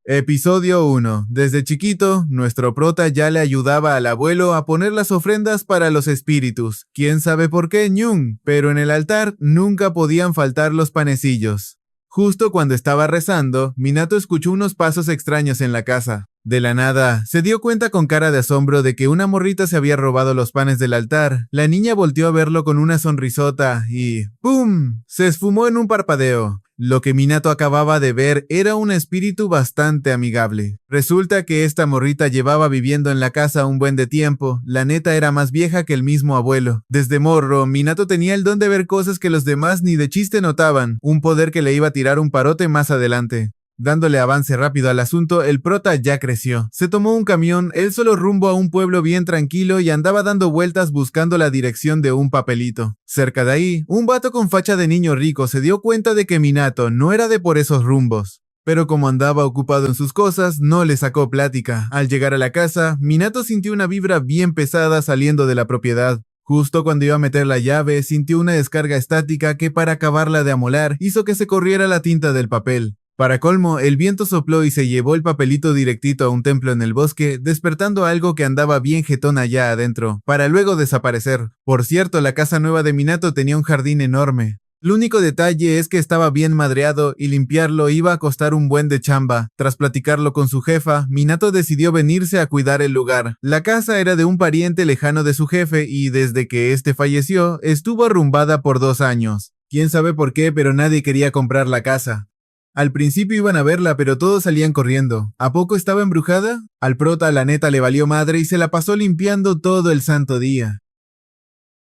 Episodio 1. Desde chiquito, nuestro prota ya le ayudaba al abuelo a poner las ofrendas para los espíritus. ¿Quién sabe por qué, ñun? Pero en el altar nunca podían faltar los panecillos. Justo cuando estaba rezando, Minato escuchó unos pasos extraños en la casa. De la nada, se dio cuenta con cara de asombro de que una morrita se había robado los panes del altar. La niña volteó a verlo con una sonrisota y ¡pum! Se esfumó en un parpadeo. Lo que Minato acababa de ver era un espíritu bastante amigable. Resulta que esta morrita llevaba viviendo en la casa un buen de tiempo. La neta era más vieja que el mismo abuelo. Desde morro, Minato tenía el don de ver cosas que los demás ni de chiste notaban, un poder que le iba a tirar un parote más adelante. Dándole avance rápido al asunto, el prota ya creció. Se tomó un camión, él solo rumbo a un pueblo bien tranquilo y andaba dando vueltas buscando la dirección de un papelito. Cerca de ahí, un vato con facha de niño rico se dio cuenta de que Minato no era de por esos rumbos. Pero como andaba ocupado en sus cosas, no le sacó plática. Al llegar a la casa, Minato sintió una vibra bien pesada saliendo de la propiedad. Justo cuando iba a meter la llave, sintió una descarga estática que para acabarla de amolar hizo que se corriera la tinta del papel. Para colmo, el viento sopló y se llevó el papelito directito a un templo en el bosque, despertando algo que andaba bien jetón allá adentro, para luego desaparecer. Por cierto, la casa nueva de Minato tenía un jardín enorme. El único detalle es que estaba bien madreado y limpiarlo iba a costar un buen de chamba. Tras platicarlo con su jefa, Minato decidió venirse a cuidar el lugar. La casa era de un pariente lejano de su jefe y desde que este falleció, estuvo arrumbada por 2 años. Quién sabe por qué, pero nadie quería comprar la casa. Al principio iban a verla, pero todos salían corriendo. ¿A poco estaba embrujada? Al prota la neta le valió madre y se la pasó limpiando todo el santo día.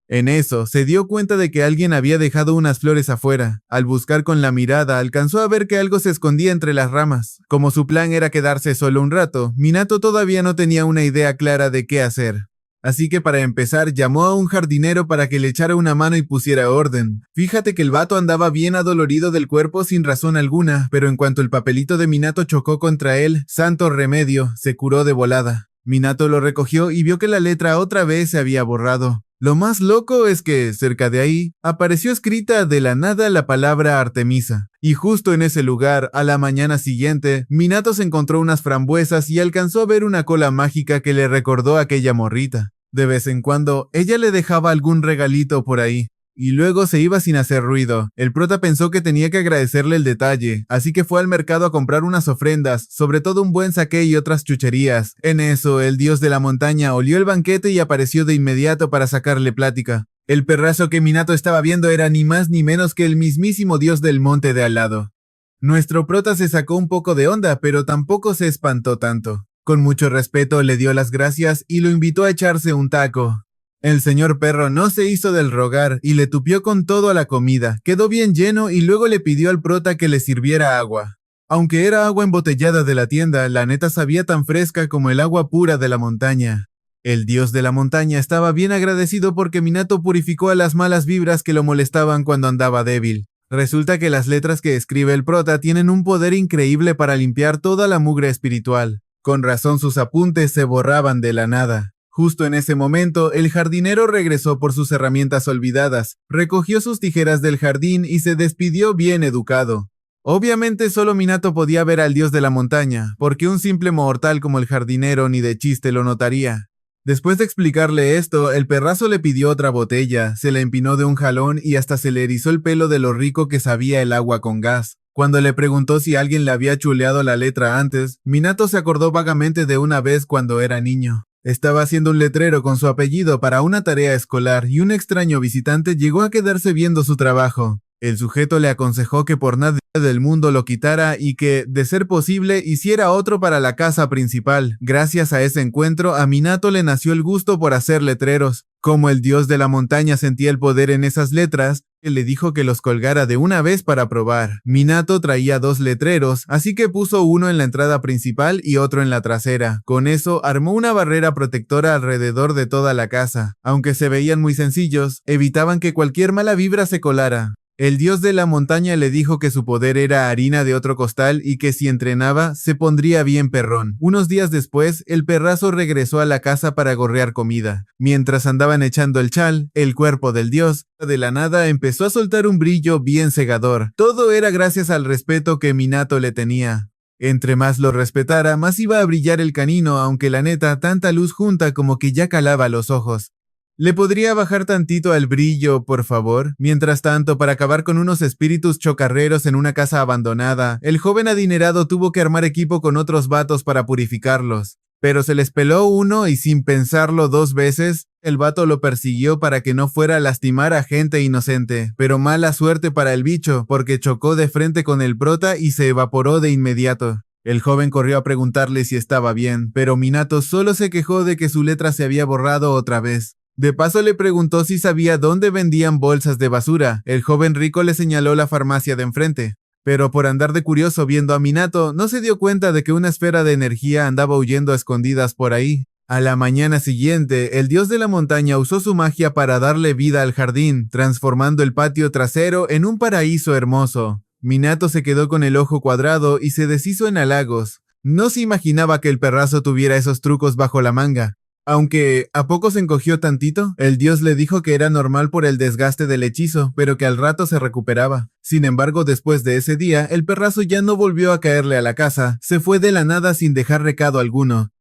En eso, se dio cuenta de que alguien había dejado unas flores afuera. Al buscar con la mirada, alcanzó a ver que algo se escondía entre las ramas. Como su plan era quedarse solo un rato, Minato todavía no tenía una idea clara de qué hacer. Así que para empezar llamó a un jardinero para que le echara una mano y pusiera orden. Fíjate que el vato andaba bien adolorido del cuerpo sin razón alguna, pero en cuanto el papelito de Minato chocó contra él, santo remedio, se curó de volada. Minato lo recogió y vio que la letra otra vez se había borrado. Lo más loco es que, cerca de ahí, apareció escrita de la nada la palabra Artemisa. Y justo en ese lugar, a la mañana siguiente, Minato se encontró unas frambuesas y alcanzó a ver una cola mágica que le recordó a aquella morrita. De vez en cuando, ella le dejaba algún regalito por ahí. Y luego se iba sin hacer ruido. El prota pensó que tenía que agradecerle el detalle, así que fue al mercado a comprar unas ofrendas, sobre todo un buen saqué y otras chucherías. En eso, el dios de la montaña olió el banquete y apareció de inmediato para sacarle plática. El perrazo que Minato estaba viendo era ni más ni menos que el mismísimo dios del monte de al lado. Nuestro prota se sacó un poco de onda, pero tampoco se espantó tanto. Con mucho respeto le dio las gracias y lo invitó a echarse un taco. El señor perro no se hizo del rogar y le tupió con todo a la comida. Quedó bien lleno y luego le pidió al prota que le sirviera agua. Aunque era agua embotellada de la tienda, la neta sabía tan fresca como el agua pura de la montaña. El dios de la montaña estaba bien agradecido porque Minato purificó a las malas vibras que lo molestaban cuando andaba débil. Resulta que las letras que escribe el prota tienen un poder increíble para limpiar toda la mugre espiritual. Con razón sus apuntes se borraban de la nada. Justo en ese momento, el jardinero regresó por sus herramientas olvidadas, recogió sus tijeras del jardín y se despidió bien educado. Obviamente solo Minato podía ver al dios de la montaña, porque un simple mortal como el jardinero ni de chiste lo notaría. Después de explicarle esto, el perrazo le pidió otra botella, se la empinó de un jalón y hasta se le erizó el pelo de lo rico que sabía el agua con gas. Cuando le preguntó si alguien le había chuleado la letra antes, Minato se acordó vagamente de una vez cuando era niño. Estaba haciendo un letrero con su apellido para una tarea escolar y un extraño visitante llegó a quedarse viendo su trabajo. El sujeto le aconsejó que por nada del mundo lo quitara y que, de ser posible, hiciera otro para la casa principal. Gracias a ese encuentro, a Minato le nació el gusto por hacer letreros. Como el dios de la montaña sentía el poder en esas letras, él le dijo que los colgara de una vez para probar. Minato traía 2 letreros, así que puso uno en la entrada principal y otro en la trasera. Con eso, armó una barrera protectora alrededor de toda la casa. Aunque se veían muy sencillos, evitaban que cualquier mala vibra se colara. El dios de la montaña le dijo que su poder era harina de otro costal y que si entrenaba, se pondría bien perrón. Unos días después, el perrazo regresó a la casa para gorrear comida. Mientras andaban echando el chal, el cuerpo del dios, de la nada empezó a soltar un brillo bien cegador. Todo era gracias al respeto que Minato le tenía. Entre más lo respetara, más iba a brillar el canino, aunque la neta, tanta luz junta como que ya calaba los ojos. ¿Le podría bajar tantito al brillo, por favor? Mientras tanto, para acabar con unos espíritus chocarreros en una casa abandonada, el joven adinerado tuvo que armar equipo con otros vatos para purificarlos. Pero se les peló uno y sin pensarlo 2 veces, el vato lo persiguió para que no fuera a lastimar a gente inocente. Pero mala suerte para el bicho, porque chocó de frente con el prota y se evaporó de inmediato. El joven corrió a preguntarle si estaba bien, pero Minato solo se quejó de que su letra se había borrado otra vez. De paso le preguntó si sabía dónde vendían bolsas de basura. El joven rico le señaló la farmacia de enfrente. Pero por andar de curioso viendo a Minato, no se dio cuenta de que una esfera de energía andaba huyendo a escondidas por ahí. A la mañana siguiente, el dios de la montaña usó su magia para darle vida al jardín, transformando el patio trasero en un paraíso hermoso. Minato se quedó con el ojo cuadrado y se deshizo en halagos. No se imaginaba que el perrazo tuviera esos trucos bajo la manga. Aunque ¿a poco se encogió tantito? El dios le dijo que era normal por el desgaste del hechizo, pero que al rato se recuperaba. Sin embargo, después de ese día, el perrazo ya no volvió a caerle a la casa, se fue de la nada sin dejar recado alguno.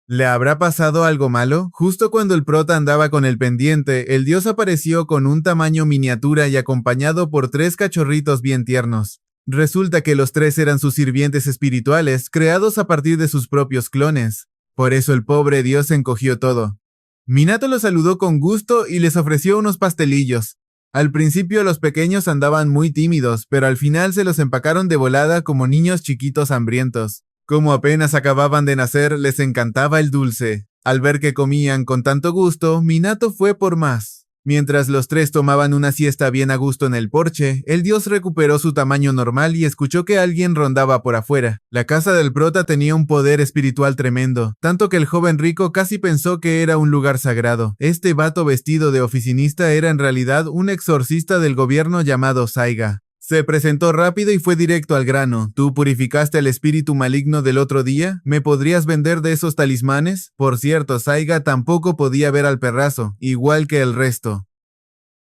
¿Le habrá pasado algo malo? Justo cuando el prota andaba con el pendiente, el dios apareció con un tamaño miniatura y acompañado por 3 cachorritos bien tiernos. Resulta que los 3 eran sus sirvientes espirituales, creados a partir de sus propios clones. Por eso el pobre dios se encogió todo. Minato los saludó con gusto y les ofreció unos pastelillos. Al principio los pequeños andaban muy tímidos, pero al final se los empacaron de volada como niños chiquitos hambrientos. Como apenas acababan de nacer, les encantaba el dulce. Al ver que comían con tanto gusto, Minato fue por más. Mientras los 3 tomaban una siesta bien a gusto en el porche, el dios recuperó su tamaño normal y escuchó que alguien rondaba por afuera. La casa del prota tenía un poder espiritual tremendo, tanto que el joven rico casi pensó que era un lugar sagrado. Este vato vestido de oficinista era en realidad un exorcista del gobierno llamado Saiga. Se presentó rápido y fue directo al grano. ¿Tú purificaste al espíritu maligno del otro día? ¿Me podrías vender de esos talismanes? Por cierto, Saiga tampoco podía ver al perrazo, igual que el resto.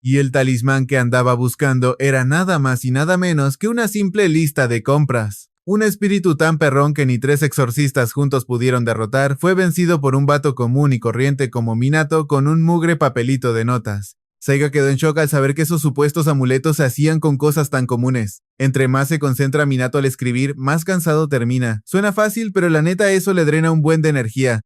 Y el talismán que andaba buscando era nada más y nada menos que una simple lista de compras. Un espíritu tan perrón que ni 3 exorcistas juntos pudieron derrotar fue vencido por un vato común y corriente como Minato con un mugre papelito de notas. Saiga quedó en shock al saber que esos supuestos amuletos se hacían con cosas tan comunes. Entre más se concentra Minato al escribir, más cansado termina. Suena fácil, pero la neta eso le drena un buen de energía.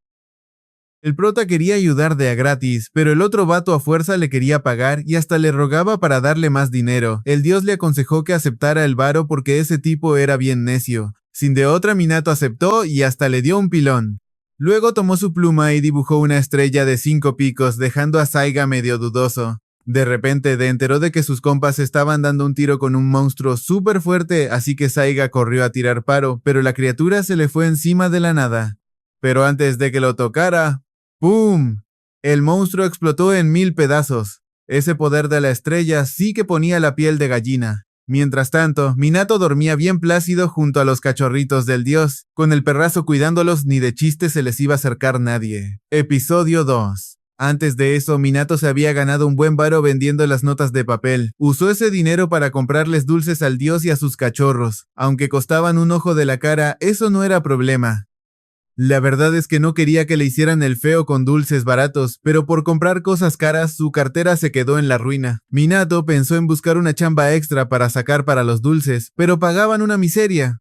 El prota quería ayudar de a gratis, pero el otro vato a fuerza le quería pagar y hasta le rogaba para darle más dinero. El dios le aconsejó que aceptara el varo porque ese tipo era bien necio. Sin de otra, Minato aceptó y hasta le dio un pilón. Luego tomó su pluma y dibujó una estrella de 5 picos, dejando a Saiga medio dudoso. De repente se enteró de que sus compas estaban dando un tiro con un monstruo súper fuerte, así que Saiga corrió a tirar paro, pero la criatura se le fue encima de la nada. Pero antes de que lo tocara, ¡pum! El monstruo explotó en 1000 pedazos. Ese poder de la estrella sí que ponía la piel de gallina. Mientras tanto, Minato dormía bien plácido junto a los cachorritos del dios. Con el perrazo cuidándolos, ni de chiste se les iba a acercar nadie. Episodio 2. Antes de eso, Minato se había ganado un buen varo vendiendo las notas de papel. Usó ese dinero para comprarles dulces al dios y a sus cachorros. Aunque costaban un ojo de la cara, eso no era problema. La verdad es que no quería que le hicieran el feo con dulces baratos, pero por comprar cosas caras, su cartera se quedó en la ruina. Minato pensó en buscar una chamba extra para sacar para los dulces, pero pagaban una miseria.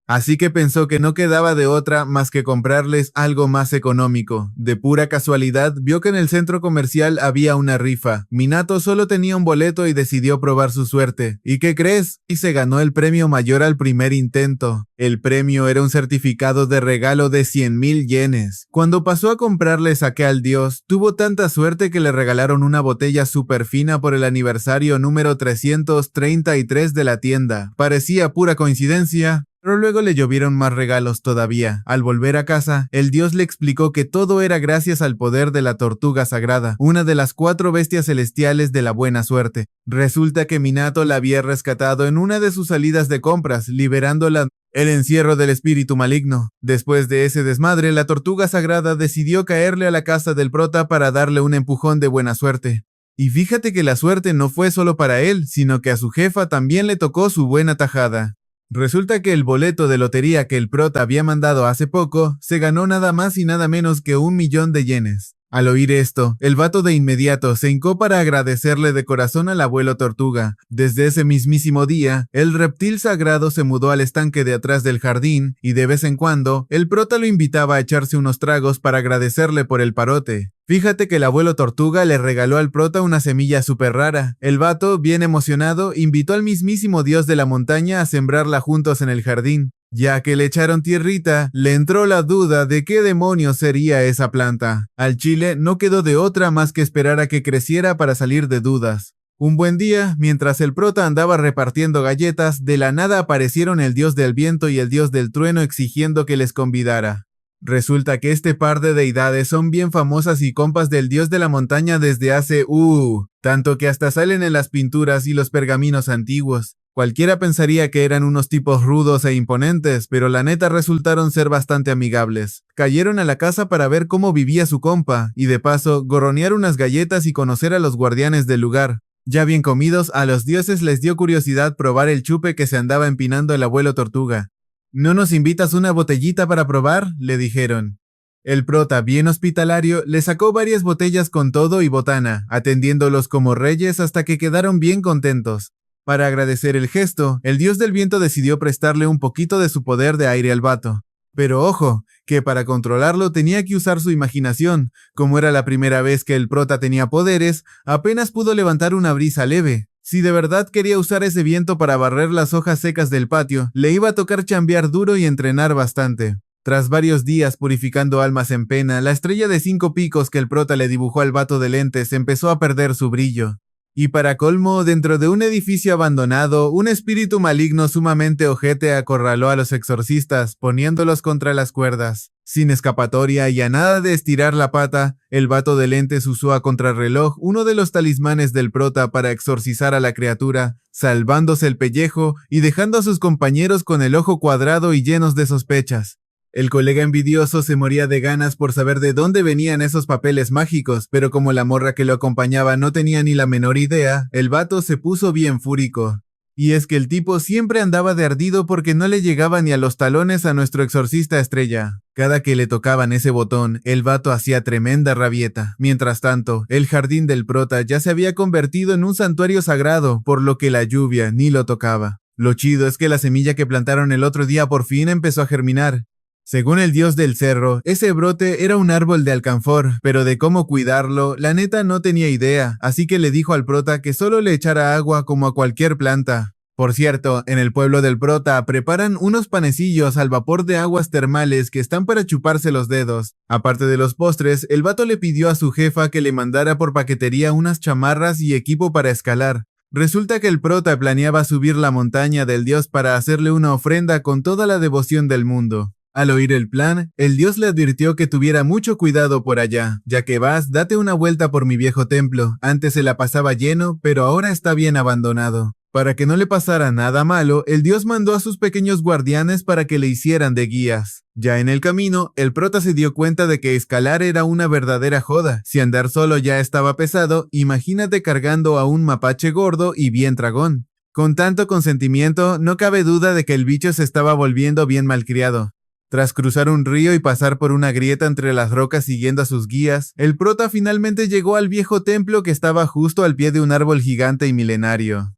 Así que pensó que no quedaba de otra más que comprarles algo más económico. De pura casualidad, vio que en el centro comercial había una rifa. Minato solo tenía un boleto y decidió probar su suerte. ¿Y qué crees? Y se ganó el premio mayor al primer intento. El premio era un certificado de regalo de 100,000 yenes. Cuando pasó a comprarle saque al dios, tuvo tanta suerte que le regalaron una botella súper fina por el aniversario número 333 de la tienda. Parecía pura coincidencia, pero luego le llovieron más regalos todavía. Al volver a casa, el dios le explicó que todo era gracias al poder de la tortuga sagrada, una de las 4 bestias celestiales de la buena suerte. Resulta que Minato la había rescatado en una de sus salidas de compras, liberándola el encierro del espíritu maligno. Después de ese desmadre, la tortuga sagrada decidió caerle a la casa del prota para darle un empujón de buena suerte. Y fíjate que la suerte no fue solo para él, sino que a su jefa también le tocó su buena tajada. Resulta que el boleto de lotería que el prota había mandado hace poco se ganó nada más y nada menos que 1 millón de yenes. Al oír esto, el vato de inmediato se hincó para agradecerle de corazón al abuelo tortuga. Desde ese mismísimo día, el reptil sagrado se mudó al estanque de atrás del jardín y de vez en cuando, el prota lo invitaba a echarse unos tragos para agradecerle por el parote. Fíjate que el abuelo tortuga le regaló al prota una semilla súper rara. El vato, bien emocionado, invitó al mismísimo dios de la montaña a sembrarla juntos en el jardín. Ya que le echaron tierrita, le entró la duda de qué demonios sería esa planta. Al chile no quedó de otra más que esperar a que creciera para salir de dudas. Un buen día, mientras el prota andaba repartiendo galletas, de la nada aparecieron el dios del viento y el dios del trueno exigiendo que les convidara. Resulta que este par de deidades son bien famosas y compas del dios de la montaña desde hace tanto que hasta salen en las pinturas y los pergaminos antiguos. Cualquiera pensaría que eran unos tipos rudos e imponentes, pero la neta resultaron ser bastante amigables. Cayeron a la casa para ver cómo vivía su compa, y de paso, gorronear unas galletas y conocer a los guardianes del lugar. Ya bien comidos, a los dioses les dio curiosidad probar el chupe que se andaba empinando el abuelo tortuga. ¿No nos invitas una botellita para probar?, le dijeron. El prota, bien hospitalario, le sacó varias botellas con todo y botana, atendiéndolos como reyes hasta que quedaron bien contentos. Para agradecer el gesto, el dios del viento decidió prestarle un poquito de su poder de aire al vato. Pero ojo, que para controlarlo tenía que usar su imaginación. Como era la primera vez que el prota tenía poderes, apenas pudo levantar una brisa leve. Si de verdad quería usar ese viento para barrer las hojas secas del patio, le iba a tocar chambear duro y entrenar bastante. Tras varios días purificando almas en pena, la estrella de 5 picos que el prota le dibujó al vato de lentes empezó a perder su brillo. Y para colmo, dentro de un edificio abandonado, un espíritu maligno sumamente ojete acorraló a los exorcistas, poniéndolos contra las cuerdas. Sin escapatoria y a nada de estirar la pata, el vato de lentes usó a contrarreloj uno de los talismanes del prota para exorcizar a la criatura, salvándose el pellejo y dejando a sus compañeros con el ojo cuadrado y llenos de sospechas. El colega envidioso se moría de ganas por saber de dónde venían esos papeles mágicos, pero como la morra que lo acompañaba no tenía ni la menor idea, el vato se puso bien fúrico. Y es que el tipo siempre andaba de ardido porque no le llegaba ni a los talones a nuestro exorcista estrella. Cada que le tocaban ese botón, el vato hacía tremenda rabieta. Mientras tanto, el jardín del prota ya se había convertido en un santuario sagrado, por lo que la lluvia ni lo tocaba. Lo chido es que la semilla que plantaron el otro día por fin empezó a germinar. Según el dios del cerro, ese brote era un árbol de alcanfor, pero de cómo cuidarlo, la neta no tenía idea, así que le dijo al prota que solo le echara agua como a cualquier planta. Por cierto, en el pueblo del prota preparan unos panecillos al vapor de aguas termales que están para chuparse los dedos. Aparte de los postres, el vato le pidió a su jefa que le mandara por paquetería unas chamarras y equipo para escalar. Resulta que el prota planeaba subir la montaña del dios para hacerle una ofrenda con toda la devoción del mundo. Al oír el plan, el dios le advirtió que tuviera mucho cuidado por allá. Ya que vas, date una vuelta por mi viejo templo. Antes se la pasaba lleno, pero ahora está bien abandonado. Para que no le pasara nada malo, el dios mandó a sus pequeños guardianes para que le hicieran de guías. Ya en el camino, el prota se dio cuenta de que escalar era una verdadera joda. Si andar solo ya estaba pesado, imagínate cargando a un mapache gordo y bien tragón. Con tanto consentimiento, no cabe duda de que el bicho se estaba volviendo bien malcriado. Tras cruzar un río y pasar por una grieta entre las rocas siguiendo a sus guías, el prota finalmente llegó al viejo templo que estaba justo al pie de un árbol gigante y milenario.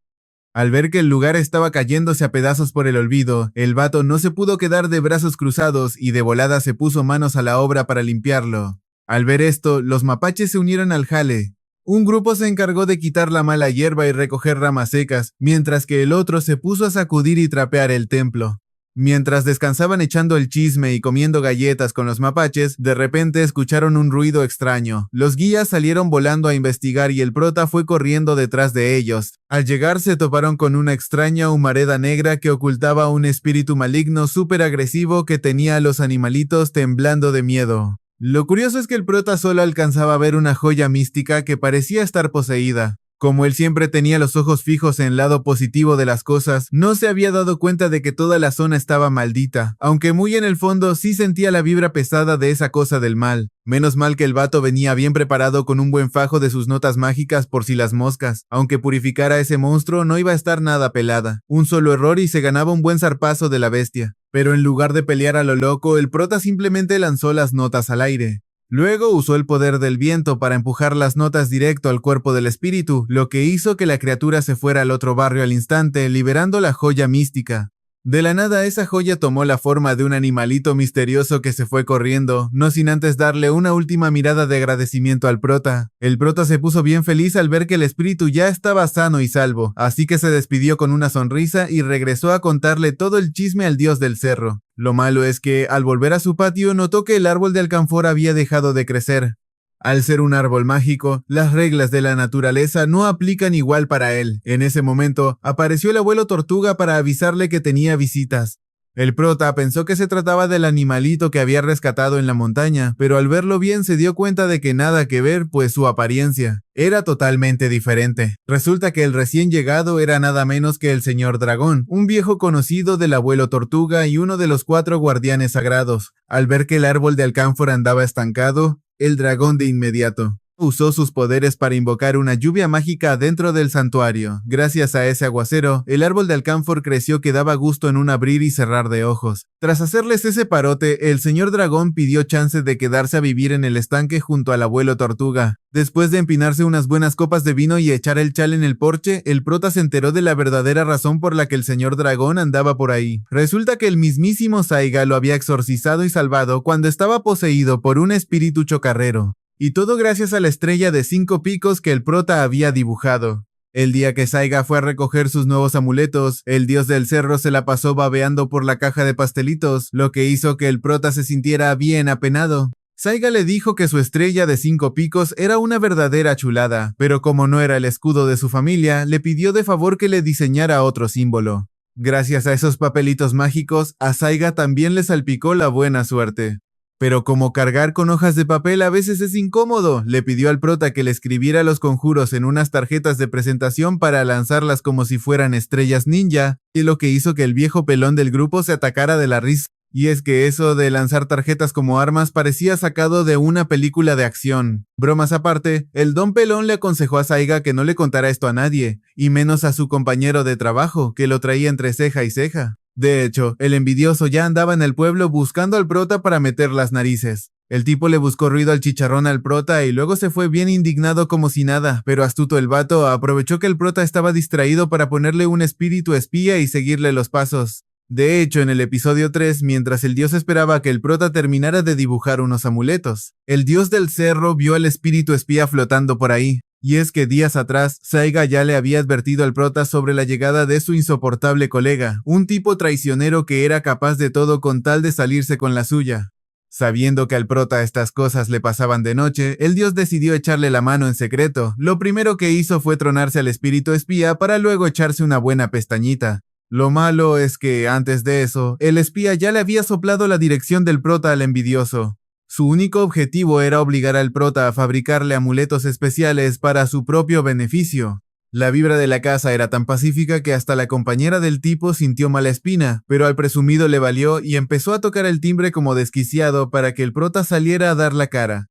Al ver que el lugar estaba cayéndose a pedazos por el olvido, el vato no se pudo quedar de brazos cruzados y de volada se puso manos a la obra para limpiarlo. Al ver esto, los mapaches se unieron al jale. Un grupo se encargó de quitar la mala hierba y recoger ramas secas, mientras que el otro se puso a sacudir y trapear el templo. Mientras descansaban echando el chisme y comiendo galletas con los mapaches, de repente escucharon un ruido extraño. Los guías salieron volando a investigar y el prota fue corriendo detrás de ellos. Al llegar se toparon con una extraña humareda negra que ocultaba un espíritu maligno súper agresivo que tenía a los animalitos temblando de miedo. Lo curioso es que el prota solo alcanzaba a ver una joya mística que parecía estar poseída. Como él siempre tenía los ojos fijos en el lado positivo de las cosas, no se había dado cuenta de que toda la zona estaba maldita, aunque muy en el fondo sí sentía la vibra pesada de esa cosa del mal. Menos mal que el vato venía bien preparado con un buen fajo de sus notas mágicas por si las moscas. Aunque purificara a ese monstruo no iba a estar nada pelada. Un solo error y se ganaba un buen zarpazo de la bestia. Pero en lugar de pelear a lo loco, el prota simplemente lanzó las notas al aire. Luego usó el poder del viento para empujar las notas directo al cuerpo del espíritu, lo que hizo que la criatura se fuera al otro barrio al instante, liberando la joya mística. De la nada esa joya tomó la forma de un animalito misterioso que se fue corriendo, no sin antes darle una última mirada de agradecimiento al prota. El prota se puso bien feliz al ver que el espíritu ya estaba sano y salvo, así que se despidió con una sonrisa y regresó a contarle todo el chisme al dios del cerro. Lo malo es que, al volver a su patio, notó que el árbol de alcanfor había dejado de crecer. Al ser un árbol mágico, las reglas de la naturaleza no aplican igual para él. En ese momento, apareció el abuelo tortuga para avisarle que tenía visitas. El prota pensó que se trataba del animalito que había rescatado en la montaña, pero al verlo bien se dio cuenta de que nada que ver, pues su apariencia era totalmente diferente. Resulta que el recién llegado era nada menos que el señor dragón, un viejo conocido del abuelo tortuga y uno de los 4 guardianes sagrados. Al ver que el árbol de alcanfor andaba estancado, el dragón de inmediato usó sus poderes para invocar una lluvia mágica dentro del santuario. Gracias a ese aguacero, el árbol de alcanfor creció que daba gusto en un abrir y cerrar de ojos. Tras hacerles ese parote, el señor dragón pidió chance de quedarse a vivir en el estanque junto al abuelo tortuga. Después de empinarse unas buenas copas de vino y echar el chal en el porche, el prota se enteró de la verdadera razón por la que el señor dragón andaba por ahí. Resulta que el mismísimo Saiga lo había exorcizado y salvado cuando estaba poseído por un espíritu chocarrero. Y todo gracias a la estrella de 5 picos que el prota había dibujado. El día que Saiga fue a recoger sus nuevos amuletos, el dios del cerro se la pasó babeando por la caja de pastelitos, lo que hizo que el prota se sintiera bien apenado. Saiga le dijo que su estrella de 5 picos era una verdadera chulada, pero como no era el escudo de su familia, le pidió de favor que le diseñara otro símbolo. Gracias a esos papelitos mágicos, a Saiga también le salpicó la buena suerte. Pero como cargar con hojas de papel a veces es incómodo, le pidió al prota que le escribiera los conjuros en unas tarjetas de presentación para lanzarlas como si fueran estrellas ninja, y lo que hizo que el viejo pelón del grupo se atacara de la risa. Y es que eso de lanzar tarjetas como armas parecía sacado de una película de acción. Bromas aparte, el don pelón le aconsejó a Saiga que no le contara esto a nadie, y menos a su compañero de trabajo, que lo traía entre ceja y ceja. De hecho, el envidioso ya andaba en el pueblo buscando al prota para meter las narices. El tipo le buscó ruido al chicharrón al prota y luego se fue bien indignado como si nada, pero astuto el vato aprovechó que el prota estaba distraído para ponerle un espíritu espía y seguirle los pasos. De hecho, en el episodio 3, mientras el dios esperaba que el prota terminara de dibujar unos amuletos, el dios del cerro vio al espíritu espía flotando por ahí. Y es que días atrás, Saiga ya le había advertido al prota sobre la llegada de su insoportable colega, un tipo traicionero que era capaz de todo con tal de salirse con la suya. Sabiendo que al prota estas cosas le pasaban de noche, el dios decidió echarle la mano en secreto. Lo primero que hizo fue tronarse al espíritu espía para luego echarse una buena pestañita. Lo malo es que, antes de eso, el espía ya le había soplado la dirección del prota al envidioso. Su único objetivo era obligar al prota a fabricarle amuletos especiales para su propio beneficio. La vibra de la casa era tan pacífica que hasta la compañera del tipo sintió mala espina, pero al presumido le valió y empezó a tocar el timbre como desquiciado para que el prota saliera a dar la cara.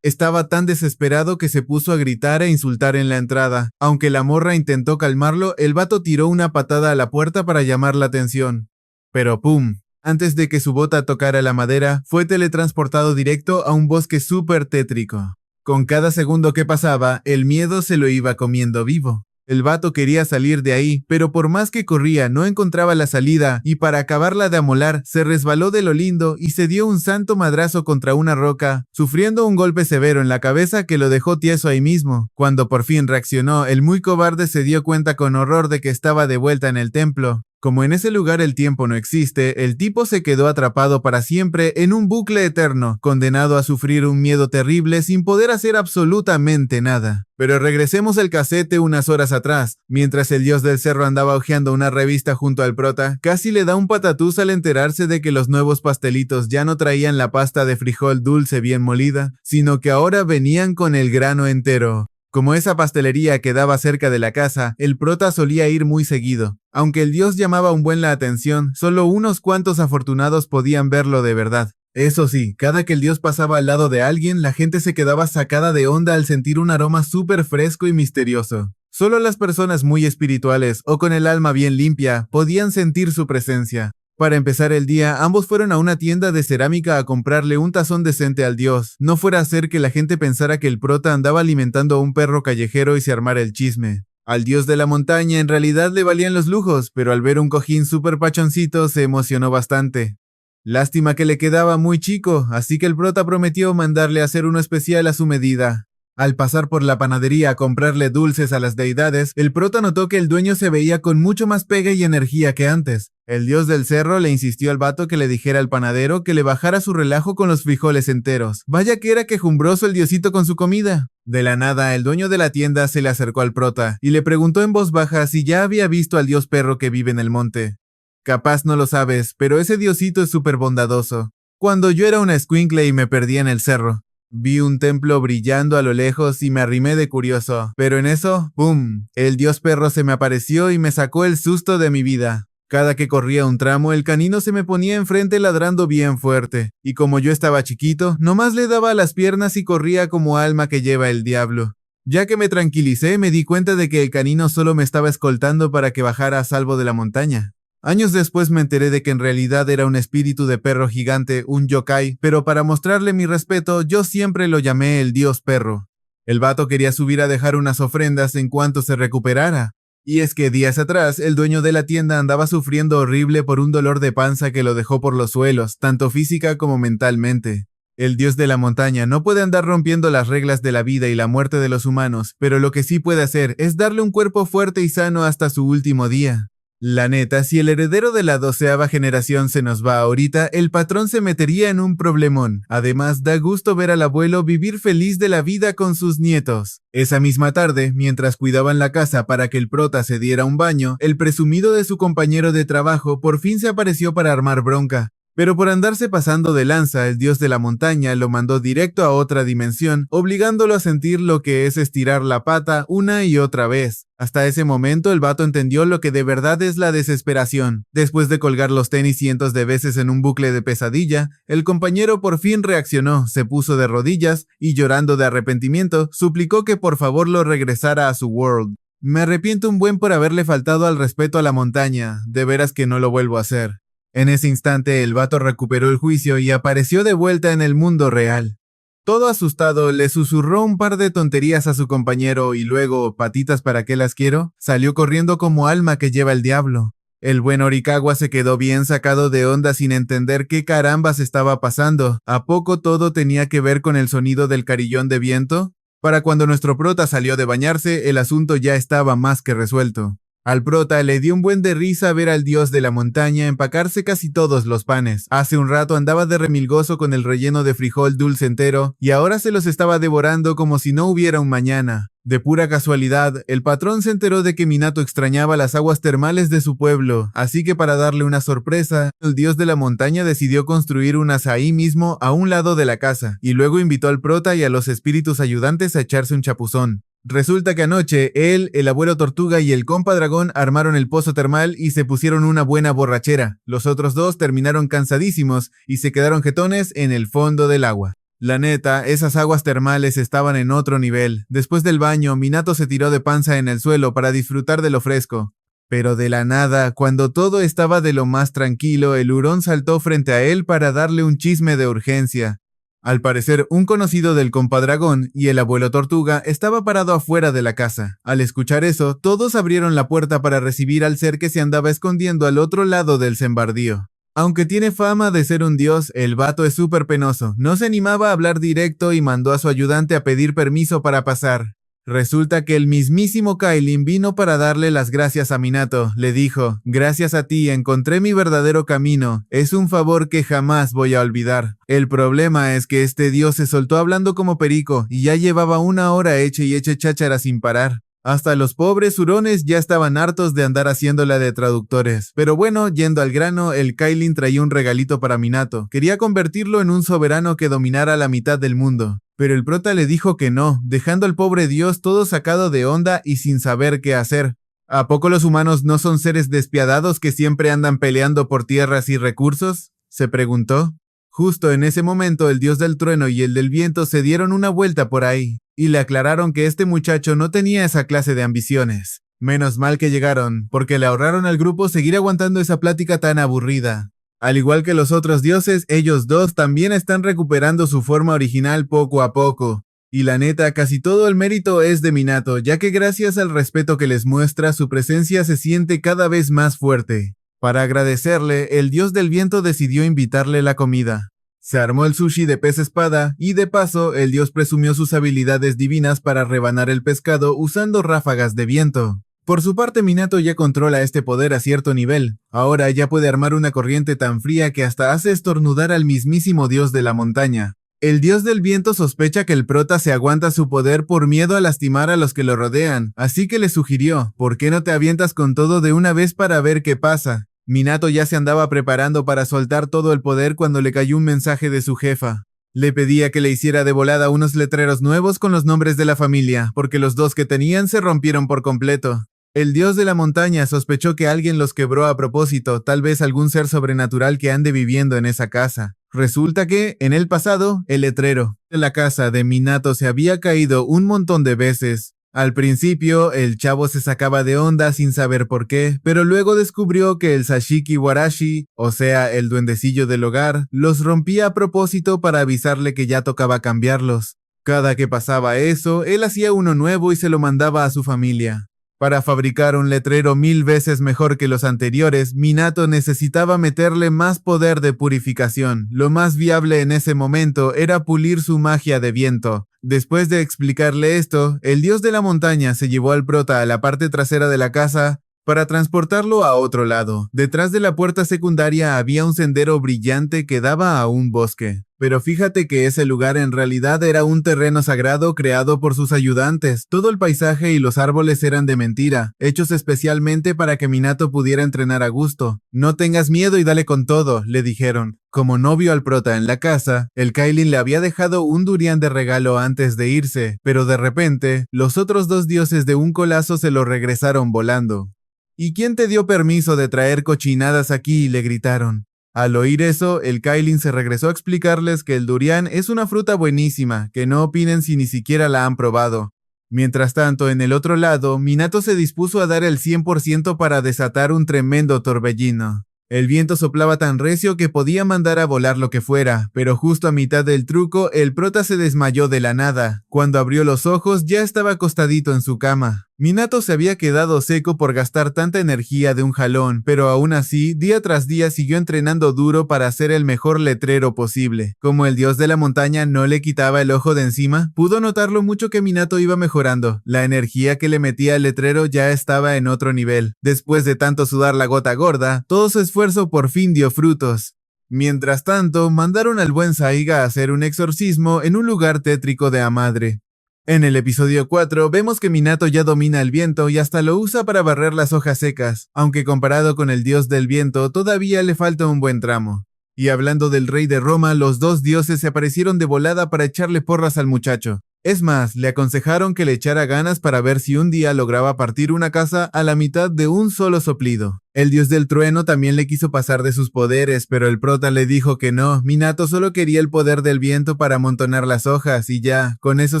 Estaba tan desesperado que se puso a gritar e insultar en la entrada. Aunque la morra intentó calmarlo, el vato tiró una patada a la puerta para llamar la atención. Pero ¡pum! Antes de que su bota tocara la madera, fue teletransportado directo a un bosque súper tétrico. Con cada segundo que pasaba, el miedo se lo iba comiendo vivo. El vato quería salir de ahí, pero por más que corría no encontraba la salida y para acabarla de amolar se resbaló de lo lindo y se dio un santo madrazo contra una roca, sufriendo un golpe severo en la cabeza que lo dejó tieso ahí mismo. Cuando por fin reaccionó, el muy cobarde se dio cuenta con horror de que estaba de vuelta en el templo. Como en ese lugar el tiempo no existe, el tipo se quedó atrapado para siempre en un bucle eterno, condenado a sufrir un miedo terrible sin poder hacer absolutamente nada. Pero regresemos al casete unas horas atrás. Mientras el dios del cerro andaba hojeando una revista junto al prota, casi le da un patatús al enterarse de que los nuevos pastelitos ya no traían la pasta de frijol dulce bien molida, sino que ahora venían con el grano entero. Como esa pastelería quedaba cerca de la casa, el prota solía ir muy seguido. Aunque el dios llamaba un buen la atención, solo unos cuantos afortunados podían verlo de verdad. Eso sí, cada que el dios pasaba al lado de alguien, la gente se quedaba sacada de onda al sentir un aroma súper fresco y misterioso. Solo las personas muy espirituales o con el alma bien limpia podían sentir su presencia. Para empezar el día, ambos fueron a una tienda de cerámica a comprarle un tazón decente al dios. No fuera a hacer que la gente pensara que el prota andaba alimentando a un perro callejero y se armara el chisme. Al dios de la montaña en realidad le valían los lujos, pero al ver un cojín súper pachoncito se emocionó bastante. Lástima que le quedaba muy chico, así que el prota prometió mandarle a hacer uno especial a su medida. Al pasar por la panadería a comprarle dulces a las deidades, el prota notó que el dueño se veía con mucho más pega y energía que antes. El dios del cerro le insistió al vato que le dijera al panadero que le bajara su relajo con los frijoles enteros. Vaya que era quejumbroso el diosito con su comida. De la nada, el dueño de la tienda se le acercó al prota y le preguntó en voz baja si ya había visto al dios perro que vive en el monte. Capaz no lo sabes, pero ese diosito es súper bondadoso. Cuando yo era una escuincle y me perdí en el cerro, vi un templo brillando a lo lejos y me arrimé de curioso, pero en eso, ¡pum!, el dios perro se me apareció y me sacó el susto de mi vida. Cada que corría un tramo, el canino se me ponía enfrente ladrando bien fuerte, y como yo estaba chiquito, nomás le daba a las piernas y corría como alma que lleva el diablo. Ya que me tranquilicé, me di cuenta de que el canino solo me estaba escoltando para que bajara a salvo de la montaña. Años después me enteré de que en realidad era un espíritu de perro gigante, un yokai, pero para mostrarle mi respeto, yo siempre lo llamé el dios perro. El vato quería subir a dejar unas ofrendas en cuanto se recuperara. Y es que días atrás, el dueño de la tienda andaba sufriendo horrible por un dolor de panza que lo dejó por los suelos, tanto física como mentalmente. El dios de la montaña no puede andar rompiendo las reglas de la vida y la muerte de los humanos, pero lo que sí puede hacer es darle un cuerpo fuerte y sano hasta su último día. La neta, si el heredero de la 12ª generación se nos va ahorita, el patrón se metería en un problemón. Además, da gusto ver al abuelo vivir feliz de la vida con sus nietos. Esa misma tarde, mientras cuidaban la casa para que el prota se diera un baño, el presumido de su compañero de trabajo por fin se apareció para armar bronca. Pero por andarse pasando de lanza, el dios de la montaña lo mandó directo a otra dimensión, obligándolo a sentir lo que es estirar la pata una y otra vez. Hasta ese momento el vato entendió lo que de verdad es la desesperación. Después de colgar los tenis cientos de veces en un bucle de pesadilla, el compañero por fin reaccionó, se puso de rodillas y llorando de arrepentimiento, suplicó que por favor lo regresara a su world. Me arrepiento un buen por haberle faltado al respeto a la montaña, de veras que no lo vuelvo a hacer. En ese instante el vato recuperó el juicio y apareció de vuelta en el mundo real. Todo asustado, le susurró un par de tonterías a su compañero y luego, patitas para qué las quiero, salió corriendo como alma que lleva el diablo. El buen Horikawa se quedó bien sacado de onda sin entender qué carambas estaba pasando. ¿A poco todo tenía que ver con el sonido del carillón de viento? Para cuando nuestro prota salió de bañarse, el asunto ya estaba más que resuelto. Al prota le dio un buen de risa ver al dios de la montaña empacarse casi todos los panes. Hace un rato andaba de remilgoso con el relleno de frijol dulce entero y ahora se los estaba devorando como si no hubiera un mañana. De pura casualidad, el patrón se enteró de que Minato extrañaba las aguas termales de su pueblo, así que para darle una sorpresa, el dios de la montaña decidió construir unas ahí mismo a un lado de la casa, y luego invitó al prota y a los espíritus ayudantes a echarse un chapuzón. Resulta que anoche, él, el abuelo tortuga y el compa dragón armaron el pozo termal y se pusieron una buena borrachera. Los otros dos terminaron cansadísimos y se quedaron jetones en el fondo del agua. La neta, esas aguas termales estaban en otro nivel. Después del baño, Minato se tiró de panza en el suelo para disfrutar de lo fresco. Pero de la nada, cuando todo estaba de lo más tranquilo, el hurón saltó frente a él para darle un chisme de urgencia. Al parecer, un conocido del compadragón y el abuelo tortuga estaba parado afuera de la casa. Al escuchar eso, todos abrieron la puerta para recibir al ser que se andaba escondiendo al otro lado del sembardío. Aunque tiene fama de ser un dios, el vato es súper penoso. No se animaba a hablar directo y mandó a su ayudante a pedir permiso para pasar. Resulta que el mismísimo Kailin vino para darle las gracias a Minato. Le dijo, gracias a ti encontré mi verdadero camino. Es un favor que jamás voy a olvidar. El problema es que este dios se soltó hablando como perico y ya llevaba 1 hora eche y eche cháchara sin parar. Hasta los pobres hurones ya estaban hartos de andar haciéndola de traductores. Pero bueno, yendo al grano, el Kailin traía un regalito para Minato. Quería convertirlo en un soberano que dominara la mitad del mundo. Pero el prota le dijo que no, dejando al pobre dios todo sacado de onda y sin saber qué hacer. ¿A poco los humanos no son seres despiadados que siempre andan peleando por tierras y recursos?, se preguntó. Justo en ese momento el dios del trueno y el del viento se dieron una vuelta por ahí, y le aclararon que este muchacho no tenía esa clase de ambiciones. Menos mal que llegaron, porque le ahorraron al grupo seguir aguantando esa plática tan aburrida. Al igual que los otros dioses, ellos dos también están recuperando su forma original poco a poco. Y la neta, casi todo el mérito es de Minato, ya que gracias al respeto que les muestra, su presencia se siente cada vez más fuerte. Para agradecerle, el dios del viento decidió invitarle la comida. Se armó el sushi de pez espada y de paso el dios presumió sus habilidades divinas para rebanar el pescado usando ráfagas de viento. Por su parte, Minato ya controla este poder a cierto nivel. Ahora ya puede armar una corriente tan fría que hasta hace estornudar al mismísimo dios de la montaña. El dios del viento sospecha que el prota se aguanta su poder por miedo a lastimar a los que lo rodean, así que le sugirió, ¿por qué no te avientas con todo de una vez para ver qué pasa? Minato ya se andaba preparando para soltar todo el poder cuando le cayó un mensaje de su jefa. Le pedía que le hiciera de volada unos letreros nuevos con los nombres de la familia, porque los dos que tenían se rompieron por completo. El dios de la montaña sospechó que alguien los quebró a propósito, tal vez algún ser sobrenatural que ande viviendo en esa casa. Resulta que, en el pasado, el letrero de la casa de Minato se había caído un montón de veces. Al principio, el chavo se sacaba de onda sin saber por qué, pero luego descubrió que el Sashiki Warashi, o sea, el duendecillo del hogar, los rompía a propósito para avisarle que ya tocaba cambiarlos. Cada que pasaba eso, él hacía uno nuevo y se lo mandaba a su familia. Para fabricar un letrero 1000 veces mejor que los anteriores, Minato necesitaba meterle más poder de purificación. Lo más viable en ese momento era pulir su magia de viento. Después de explicarle esto, el dios de la montaña se llevó al prota a la parte trasera de la casa para transportarlo a otro lado. Detrás de la puerta secundaria había un sendero brillante que daba a un bosque. Pero fíjate que ese lugar en realidad era un terreno sagrado creado por sus ayudantes. Todo el paisaje y los árboles eran de mentira, hechos especialmente para que Minato pudiera entrenar a gusto. No tengas miedo y dale con todo, le dijeron. Como no vio al prota en la casa, el Kailin le había dejado un durián de regalo antes de irse, pero de repente, los otros dos dioses de un colazo se lo regresaron volando. ¿Y quién te dio permiso de traer cochinadas aquí?, le gritaron. Al oír eso, el Kailin se regresó a explicarles que el durián es una fruta buenísima, que no opinen si ni siquiera la han probado. Mientras tanto, en el otro lado, Minato se dispuso a dar el 100% para desatar un tremendo torbellino. El viento soplaba tan recio que podía mandar a volar lo que fuera, pero justo a mitad del truco, el prota se desmayó de la nada. Cuando abrió los ojos, ya estaba acostadito en su cama. Minato se había quedado seco por gastar tanta energía de un jalón, pero aún así, día tras día siguió entrenando duro para hacer el mejor letrero posible. Como el dios de la montaña no le quitaba el ojo de encima, pudo notar lo mucho que Minato iba mejorando. La energía que le metía al letrero ya estaba en otro nivel. Después de tanto sudar la gota gorda, todo su esfuerzo por fin dio frutos. Mientras tanto, mandaron al buen Saiga a hacer un exorcismo en un lugar tétrico de Amadre. En el episodio 4 vemos que Minato ya domina el viento y hasta lo usa para barrer las hojas secas, aunque comparado con el dios del viento todavía le falta un buen tramo. Y hablando del rey de Roma, los dos dioses se aparecieron de volada para echarle porras al muchacho. Es más, le aconsejaron que le echara ganas para ver si un día lograba partir una casa a la mitad de un solo soplido. El dios del trueno también le quiso pasar de sus poderes, pero el prota le dijo que no. Minato solo quería el poder del viento para amontonar las hojas y ya, con eso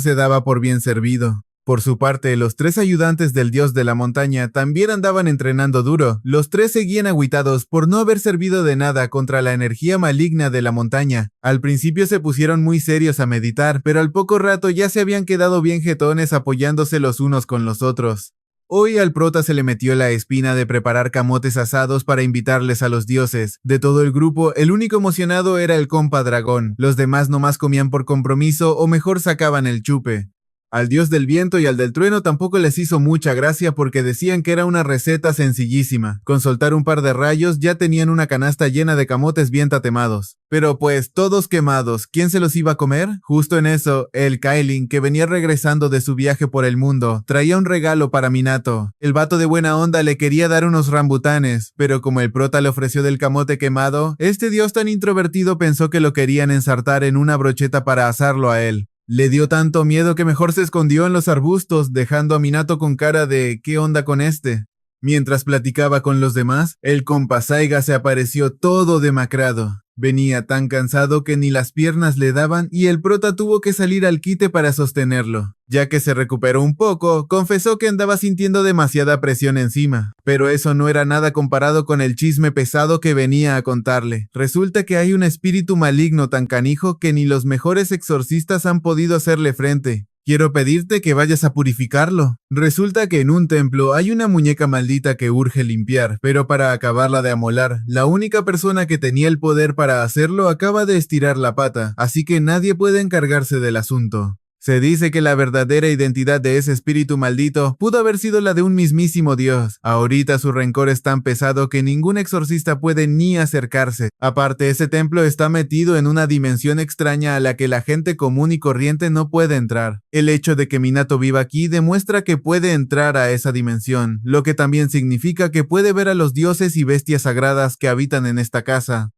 se daba por bien servido. Por su parte, los tres ayudantes del dios de la montaña también andaban entrenando duro. Los tres seguían agüitados por no haber servido de nada contra la energía maligna de la montaña. Al principio se pusieron muy serios a meditar, pero al poco rato ya se habían quedado bien jetones apoyándose los unos con los otros. Hoy al prota se le metió la espina de preparar camotes asados para invitarles a los dioses. De todo el grupo, el único emocionado era el compa dragón. Los demás nomás comían por compromiso o mejor sacaban el chupe. Al dios del viento y al del trueno tampoco les hizo mucha gracia porque decían que era una receta sencillísima. Con soltar un par de rayos ya tenían una canasta llena de camotes bien tatemados. Pero pues todos quemados, ¿quién se los iba a comer? Justo en eso, el Kailin, que venía regresando de su viaje por el mundo, traía un regalo para Minato. El vato de buena onda le quería dar unos rambutanes, pero como el prota le ofreció del camote quemado, este dios tan introvertido pensó que lo querían ensartar en una brocheta para asarlo a él. Le dio tanto miedo que mejor se escondió en los arbustos, dejando a Minato con cara de ¿qué onda con este? Mientras platicaba con los demás, el compa Saiga se apareció todo demacrado. Venía tan cansado que ni las piernas le daban y el prota tuvo que salir al quite para sostenerlo. Ya que se recuperó un poco, confesó que andaba sintiendo demasiada presión encima. Pero eso no era nada comparado con el chisme pesado que venía a contarle. Resulta que hay un espíritu maligno tan canijo que ni los mejores exorcistas han podido hacerle frente. Quiero pedirte que vayas a purificarlo. Resulta que en un templo hay una muñeca maldita que urge limpiar, pero para acabarla de amolar, la única persona que tenía el poder para hacerlo acaba de estirar la pata, así que nadie puede encargarse del asunto. Se dice que la verdadera identidad de ese espíritu maldito pudo haber sido la de un mismísimo dios. Ahorita su rencor es tan pesado que ningún exorcista puede ni acercarse. Aparte, ese templo está metido en una dimensión extraña a la que la gente común y corriente no puede entrar. El hecho de que Minato viva aquí demuestra que puede entrar a esa dimensión, lo que también significa que puede ver a los dioses y bestias sagradas que habitan en esta casa.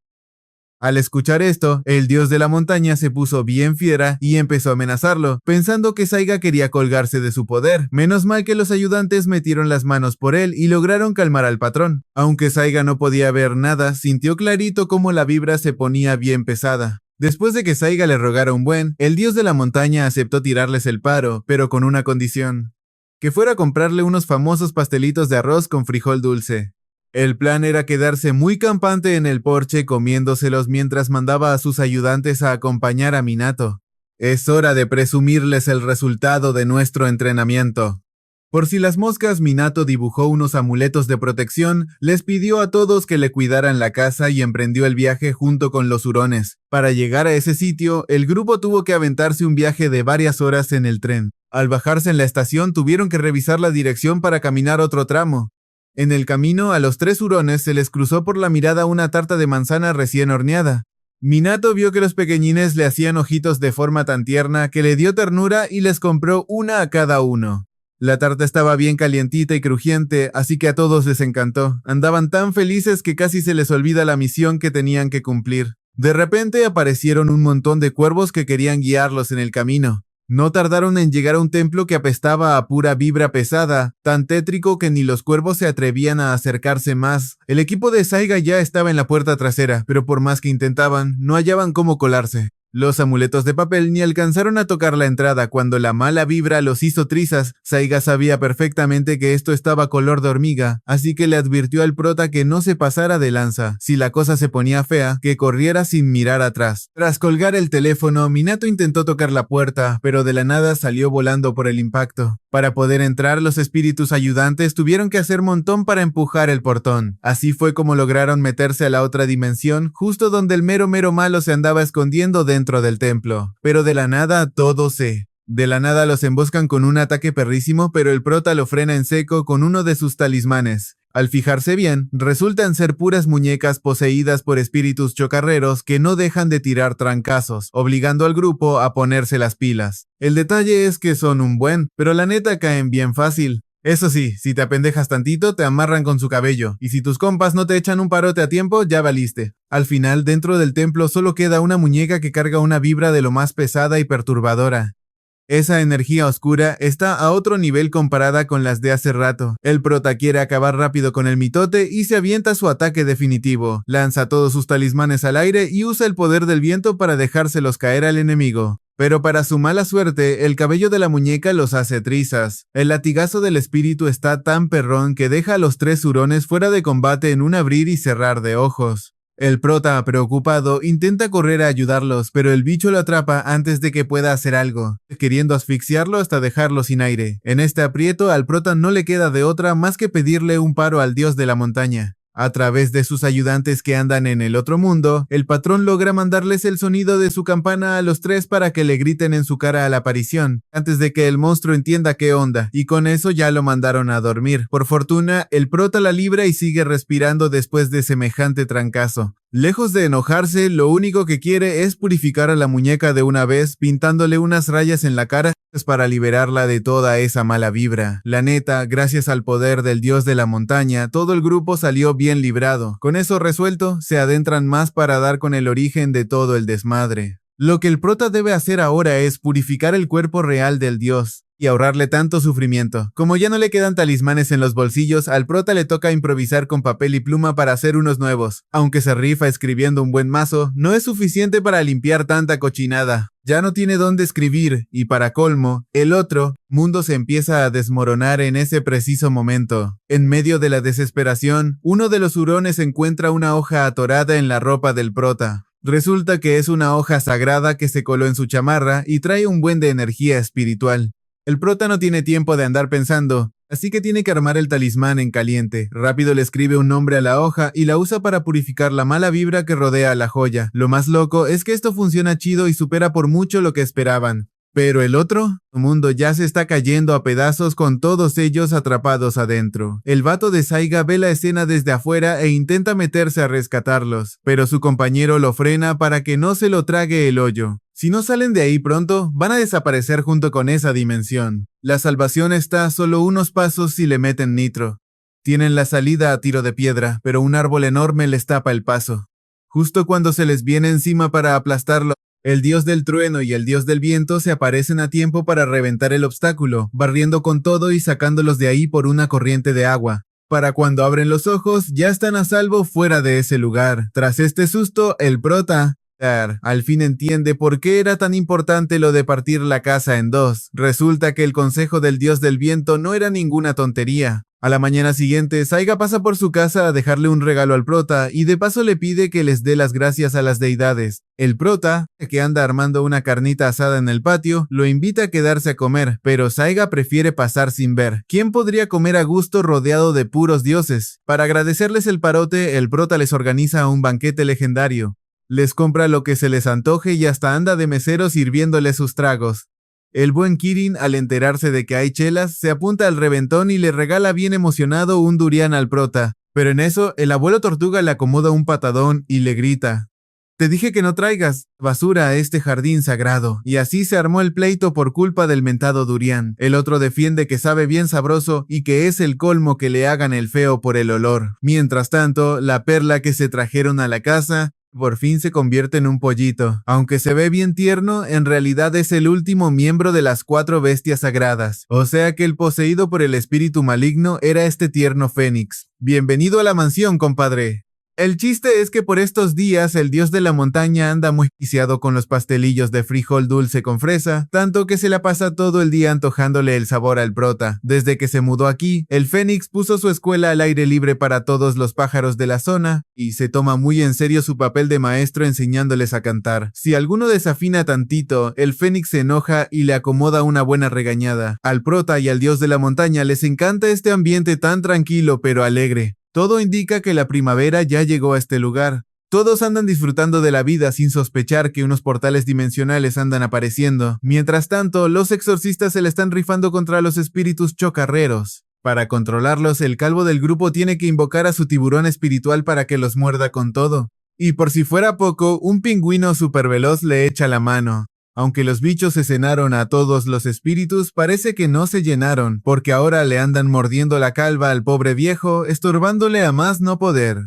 Al escuchar esto, el dios de la montaña se puso bien fiera y empezó a amenazarlo, pensando que Saiga quería colgarse de su poder. Menos mal que los ayudantes metieron las manos por él y lograron calmar al patrón. Aunque Saiga no podía ver nada, sintió clarito cómo la vibra se ponía bien pesada. Después de que Saiga le rogara un buen, el dios de la montaña aceptó tirarles el paro, pero con una condición: que fuera a comprarle unos famosos pastelitos de arroz con frijol dulce. El plan era quedarse muy campante en el porche comiéndoselos mientras mandaba a sus ayudantes a acompañar a Minato. Es hora de presumirles el resultado de nuestro entrenamiento. Por si las moscas, Minato dibujó unos amuletos de protección, les pidió a todos que le cuidaran la casa y emprendió el viaje junto con los hurones. Para llegar a ese sitio, el grupo tuvo que aventarse un viaje de varias horas en el tren. Al bajarse en la estación, tuvieron que revisar la dirección para caminar otro tramo. En el camino, a los 3 hurones se les cruzó por la mirada una tarta de manzana recién horneada. Minato vio que los pequeñines le hacían ojitos de forma tan tierna que le dio ternura y les compró una a cada uno. La tarta estaba bien calientita y crujiente, así que a todos les encantó. Andaban tan felices que casi se les olvida la misión que tenían que cumplir. De repente aparecieron un montón de cuervos que querían guiarlos en el camino. No tardaron en llegar a un templo que apestaba a pura vibra pesada, tan tétrico que ni los cuervos se atrevían a acercarse más. El equipo de Saiga ya estaba en la puerta trasera, pero por más que intentaban, no hallaban cómo colarse. Los amuletos de papel ni alcanzaron a tocar la entrada cuando la mala vibra los hizo trizas. Saiga sabía perfectamente que esto estaba color de hormiga, así que le advirtió al prota que no se pasara de lanza. Si la cosa se ponía fea, que corriera sin mirar atrás. Tras colgar el teléfono, Minato intentó tocar la puerta, pero de la nada salió volando por el impacto. Para poder entrar, los espíritus ayudantes tuvieron que hacer montón para empujar el portón. Así fue como lograron meterse a la otra dimensión, justo donde el mero malo se andaba escondiendo dentro del templo. Pero de la nada los emboscan con un ataque perrísimo, pero el prota lo frena en seco con uno de sus talismanes. Al fijarse bien, resultan ser puras muñecas poseídas por espíritus chocarreros que no dejan de tirar trancazos, obligando al grupo a ponerse las pilas. El detalle es que son un buen, pero la neta caen bien fácil. Eso sí, si te apendejas tantito, te amarran con su cabello, y si tus compas no te echan un parote a tiempo, ya valiste. Al final, dentro del templo solo queda una muñeca que carga una vibra de lo más pesada y perturbadora. Esa energía oscura está a otro nivel comparada con las de hace rato. El prota quiere acabar rápido con el mitote y se avienta su ataque definitivo. Lanza todos sus talismanes al aire y usa el poder del viento para dejárselos caer al enemigo. Pero para su mala suerte, el cabello de la muñeca los hace trizas. El latigazo del espíritu está tan perrón que deja a los 3 hurones fuera de combate en un abrir y cerrar de ojos. El prota, preocupado, intenta correr a ayudarlos, pero el bicho lo atrapa antes de que pueda hacer algo, queriendo asfixiarlo hasta dejarlo sin aire. En este aprieto, al prota no le queda de otra más que pedirle un paro al dios de la montaña. A través de sus ayudantes que andan en el otro mundo, el patrón logra mandarles el sonido de su campana a los 3 para que le griten en su cara a la aparición, antes de que el monstruo entienda qué onda, y con eso ya lo mandaron a dormir. Por fortuna, el prota la libra y sigue respirando después de semejante trancazo. Lejos de enojarse, lo único que quiere es purificar a la muñeca de una vez, pintándole unas rayas en la cara para liberarla de toda esa mala vibra. La neta, gracias al poder del dios de la montaña, todo el grupo salió bien librado. Con eso resuelto, se adentran más para dar con el origen de todo el desmadre. Lo que el prota debe hacer ahora es purificar el cuerpo real del dios y ahorrarle tanto sufrimiento. Como ya no le quedan talismanes en los bolsillos, al prota le toca improvisar con papel y pluma para hacer unos nuevos. Aunque se rifa escribiendo un buen mazo, no es suficiente para limpiar tanta cochinada. Ya no tiene dónde escribir, y para colmo, el otro mundo se empieza a desmoronar en ese preciso momento. En medio de la desesperación, uno de los hurones encuentra una hoja atorada en la ropa del prota. Resulta que es una hoja sagrada que se coló en su chamarra y trae un buen de energía espiritual. El prota no tiene tiempo de andar pensando, así que tiene que armar el talismán en caliente. Rápido le escribe un nombre a la hoja y la usa para purificar la mala vibra que rodea a la joya. Lo más loco es que esto funciona chido y supera por mucho lo que esperaban. Pero el otro mundo ya se está cayendo a pedazos con todos ellos atrapados adentro. El vato de Saiga ve la escena desde afuera e intenta meterse a rescatarlos, pero su compañero lo frena para que no se lo trague el hoyo. Si no salen de ahí pronto, van a desaparecer junto con esa dimensión. La salvación está a solo unos pasos si le meten nitro. Tienen la salida a tiro de piedra, pero un árbol enorme les tapa el paso. Justo cuando se les viene encima para aplastarlo, el dios del trueno y el dios del viento se aparecen a tiempo para reventar el obstáculo, barriendo con todo y sacándolos de ahí por una corriente de agua. Para cuando abren los ojos, ya están a salvo fuera de ese lugar. Tras este susto, el prota al fin entiende por qué era tan importante lo de partir la casa en dos. Resulta que el consejo del dios del viento no era ninguna tontería. A la mañana siguiente, Saiga pasa por su casa a dejarle un regalo al prota y de paso le pide que les dé las gracias a las deidades. El prota, que anda armando una carnita asada en el patio, lo invita a quedarse a comer, pero Saiga prefiere pasar sin ver. ¿Quién podría comer a gusto rodeado de puros dioses? Para agradecerles el parote, el prota les organiza un banquete legendario. Les compra lo que se les antoje y hasta anda de mesero sirviéndoles sus tragos. El buen Kirin, al enterarse de que hay chelas, se apunta al reventón y le regala bien emocionado un durian al prota. Pero en eso, el abuelo tortuga le acomoda un patadón y le grita: «Te dije que no traigas basura a este jardín sagrado». Y así se armó el pleito por culpa del mentado durian. El otro defiende que sabe bien sabroso y que es el colmo que le hagan el feo por el olor. Mientras tanto, la perla que se trajeron a la casa por fin se convierte en un pollito. Aunque se ve bien tierno, en realidad es el último miembro de las 4 bestias sagradas. O sea que el poseído por el espíritu maligno era este tierno fénix. Bienvenido a la mansión, compadre. El chiste es que por estos días el dios de la montaña anda muy viciado con los pastelillos de frijol dulce con fresa, tanto que se la pasa todo el día antojándole el sabor al prota. Desde que se mudó aquí, el Fénix puso su escuela al aire libre para todos los pájaros de la zona y se toma muy en serio su papel de maestro enseñándoles a cantar. Si alguno desafina tantito, el Fénix se enoja y le acomoda una buena regañada. Al prota y al dios de la montaña les encanta este ambiente tan tranquilo pero alegre. Todo indica que la primavera ya llegó a este lugar. Todos andan disfrutando de la vida sin sospechar que unos portales dimensionales andan apareciendo. Mientras tanto, los exorcistas se le están rifando contra los espíritus chocarreros. Para controlarlos, el calvo del grupo tiene que invocar a su tiburón espiritual para que los muerda con todo. Y por si fuera poco, un pingüino superveloz le echa la mano. Aunque los bichos se cenaron a todos los espíritus, parece que no se llenaron, porque ahora le andan mordiendo la calva al pobre viejo, estorbándole a más no poder.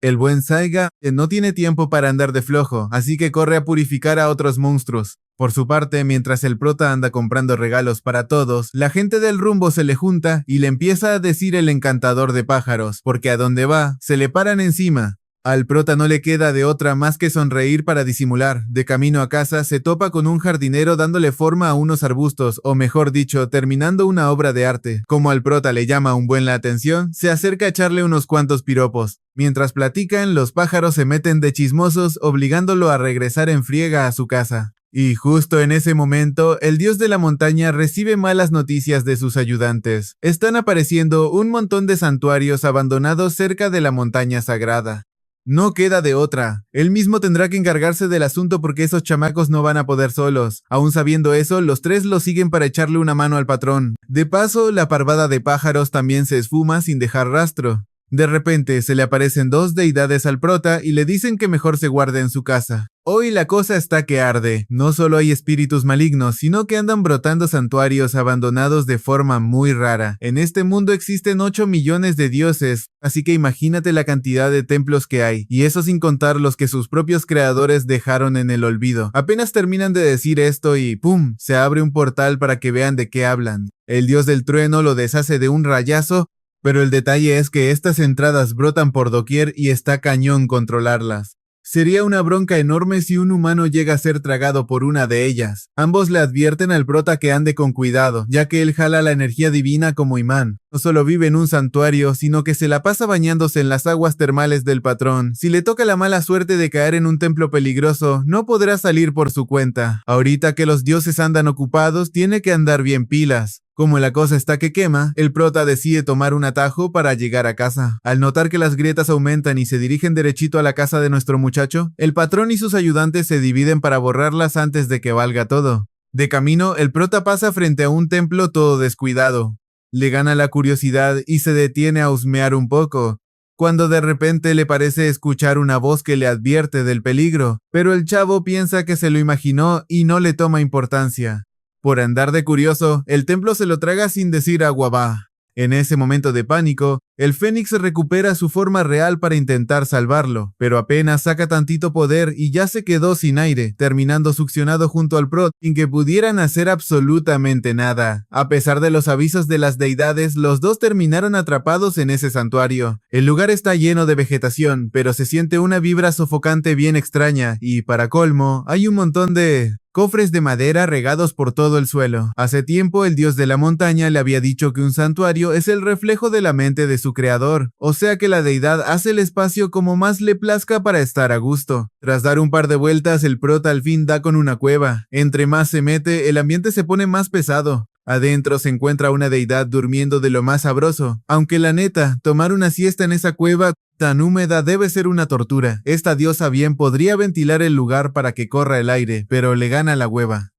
El buen Saiga no tiene tiempo para andar de flojo, así que corre a purificar a otros monstruos. Por su parte, mientras el prota anda comprando regalos para todos, la gente del rumbo se le junta y le empieza a decir el encantador de pájaros, porque a donde va, se le paran encima. Al prota no le queda de otra más que sonreír para disimular. De camino a casa se topa con un jardinero dándole forma a unos arbustos, o mejor dicho, terminando una obra de arte. Como al prota le llama un buen la atención, se acerca a echarle unos cuantos piropos. Mientras platican, los pájaros se meten de chismosos, obligándolo a regresar en friega a su casa. Y justo en ese momento, el dios de la montaña recibe malas noticias de sus ayudantes. Están apareciendo un montón de santuarios abandonados cerca de la montaña sagrada. No queda de otra. Él mismo tendrá que encargarse del asunto porque esos chamacos no van a poder solos. Aún sabiendo eso, los tres lo siguen para echarle una mano al patrón. De paso, la parvada de pájaros también se esfuma sin dejar rastro. De repente se le aparecen dos deidades al prota y le dicen que mejor se guarde en su casa. Hoy la cosa está que arde. No solo hay espíritus malignos, sino que andan brotando santuarios abandonados de forma muy rara. En este mundo existen 8 millones de dioses, así que imagínate la cantidad de templos que hay, y eso sin contar los que sus propios creadores dejaron en el olvido. Apenas terminan de decir esto y ¡pum!, se abre un portal para que vean de qué hablan. El dios del trueno lo deshace de un rayazo, pero el detalle es que estas entradas brotan por doquier y está cañón controlarlas. Sería una bronca enorme si un humano llega a ser tragado por una de ellas. Ambos le advierten al prota que ande con cuidado, ya que él jala la energía divina como imán. No solo vive en un santuario, sino que se la pasa bañándose en las aguas termales del patrón. Si le toca la mala suerte de caer en un templo peligroso, no podrá salir por su cuenta. Ahorita que los dioses andan ocupados, tiene que andar bien pilas. Como la cosa está que quema, el prota decide tomar un atajo para llegar a casa. Al notar que las grietas aumentan y se dirigen derechito a la casa de nuestro muchacho, el patrón y sus ayudantes se dividen para borrarlas antes de que valga todo. De camino, el prota pasa frente a un templo todo descuidado. Le gana la curiosidad y se detiene a husmear un poco, cuando de repente le parece escuchar una voz que le advierte del peligro, pero el chavo piensa que se lo imaginó y no le toma importancia. Por andar de curioso, el templo se lo traga sin decir agua va. En ese momento de pánico, el Fénix recupera su forma real para intentar salvarlo, pero apenas saca tantito poder y ya se quedó sin aire, terminando succionado junto al prot sin que pudieran hacer absolutamente nada. A pesar de los avisos de las deidades, los dos terminaron atrapados en ese santuario. El lugar está lleno de vegetación, pero se siente una vibra sofocante bien extraña y, para colmo, hay un montón de cofres de madera regados por todo el suelo. Hace tiempo el dios de la montaña le había dicho que un santuario es el reflejo de la mente de su creador, o sea que la deidad hace el espacio como más le plazca para estar a gusto. Tras dar un par de vueltas, el prota al fin da con una cueva. Entre más se mete, el ambiente se pone más pesado. Adentro se encuentra una deidad durmiendo de lo más sabroso, aunque la neta, tomar una siesta en esa cueva tan húmeda debe ser una tortura. Esta diosa bien podría ventilar el lugar para que corra el aire, pero le gana la hueva.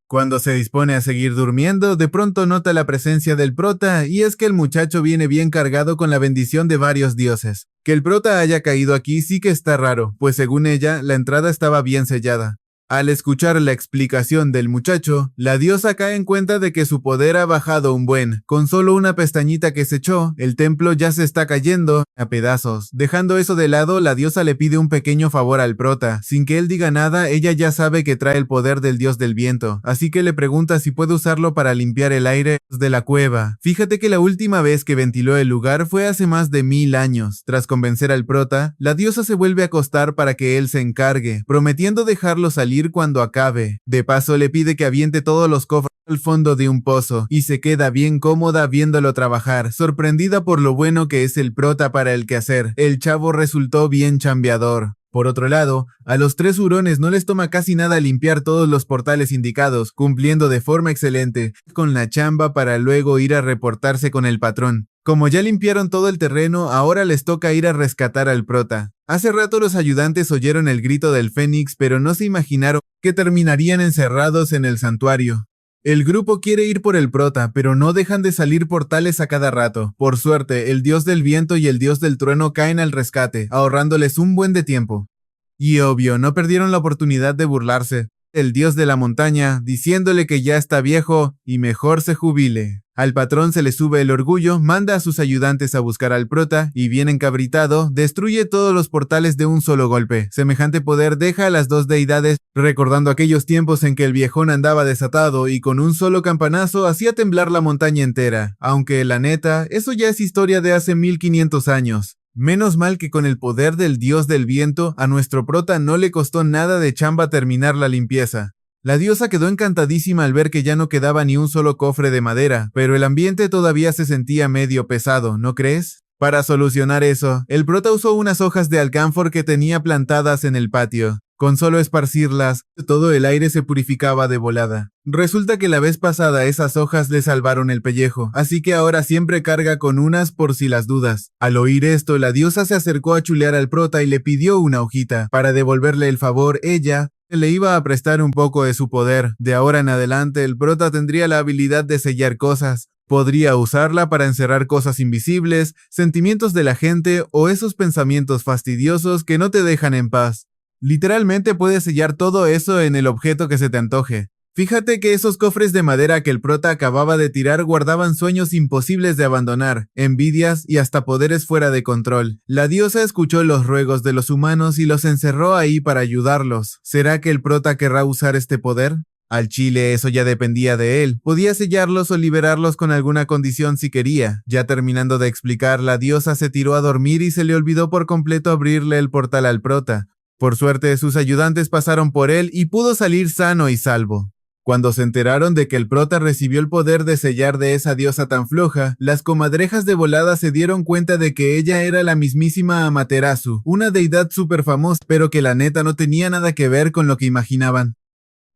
Cuando se dispone a seguir durmiendo, de pronto nota la presencia del prota, y es que el muchacho viene bien cargado con la bendición de varios dioses. Que el prota haya caído aquí sí que está raro, pues según ella, la entrada estaba bien sellada. Al escuchar la explicación del muchacho, la diosa cae en cuenta de que su poder ha bajado un buen. Con solo una pestañita que se echó, el templo ya se está cayendo a pedazos. Dejando eso de lado, la diosa le pide un pequeño favor al prota. Sin que él diga nada, ella ya sabe que trae el poder del dios del viento, así que le pregunta si puede usarlo para limpiar el aire de la cueva. Fíjate que la última vez que ventiló el lugar fue hace más de 1000 años. Tras convencer al prota, la diosa se vuelve a acostar para que él se encargue, prometiendo dejarlo salir cuando acabe. De paso le pide que aviente todos los cofres al fondo de un pozo y se queda bien cómoda viéndolo trabajar, sorprendida por lo bueno que es el prota para el quehacer. El chavo resultó bien chambeador. Por otro lado, a los 3 hurones no les toma casi nada limpiar todos los portales indicados, cumpliendo de forma excelente con la chamba para luego ir a reportarse con el patrón. Como ya limpiaron todo el terreno, ahora les toca ir a rescatar al prota. Hace rato los ayudantes oyeron el grito del Fénix, pero no se imaginaron que terminarían encerrados en el santuario. El grupo quiere ir por el prota, pero no dejan de salir portales a cada rato. Por suerte, el dios del viento y el dios del trueno caen al rescate, ahorrándoles un buen de tiempo. Y obvio, no perdieron la oportunidad de burlarse. El dios de la montaña, diciéndole que ya está viejo y mejor se jubile. Al patrón se le sube el orgullo, manda a sus ayudantes a buscar al prota y, bien encabritado, destruye todos los portales de un solo golpe. Semejante poder deja a las dos deidades recordando aquellos tiempos en que el viejón andaba desatado y con un solo campanazo hacía temblar la montaña entera. Aunque, la neta, eso ya es historia de hace 1500 años. Menos mal que con el poder del dios del viento, a nuestro prota no le costó nada de chamba terminar la limpieza. La diosa quedó encantadísima al ver que ya no quedaba ni un solo cofre de madera, pero el ambiente todavía se sentía medio pesado, ¿no crees? Para solucionar eso, el prota usó unas hojas de alcanfor que tenía plantadas en el patio. Con solo esparcirlas, todo el aire se purificaba de volada. Resulta que la vez pasada esas hojas le salvaron el pellejo, así que ahora siempre carga con unas por si las dudas. Al oír esto, la diosa se acercó a chulear al prota y le pidió una hojita. Para devolverle el favor, ella le iba a prestar un poco de su poder. De ahora en adelante, el prota tendría la habilidad de sellar cosas. Podría usarla para encerrar cosas invisibles, sentimientos de la gente o esos pensamientos fastidiosos que no te dejan en paz. Literalmente puedes sellar todo eso en el objeto que se te antoje. Fíjate que esos cofres de madera que el prota acababa de tirar guardaban sueños imposibles de abandonar, envidias y hasta poderes fuera de control. La diosa escuchó los ruegos de los humanos y los encerró ahí para ayudarlos. ¿Será que el prota querrá usar este poder? Al chile eso ya dependía de él. Podía sellarlos o liberarlos con alguna condición si quería. Ya terminando de explicar, la diosa se tiró a dormir y se le olvidó por completo abrirle el portal al prota. Por suerte, sus ayudantes pasaron por él y pudo salir sano y salvo. Cuando se enteraron de que el prota recibió el poder de sellar de esa diosa tan floja, las comadrejas de volada se dieron cuenta de que ella era la mismísima Amaterasu, una deidad súper famosa, pero que la neta no tenía nada que ver con lo que imaginaban.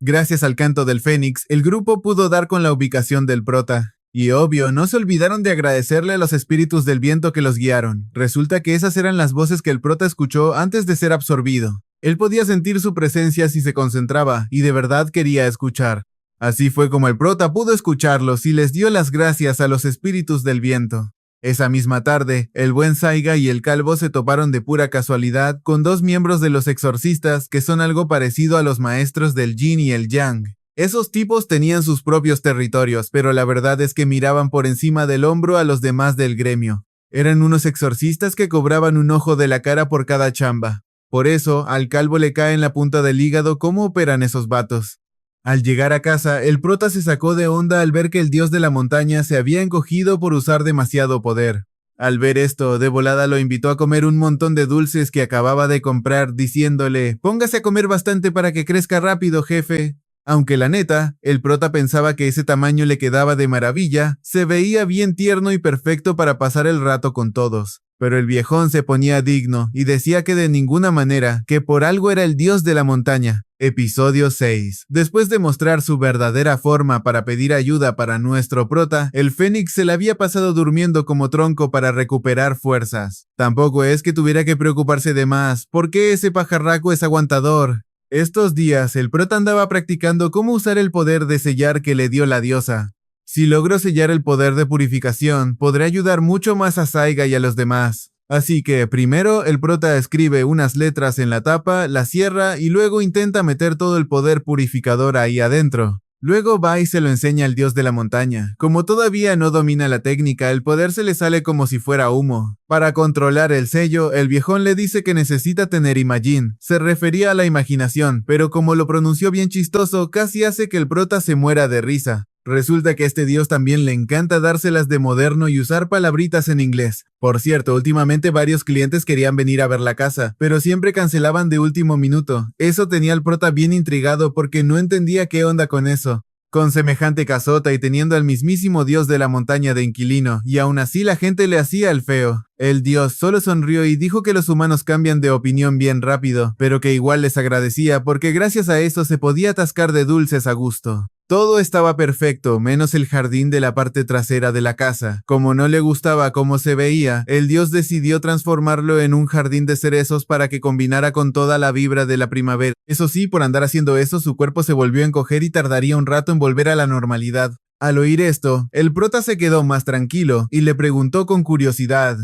Gracias al canto del Fénix, el grupo pudo dar con la ubicación del prota. Y obvio, no se olvidaron de agradecerle a los espíritus del viento que los guiaron. Resulta que esas eran las voces que el prota escuchó antes de ser absorbido. Él podía sentir su presencia si se concentraba, y de verdad quería escuchar. Así fue como el prota pudo escucharlos y les dio las gracias a los espíritus del viento. Esa misma tarde, el buen Saiga y el calvo se toparon de pura casualidad con dos miembros de los exorcistas que son algo parecido a los maestros del yin y el yang. Esos tipos tenían sus propios territorios, pero la verdad es que miraban por encima del hombro a los demás del gremio. Eran unos exorcistas que cobraban un ojo de la cara por cada chamba. Por eso, al calvo le cae en la punta del hígado cómo operan esos vatos. Al llegar a casa, el prota se sacó de onda al ver que el dios de la montaña se había encogido por usar demasiado poder. Al ver esto, de volada lo invitó a comer un montón de dulces que acababa de comprar, diciéndole: «Póngase a comer bastante para que crezca rápido, jefe». Aunque la neta, el prota pensaba que ese tamaño le quedaba de maravilla, se veía bien tierno y perfecto para pasar el rato con todos. Pero el viejón se ponía digno y decía que de ninguna manera, que por algo era el dios de la montaña. Episodio 6. Después de mostrar su verdadera forma para pedir ayuda para nuestro prota, el Fénix se le había pasado durmiendo como tronco para recuperar fuerzas. Tampoco es que tuviera que preocuparse de más, porque ese pajarraco es aguantador. Estos días, el prota andaba practicando cómo usar el poder de sellar que le dio la diosa. Si logro sellar el poder de purificación, podré ayudar mucho más a Saiga y a los demás. Así que primero el prota escribe unas letras en la tapa, la cierra y luego intenta meter todo el poder purificador ahí adentro. Luego va y se lo enseña al dios de la montaña. Como todavía no domina la técnica, el poder se le sale como si fuera humo. Para controlar el sello, el viejón le dice que necesita tener imagín. Se refería a la imaginación, pero como lo pronunció bien chistoso, casi hace que el prota se muera de risa. Resulta que a este dios también le encanta dárselas de moderno y usar palabritas en inglés. Por cierto, últimamente varios clientes querían venir a ver la casa, pero siempre cancelaban de último minuto. Eso tenía al prota bien intrigado porque no entendía qué onda con eso. Con semejante casota y teniendo al mismísimo dios de la montaña de inquilino, y aún así la gente le hacía el feo. El dios solo sonrió y dijo que los humanos cambian de opinión bien rápido, pero que igual les agradecía porque gracias a eso se podía atascar de dulces a gusto. Todo estaba perfecto, menos el jardín de la parte trasera de la casa. Como no le gustaba cómo se veía, el dios decidió transformarlo en un jardín de cerezos para que combinara con toda la vibra de la primavera. Eso sí, por andar haciendo eso, su cuerpo se volvió a encoger y tardaría un rato en volver a la normalidad. Al oír esto, el prota se quedó más tranquilo y le preguntó con curiosidad: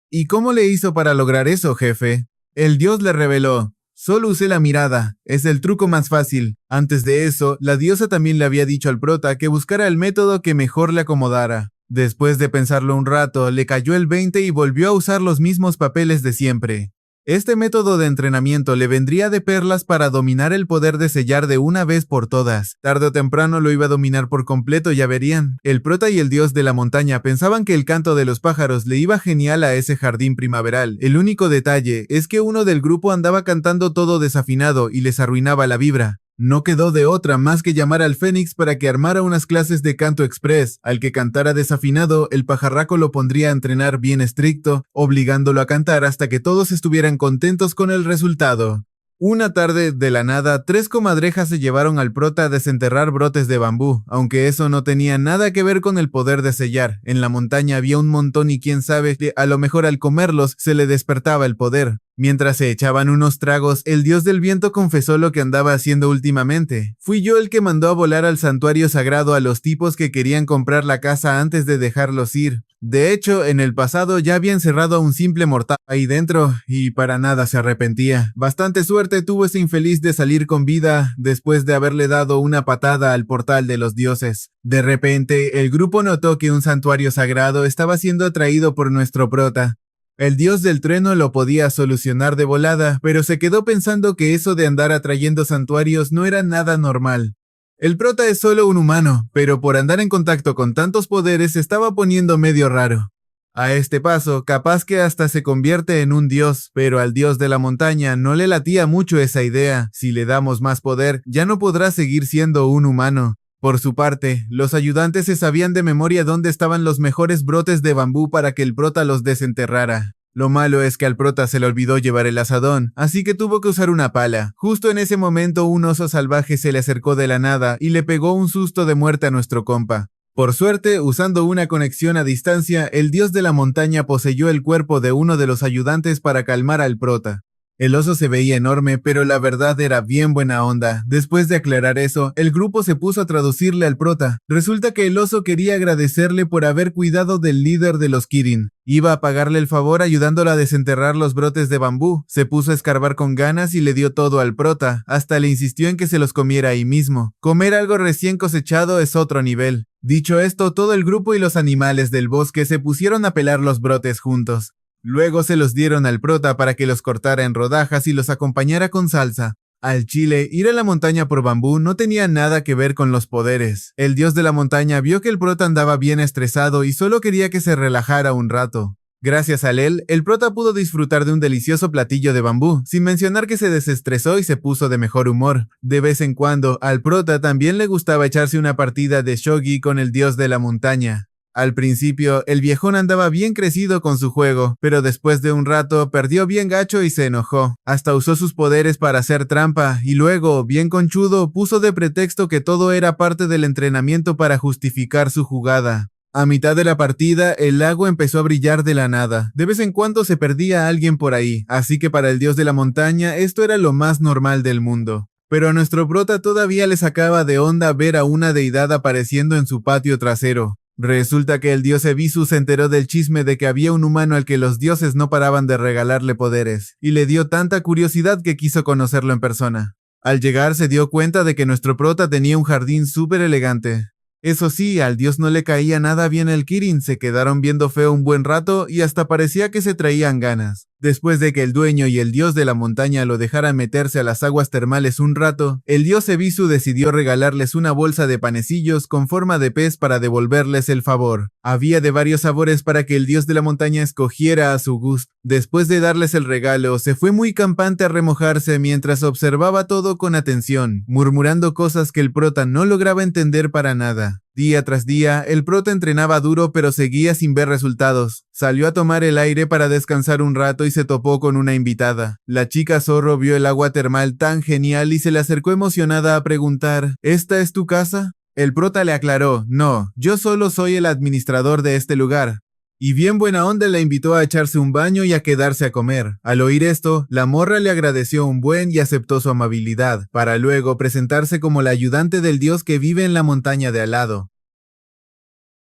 «¿Y cómo le hizo para lograr eso, jefe?» El dios le reveló: «Solo usé la mirada, es el truco más fácil». Antes de eso, la diosa también le había dicho al prota que buscara el método que mejor le acomodara. Después de pensarlo un rato, le cayó el 20 y volvió a usar los mismos papeles de siempre. Este método de entrenamiento le vendría de perlas para dominar el poder de sellar de una vez por todas. Tarde o temprano lo iba a dominar por completo, ya verían. El prota y el dios de la montaña pensaban que el canto de los pájaros le iba genial a ese jardín primaveral. El único detalle es que uno del grupo andaba cantando todo desafinado y les arruinaba la vibra. No quedó de otra más que llamar al Fénix para que armara unas clases de canto express. Al que cantara desafinado, el pajarraco lo pondría a entrenar bien estricto, obligándolo a cantar hasta que todos estuvieran contentos con el resultado. Una tarde, de la nada, 3 comadrejas se llevaron al prota a desenterrar brotes de bambú, aunque eso no tenía nada que ver con el poder de sellar. En la montaña había un montón y quién sabe, a lo mejor al comerlos se le despertaba el poder. Mientras se echaban unos tragos, el dios del viento confesó lo que andaba haciendo últimamente. Fui yo el que mandó a volar al santuario sagrado a los tipos que querían comprar la casa antes de dejarlos ir. De hecho, en el pasado ya había encerrado a un simple mortal ahí dentro y para nada se arrepentía. Bastante suerte tuvo ese infeliz de salir con vida después de haberle dado una patada al portal de los dioses. De repente, el grupo notó que un santuario sagrado estaba siendo atraído por nuestro prota. El dios del trueno lo podía solucionar de volada, pero se quedó pensando que eso de andar atrayendo santuarios no era nada normal. El prota es solo un humano, pero por andar en contacto con tantos poderes se estaba poniendo medio raro. A este paso, capaz que hasta se convierte en un dios, pero al dios de la montaña no le latía mucho esa idea. Si le damos más poder, ya no podrá seguir siendo un humano. Por su parte, los ayudantes se sabían de memoria dónde estaban los mejores brotes de bambú para que el prota los desenterrara. Lo malo es que al prota se le olvidó llevar el azadón, así que tuvo que usar una pala. Justo en ese momento un oso salvaje se le acercó de la nada y le pegó un susto de muerte a nuestro compa. Por suerte, usando una conexión a distancia, el dios de la montaña poseyó el cuerpo de uno de los ayudantes para calmar al prota. El oso se veía enorme, pero la verdad era bien buena onda. Después de aclarar eso, el grupo se puso a traducirle al prota. Resulta que el oso quería agradecerle por haber cuidado del líder de los Kirin. Iba a pagarle el favor ayudándolo a desenterrar los brotes de bambú. Se puso a escarbar con ganas y le dio todo al prota. Hasta le insistió en que se los comiera ahí mismo. Comer algo recién cosechado es otro nivel. Dicho esto, todo el grupo y los animales del bosque se pusieron a pelar los brotes juntos. Luego se los dieron al prota para que los cortara en rodajas y los acompañara con salsa. Al chile, ir a la montaña por bambú no tenía nada que ver con los poderes. El dios de la montaña vio que el prota andaba bien estresado y solo quería que se relajara un rato. Gracias a él, el prota pudo disfrutar de un delicioso platillo de bambú, sin mencionar que se desestresó y se puso de mejor humor. De vez en cuando, al prota también le gustaba echarse una partida de shogi con el dios de la montaña. Al principio, el viejón andaba bien crecido con su juego, pero después de un rato perdió bien gacho y se enojó. Hasta usó sus poderes para hacer trampa y luego, bien conchudo, puso de pretexto que todo era parte del entrenamiento para justificar su jugada. A mitad de la partida, el lago empezó a brillar de la nada. De vez en cuando se perdía alguien por ahí, así que para el dios de la montaña esto era lo más normal del mundo. Pero a nuestro prota todavía le sacaba de onda ver a una deidad apareciendo en su patio trasero. Resulta que el dios Ebisu se enteró del chisme de que había un humano al que los dioses no paraban de regalarle poderes, y le dio tanta curiosidad que quiso conocerlo en persona. Al llegar se dio cuenta de que nuestro prota tenía un jardín súper elegante. Eso sí, al dios no le caía nada bien el Kirin, se quedaron viendo feo un buen rato y hasta parecía que se traían ganas. Después de que el dueño y el dios de la montaña lo dejaran meterse a las aguas termales un rato, el dios Ebisu decidió regalarles una bolsa de panecillos con forma de pez para devolverles el favor. Había de varios sabores para que el dios de la montaña escogiera a su gusto. Después de darles el regalo, se fue muy campante a remojarse mientras observaba todo con atención, murmurando cosas que el prota no lograba entender para nada. Día tras día, el prota entrenaba duro pero seguía sin ver resultados. Salió a tomar el aire para descansar un rato y se topó con una invitada. La chica zorro vio el agua termal tan genial y se le acercó emocionada a preguntar, ¿esta es tu casa? El prota le aclaró, no, yo solo soy el administrador de este lugar. Y bien buena onda la invitó a echarse un baño y a quedarse a comer. Al oír esto, la morra le agradeció un buen y aceptó su amabilidad, para luego presentarse como la ayudante del dios que vive en la montaña de al lado.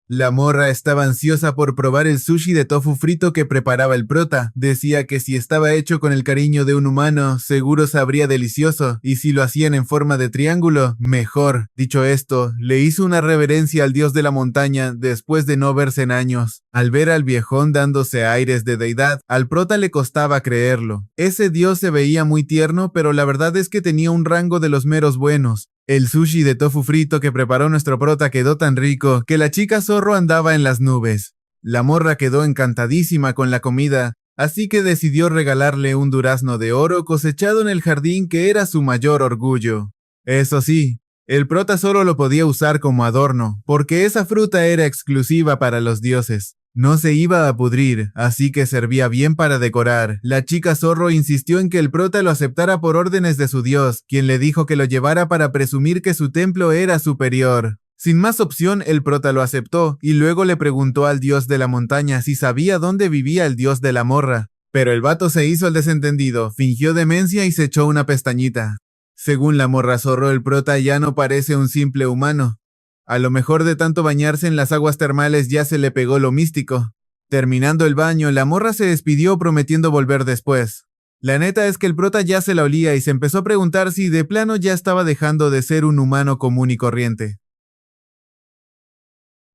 La morra estaba ansiosa por probar el sushi de tofu frito que preparaba el prota. Decía que si estaba hecho con el cariño de un humano, seguro sabría delicioso, y si lo hacían en forma de triángulo, mejor. Dicho esto, le hizo una reverencia al dios de la montaña después de no verse en años. Al ver al viejón dándose aires de deidad, al prota le costaba creerlo. Ese dios se veía muy tierno, pero la verdad es que tenía un rango de los meros buenos. El sushi de tofu frito que preparó nuestro prota quedó tan rico que la chica zorro andaba en las nubes. La morra quedó encantadísima con la comida, así que decidió regalarle un durazno de oro cosechado en el jardín que era su mayor orgullo. Eso sí, el prota solo lo podía usar como adorno, porque esa fruta era exclusiva para los dioses. No se iba a pudrir, así que servía bien para decorar. La chica zorro insistió en que el prota lo aceptara por órdenes de su dios, quien le dijo que lo llevara para presumir que su templo era superior. Sin más opción, el prota lo aceptó y luego le preguntó al dios de la montaña si sabía dónde vivía el dios de la morra. Pero el vato se hizo el desentendido, fingió demencia y se echó una pestañita. Según la morra zorro, el prota ya no parece un simple humano. A lo mejor de tanto bañarse en las aguas termales ya se le pegó lo místico. Terminando el baño, la morra se despidió prometiendo volver después. La neta es que el prota ya se la olía y se empezó a preguntar si de plano ya estaba dejando de ser un humano común y corriente.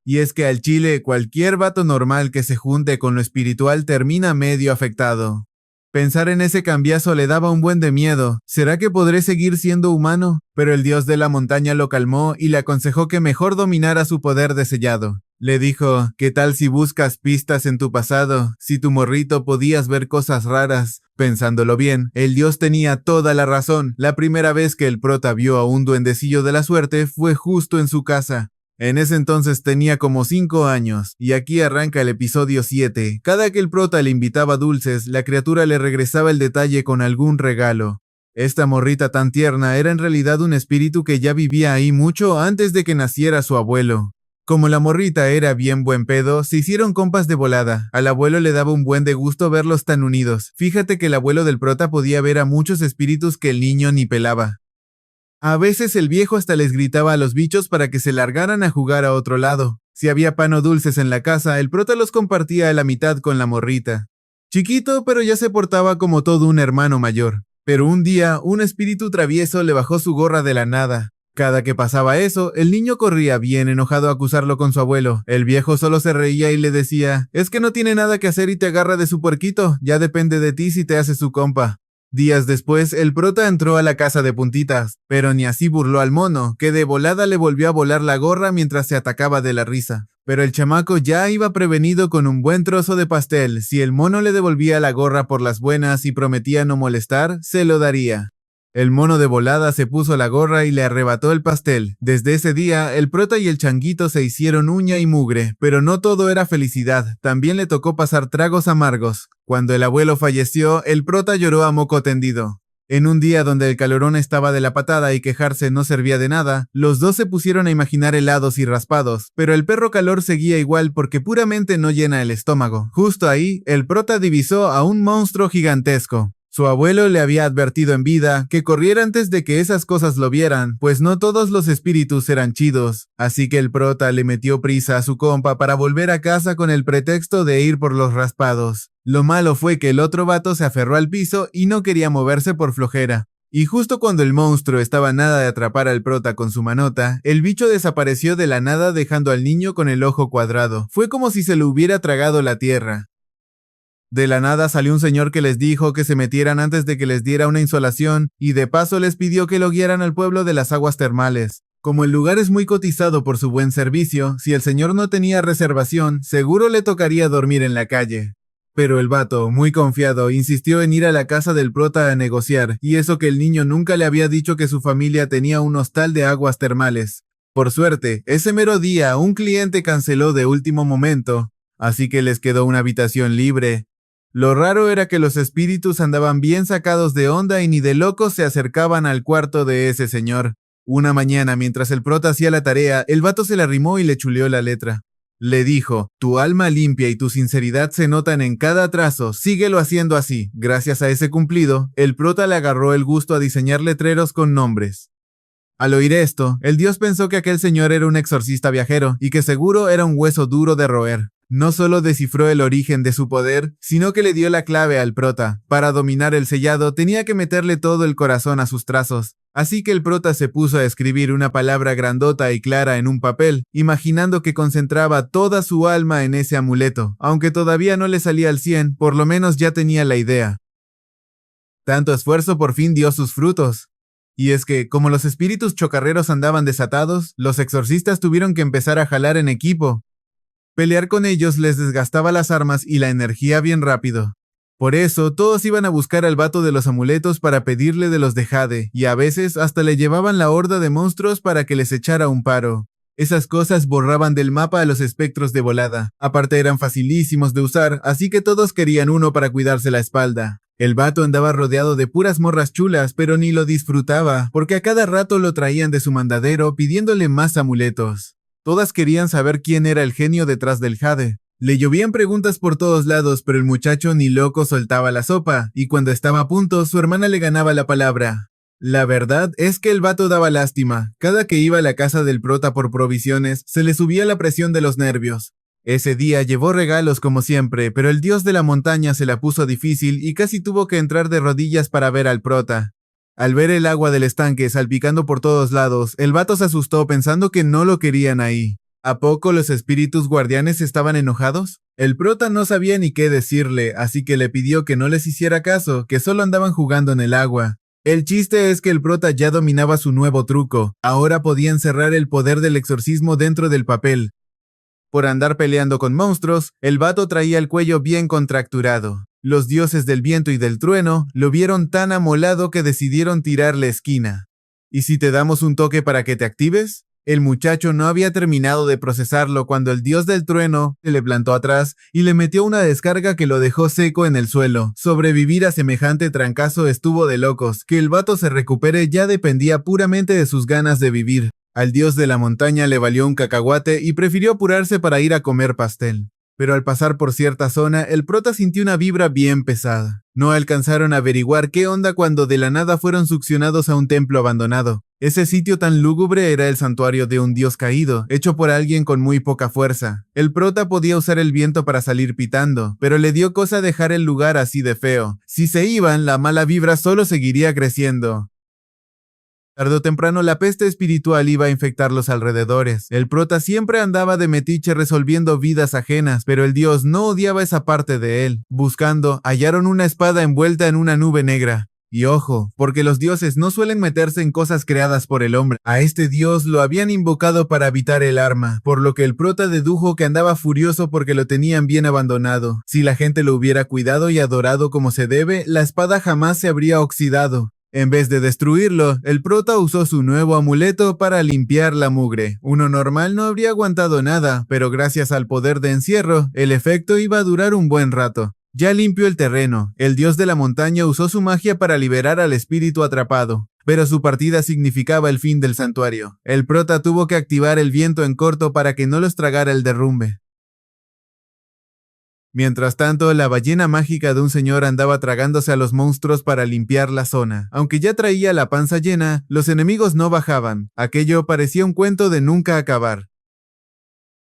Y es que al chile, cualquier vato normal que se junte con lo espiritual termina medio afectado. Pensar en ese cambiazo le daba un buen de miedo. ¿Será que podré seguir siendo humano? Pero el dios de la montaña lo calmó y le aconsejó que mejor dominara su poder de sellado. Le dijo, ¿qué tal si buscas pistas en tu pasado? Si tu morrito podías ver cosas raras. Pensándolo bien, el dios tenía toda la razón. La primera vez que el prota vio a un duendecillo de la suerte fue justo en su casa. En ese entonces tenía como 5 años, y aquí arranca el episodio 7. Cada que el prota le invitaba dulces, la criatura le regresaba el detalle con algún regalo. Esta morrita tan tierna era en realidad un espíritu que ya vivía ahí mucho antes de que naciera su abuelo. Como la morrita era bien buen pedo, se hicieron compas de volada. Al abuelo le daba un buen de gusto verlos tan unidos. Fíjate que el abuelo del prota podía ver a muchos espíritus que el niño ni pelaba. A veces el viejo hasta les gritaba a los bichos para que se largaran a jugar a otro lado. Si había pan o dulces en la casa, el prota los compartía a la mitad con la morrita. Chiquito, pero ya se portaba como todo un hermano mayor. Pero un día, un espíritu travieso le bajó su gorra de la nada. Cada que pasaba eso, el niño corría bien enojado a acusarlo con su abuelo. El viejo solo se reía y le decía, es que no tiene nada que hacer y te agarra de su puerquito, ya depende de ti si te hace su compa. Días después, el prota entró a la casa de puntitas, pero ni así burló al mono, que de volada le volvió a volar la gorra mientras se atacaba de la risa. Pero el chamaco ya iba prevenido con un buen trozo de pastel. Si el mono le devolvía la gorra por las buenas y prometía no molestar, se lo daría. El mono de volada se puso la gorra y le arrebató el pastel. Desde ese día, el prota y el changuito se hicieron uña y mugre, pero no todo era felicidad, también le tocó pasar tragos amargos. Cuando el abuelo falleció, el prota lloró a moco tendido. En un día donde el calorón estaba de la patada y quejarse no servía de nada, los dos se pusieron a imaginar helados y raspados, pero el perro calor seguía igual porque puramente no llena el estómago. Justo ahí, el prota divisó a un monstruo gigantesco. Su abuelo le había advertido en vida que corriera antes de que esas cosas lo vieran, pues no todos los espíritus eran chidos, así que el prota le metió prisa a su compa para volver a casa con el pretexto de ir por los raspados. Lo malo fue que el otro vato se aferró al piso y no quería moverse por flojera. Y justo cuando el monstruo estaba a nada de atrapar al prota con su manota, el bicho desapareció de la nada dejando al niño con el ojo cuadrado. Fue como si se lo hubiera tragado la tierra. De la nada salió un señor que les dijo que se metieran antes de que les diera una insolación y de paso les pidió que lo guiaran al pueblo de las aguas termales. Como el lugar es muy cotizado por su buen servicio, si el señor no tenía reservación, seguro le tocaría dormir en la calle. Pero el vato, muy confiado, insistió en ir a la casa del prota a negociar, y eso que el niño nunca le había dicho que su familia tenía un hostal de aguas termales. Por suerte, ese mero día un cliente canceló de último momento, así que les quedó una habitación libre. Lo raro era que los espíritus andaban bien sacados de onda y ni de locos se acercaban al cuarto de ese señor. Una mañana, mientras el prota hacía la tarea, el vato se le arrimó y le chuleó la letra. Le dijo, tu alma limpia y tu sinceridad se notan en cada trazo, síguelo haciendo así. Gracias a ese cumplido, el prota le agarró el gusto a diseñar letreros con nombres. Al oír esto, el dios pensó que aquel señor era un exorcista viajero y que seguro era un hueso duro de roer. No solo descifró el origen de su poder, sino que le dio la clave al prota. Para dominar el sellado tenía que meterle todo el corazón a sus trazos. Así que el prota se puso a escribir una palabra grandota y clara en un papel, imaginando que concentraba toda su alma en ese amuleto. Aunque todavía no le salía al 100, por lo menos ya tenía la idea. Tanto esfuerzo por fin dio sus frutos. Y es que, como los espíritus chocarreros andaban desatados, los exorcistas tuvieron que empezar a jalar en equipo. Pelear con ellos les desgastaba las armas y la energía bien rápido. Por eso, todos iban a buscar al vato de los amuletos para pedirle de los de Jade, y a veces hasta le llevaban la horda de monstruos para que les echara un paro. Esas cosas borraban del mapa a los espectros de volada. Aparte eran facilísimos de usar, así que todos querían uno para cuidarse la espalda. El vato andaba rodeado de puras morras chulas, pero ni lo disfrutaba, porque a cada rato lo traían de su mandadero pidiéndole más amuletos. Todas querían saber quién era el genio detrás del jade. Le llovían preguntas por todos lados, pero el muchacho ni loco soltaba la sopa, y cuando estaba a punto, su hermana le ganaba la palabra. La verdad es que el vato daba lástima. Cada que iba a la casa del prota por provisiones, se le subía la presión de los nervios. Ese día llevó regalos como siempre, pero el dios de la montaña se la puso difícil y casi tuvo que entrar de rodillas para ver al prota. Al ver el agua del estanque salpicando por todos lados, el vato se asustó pensando que no lo querían ahí. ¿A poco los espíritus guardianes estaban enojados? El prota no sabía ni qué decirle, así que le pidió que no les hiciera caso, que solo andaban jugando en el agua. El chiste es que el prota ya dominaba su nuevo truco. Ahora podía encerrar el poder del exorcismo dentro del papel. Por andar peleando con monstruos, el vato traía el cuello bien contracturado. Los dioses del viento y del trueno lo vieron tan amolado que decidieron tirarle esquina. ¿Y si te damos un toque para que te actives? El muchacho no había terminado de procesarlo cuando el dios del trueno se le plantó atrás y le metió una descarga que lo dejó seco en el suelo. Sobrevivir a semejante trancazo estuvo de locos. Que el vato se recupere ya dependía puramente de sus ganas de vivir. Al dios de la montaña le valió un cacahuate y prefirió apurarse para ir a comer pastel. Pero al pasar por cierta zona, el prota sintió una vibra bien pesada. No alcanzaron a averiguar qué onda cuando de la nada fueron succionados a un templo abandonado. Ese sitio tan lúgubre era el santuario de un dios caído, hecho por alguien con muy poca fuerza. El prota podía usar el viento para salir pitando, pero le dio cosa dejar el lugar así de feo. Si se iban, la mala vibra solo seguiría creciendo. Tarde o temprano la peste espiritual iba a infectar los alrededores. El prota siempre andaba de metiche resolviendo vidas ajenas, pero el dios no odiaba esa parte de él. Buscando, hallaron una espada envuelta en una nube negra. Y ojo, porque los dioses no suelen meterse en cosas creadas por el hombre. A este dios lo habían invocado para habitar el arma, por lo que el prota dedujo que andaba furioso porque lo tenían bien abandonado. Si la gente lo hubiera cuidado y adorado como se debe, la espada jamás se habría oxidado. En vez de destruirlo, el prota usó su nuevo amuleto para limpiar la mugre. Uno normal no habría aguantado nada, pero gracias al poder de encierro, el efecto iba a durar un buen rato. Ya limpió el terreno, el dios de la montaña usó su magia para liberar al espíritu atrapado, pero su partida significaba el fin del santuario. El prota tuvo que activar el viento en corto para que no los tragara el derrumbe. Mientras tanto, la ballena mágica de un señor andaba tragándose a los monstruos para limpiar la zona. Aunque ya traía la panza llena, los enemigos no bajaban. Aquello parecía un cuento de nunca acabar.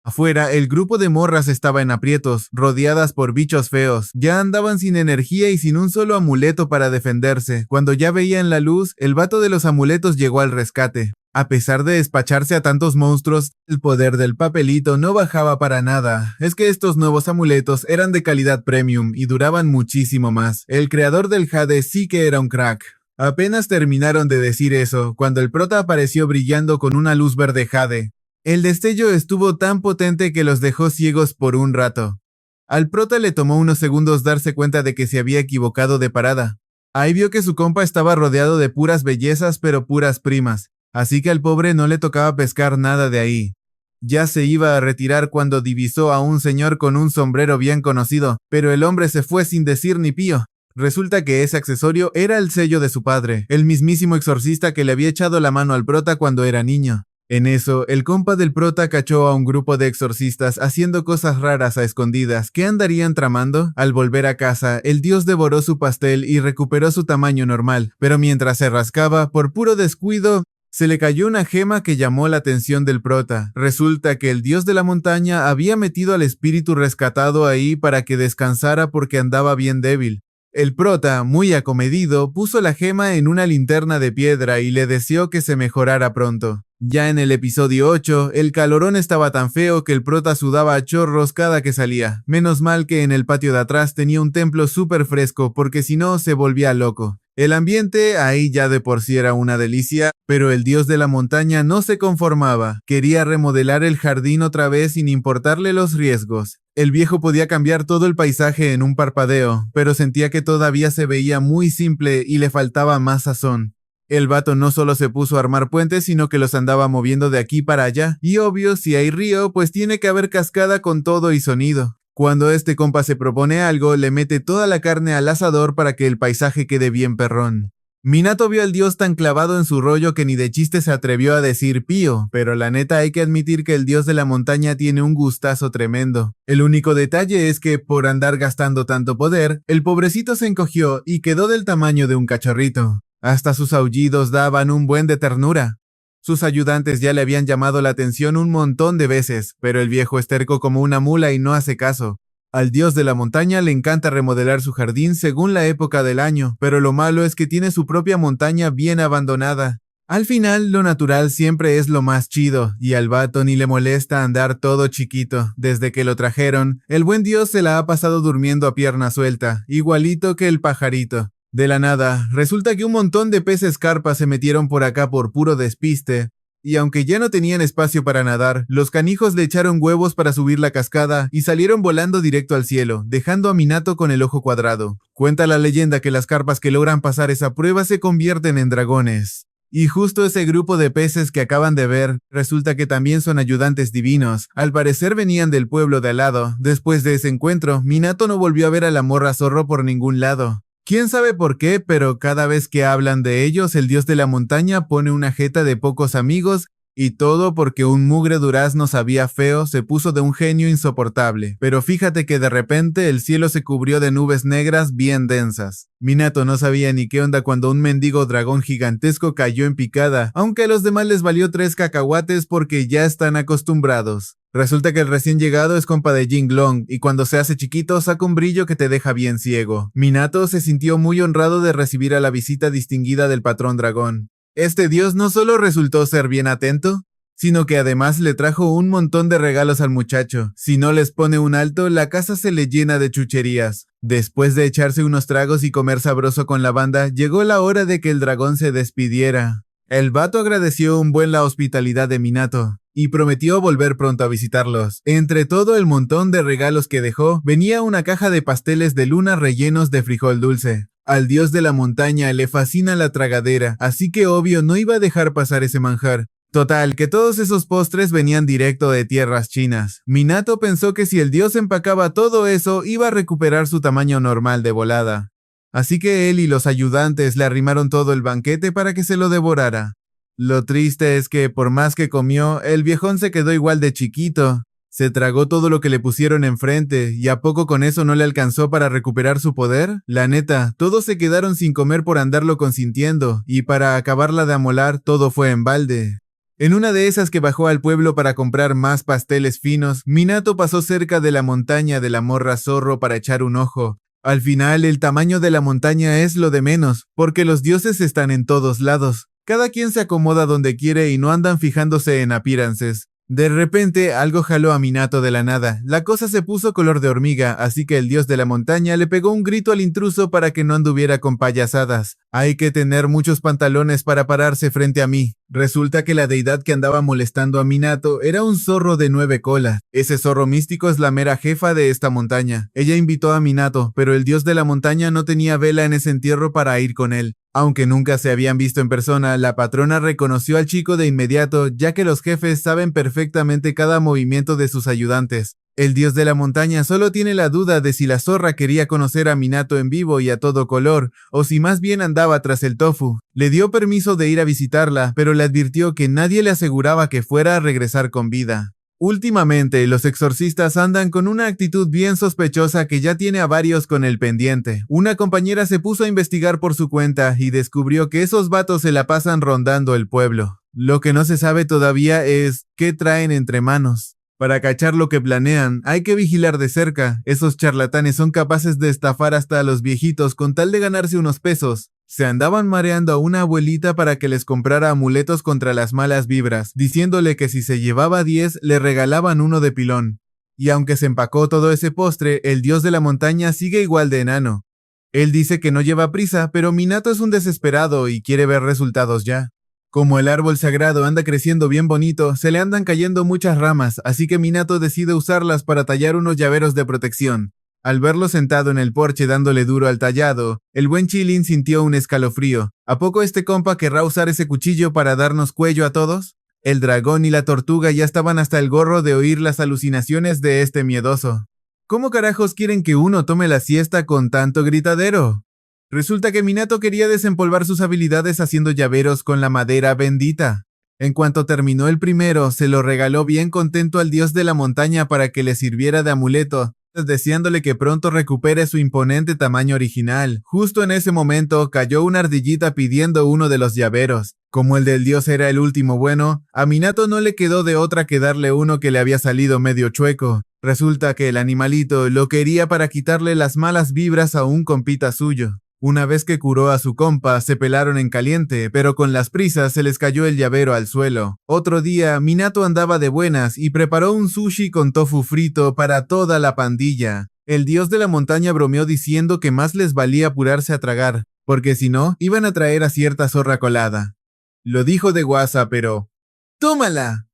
Afuera, el grupo de morras estaba en aprietos, rodeadas por bichos feos. Ya andaban sin energía y sin un solo amuleto para defenderse. Cuando ya veían la luz, el vato de los amuletos llegó al rescate. A pesar de despacharse a tantos monstruos, el poder del papelito no bajaba para nada. Es que estos nuevos amuletos eran de calidad premium y duraban muchísimo más. El creador del jade sí que era un crack. Apenas terminaron de decir eso, cuando el prota apareció brillando con una luz verde jade. El destello estuvo tan potente que los dejó ciegos por un rato. Al prota le tomó unos segundos darse cuenta de que se había equivocado de parada. Ahí vio que su compa estaba rodeado de puras bellezas pero puras primas. Así que al pobre no le tocaba pescar nada de ahí. Ya se iba a retirar cuando divisó a un señor con un sombrero bien conocido, pero el hombre se fue sin decir ni pío. Resulta que ese accesorio era el sello de su padre, el mismísimo exorcista que le había echado la mano al prota cuando era niño. En eso, el compa del prota cachó a un grupo de exorcistas haciendo cosas raras a escondidas. ¿Qué andarían tramando? Al volver a casa, el dios devoró su pastel y recuperó su tamaño normal, pero mientras se rascaba, por puro descuido, se le cayó una gema que llamó la atención del prota. Resulta que el dios de la montaña había metido al espíritu rescatado ahí para que descansara porque andaba bien débil. El prota, muy acomedido, puso la gema en una linterna de piedra y le deseó que se mejorara pronto. Ya en el episodio 8, el calorón estaba tan feo que el prota sudaba a chorros cada que salía. Menos mal que en el patio de atrás tenía un templo súper fresco porque si no se volvía loco. El ambiente ahí ya de por sí era una delicia, pero el dios de la montaña no se conformaba. Quería remodelar el jardín otra vez sin importarle los riesgos. El viejo podía cambiar todo el paisaje en un parpadeo, pero sentía que todavía se veía muy simple y le faltaba más sazón. El vato no solo se puso a armar puentes, sino que los andaba moviendo de aquí para allá. Y obvio, si hay río, pues tiene que haber cascada con todo y sonido. Cuando este compa se propone algo, le mete toda la carne al asador para que el paisaje quede bien perrón. Minato vio al dios tan clavado en su rollo que ni de chiste se atrevió a decir pío, pero la neta hay que admitir que el dios de la montaña tiene un gustazo tremendo. El único detalle es que, por andar gastando tanto poder, el pobrecito se encogió y quedó del tamaño de un cachorrito. Hasta sus aullidos daban un buen de ternura. Sus ayudantes ya le habían llamado la atención un montón de veces, pero el viejo es terco como una mula y no hace caso. Al dios de la montaña le encanta remodelar su jardín según la época del año, pero lo malo es que tiene su propia montaña bien abandonada. Al final, lo natural siempre es lo más chido, y al vato ni le molesta andar todo chiquito. Desde que lo trajeron, el buen dios se la ha pasado durmiendo a pierna suelta, igualito que el pajarito. De la nada, resulta que un montón de peces carpa se metieron por acá por puro despiste, y aunque ya no tenían espacio para nadar, los canijos le echaron huevos para subir la cascada y salieron volando directo al cielo, dejando a Minato con el ojo cuadrado. Cuenta la leyenda que las carpas que logran pasar esa prueba se convierten en dragones. Y justo ese grupo de peces que acaban de ver, resulta que también son ayudantes divinos. Al parecer venían del pueblo de al lado. Después de ese encuentro, Minato no volvió a ver a la morra zorro por ningún lado. Quién sabe por qué, pero cada vez que hablan de ellos, el dios de la montaña pone una jeta de pocos amigos, y todo porque un mugre durazno sabía feo se puso de un genio insoportable. Pero fíjate que de repente el cielo se cubrió de nubes negras bien densas. Minato no sabía ni qué onda cuando un mendigo dragón gigantesco cayó en picada, aunque a los demás les valió 3 cacahuates porque ya están acostumbrados. Resulta que el recién llegado es compa de Jinglong, y cuando se hace chiquito saca un brillo que te deja bien ciego. Minato se sintió muy honrado de recibir a la visita distinguida del patrón dragón. Este dios no solo resultó ser bien atento, sino que además le trajo un montón de regalos al muchacho. Si no les pone un alto, la casa se le llena de chucherías. Después de echarse unos tragos y comer sabroso con la banda, llegó la hora de que el dragón se despidiera. El vato agradeció un buen la hospitalidad de Minato y prometió volver pronto a visitarlos. Entre todo el montón de regalos que dejó, venía una caja de pasteles de luna rellenos de frijol dulce. Al dios de la montaña le fascina la tragadera, así que obvio no iba a dejar pasar ese manjar. Total, que todos esos postres venían directo de tierras chinas. Minato pensó que si el dios empacaba todo eso, iba a recuperar su tamaño normal de volada. Así que él y los ayudantes le arrimaron todo el banquete para que se lo devorara. Lo triste es que, por más que comió, el viejón se quedó igual de chiquito. Se tragó todo lo que le pusieron enfrente, y ¿a poco con eso no le alcanzó para recuperar su poder? La neta, todos se quedaron sin comer por andarlo consintiendo, y para acabarla de amolar, todo fue en balde. En una de esas que bajó al pueblo para comprar más pasteles finos, Minato pasó cerca de la montaña de la morra zorro para echar un ojo. Al final, el tamaño de la montaña es lo de menos, porque los dioses están en todos lados. Cada quien se acomoda donde quiere y no andan fijándose en appearances. De repente, algo jaló a Minato de la nada. La cosa se puso color de hormiga, así que el dios de la montaña le pegó un grito al intruso para que no anduviera con payasadas. Hay que tener muchos pantalones para pararse frente a mí. Resulta que la deidad que andaba molestando a Minato era un zorro de 9 colas. Ese zorro místico es la mera jefa de esta montaña. Ella invitó a Minato, pero el dios de la montaña no tenía vela en ese entierro para ir con él. Aunque nunca se habían visto en persona, la patrona reconoció al chico de inmediato, ya que los jefes saben perfectamente cada movimiento de sus ayudantes. El dios de la montaña solo tiene la duda de si la zorra quería conocer a Minato en vivo y a todo color, o si más bien andaba tras el tofu. Le dio permiso de ir a visitarla, pero le advirtió que nadie le aseguraba que fuera a regresar con vida. Últimamente, los exorcistas andan con una actitud bien sospechosa que ya tiene a varios con el pendiente. Una compañera se puso a investigar por su cuenta y descubrió que esos vatos se la pasan rondando el pueblo. Lo que no se sabe todavía es qué traen entre manos. Para cachar lo que planean, hay que vigilar de cerca. Esos charlatanes son capaces de estafar hasta a los viejitos con tal de ganarse unos pesos. Se andaban mareando a una abuelita para que les comprara amuletos contra las malas vibras, diciéndole que si se llevaba 10 le regalaban uno de pilón. Y aunque se empacó todo ese postre, el dios de la montaña sigue igual de enano. Él dice que no lleva prisa, pero Minato es un desesperado y quiere ver resultados ya. Como el árbol sagrado anda creciendo bien bonito, se le andan cayendo muchas ramas, así que Minato decide usarlas para tallar unos llaveros de protección. Al verlo sentado en el porche dándole duro al tallado, el buen Chilin sintió un escalofrío. ¿A poco este compa querrá usar ese cuchillo para darnos cuello a todos? El dragón y la tortuga ya estaban hasta el gorro de oír las alucinaciones de este miedoso. ¿Cómo carajos quieren que uno tome la siesta con tanto gritadero? Resulta que Minato quería desempolvar sus habilidades haciendo llaveros con la madera bendita. En cuanto terminó el primero, se lo regaló bien contento al dios de la montaña para que le sirviera de amuleto, deseándole que pronto recupere su imponente tamaño original. Justo en ese momento cayó una ardillita pidiendo uno de los llaveros. Como el del dios era el último bueno, a Minato no le quedó de otra que darle uno que le había salido medio chueco. Resulta que el animalito lo quería para quitarle las malas vibras a un compita suyo. Una vez que curó a su compa, se pelaron en caliente, pero con las prisas se les cayó el llavero al suelo. Otro día, Minato andaba de buenas y preparó un sushi con tofu frito para toda la pandilla. El dios de la montaña bromeó diciendo que más les valía apurarse a tragar, porque si no, iban a traer a cierta zorra colada. Lo dijo de guasa, pero ¡tómala!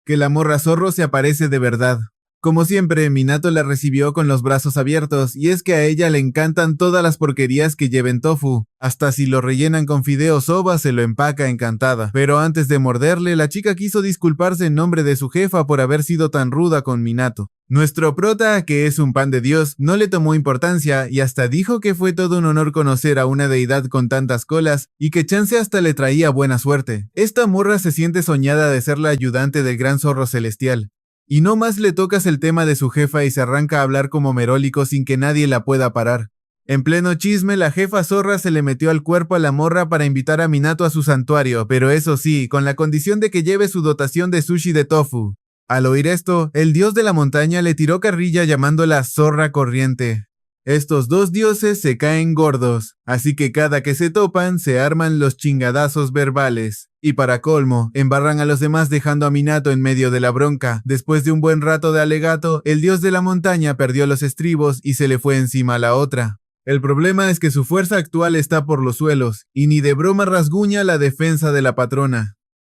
Que la morra zorro se aparece de verdad. Como siempre, Minato la recibió con los brazos abiertos, y es que a ella le encantan todas las porquerías que lleven tofu. Hasta si lo rellenan con fideo soba, se lo empaca encantada. Pero antes de morderle, la chica quiso disculparse en nombre de su jefa por haber sido tan ruda con Minato. Nuestro prota, que es un pan de Dios, no le tomó importancia y hasta dijo que fue todo un honor conocer a una deidad con tantas colas y que chance hasta le traía buena suerte. Esta morra se siente soñada de ser la ayudante del gran zorro celestial. Y no más le tocas el tema de su jefa y se arranca a hablar como merólico sin que nadie la pueda parar. En pleno chisme, la jefa zorra se le metió al cuerpo a la morra para invitar a Minato a su santuario, pero eso sí, con la condición de que lleve su dotación de sushi de tofu. Al oír esto, el dios de la montaña le tiró carrilla llamándola zorra corriente. Estos dos dioses se caen gordos, así que cada que se topan se arman los chingadazos verbales. Y para colmo, embarran a los demás dejando a Minato en medio de la bronca. Después de un buen rato de alegato, el dios de la montaña perdió los estribos y se le fue encima a la otra. El problema es que su fuerza actual está por los suelos, y ni de broma rasguña la defensa de la patrona.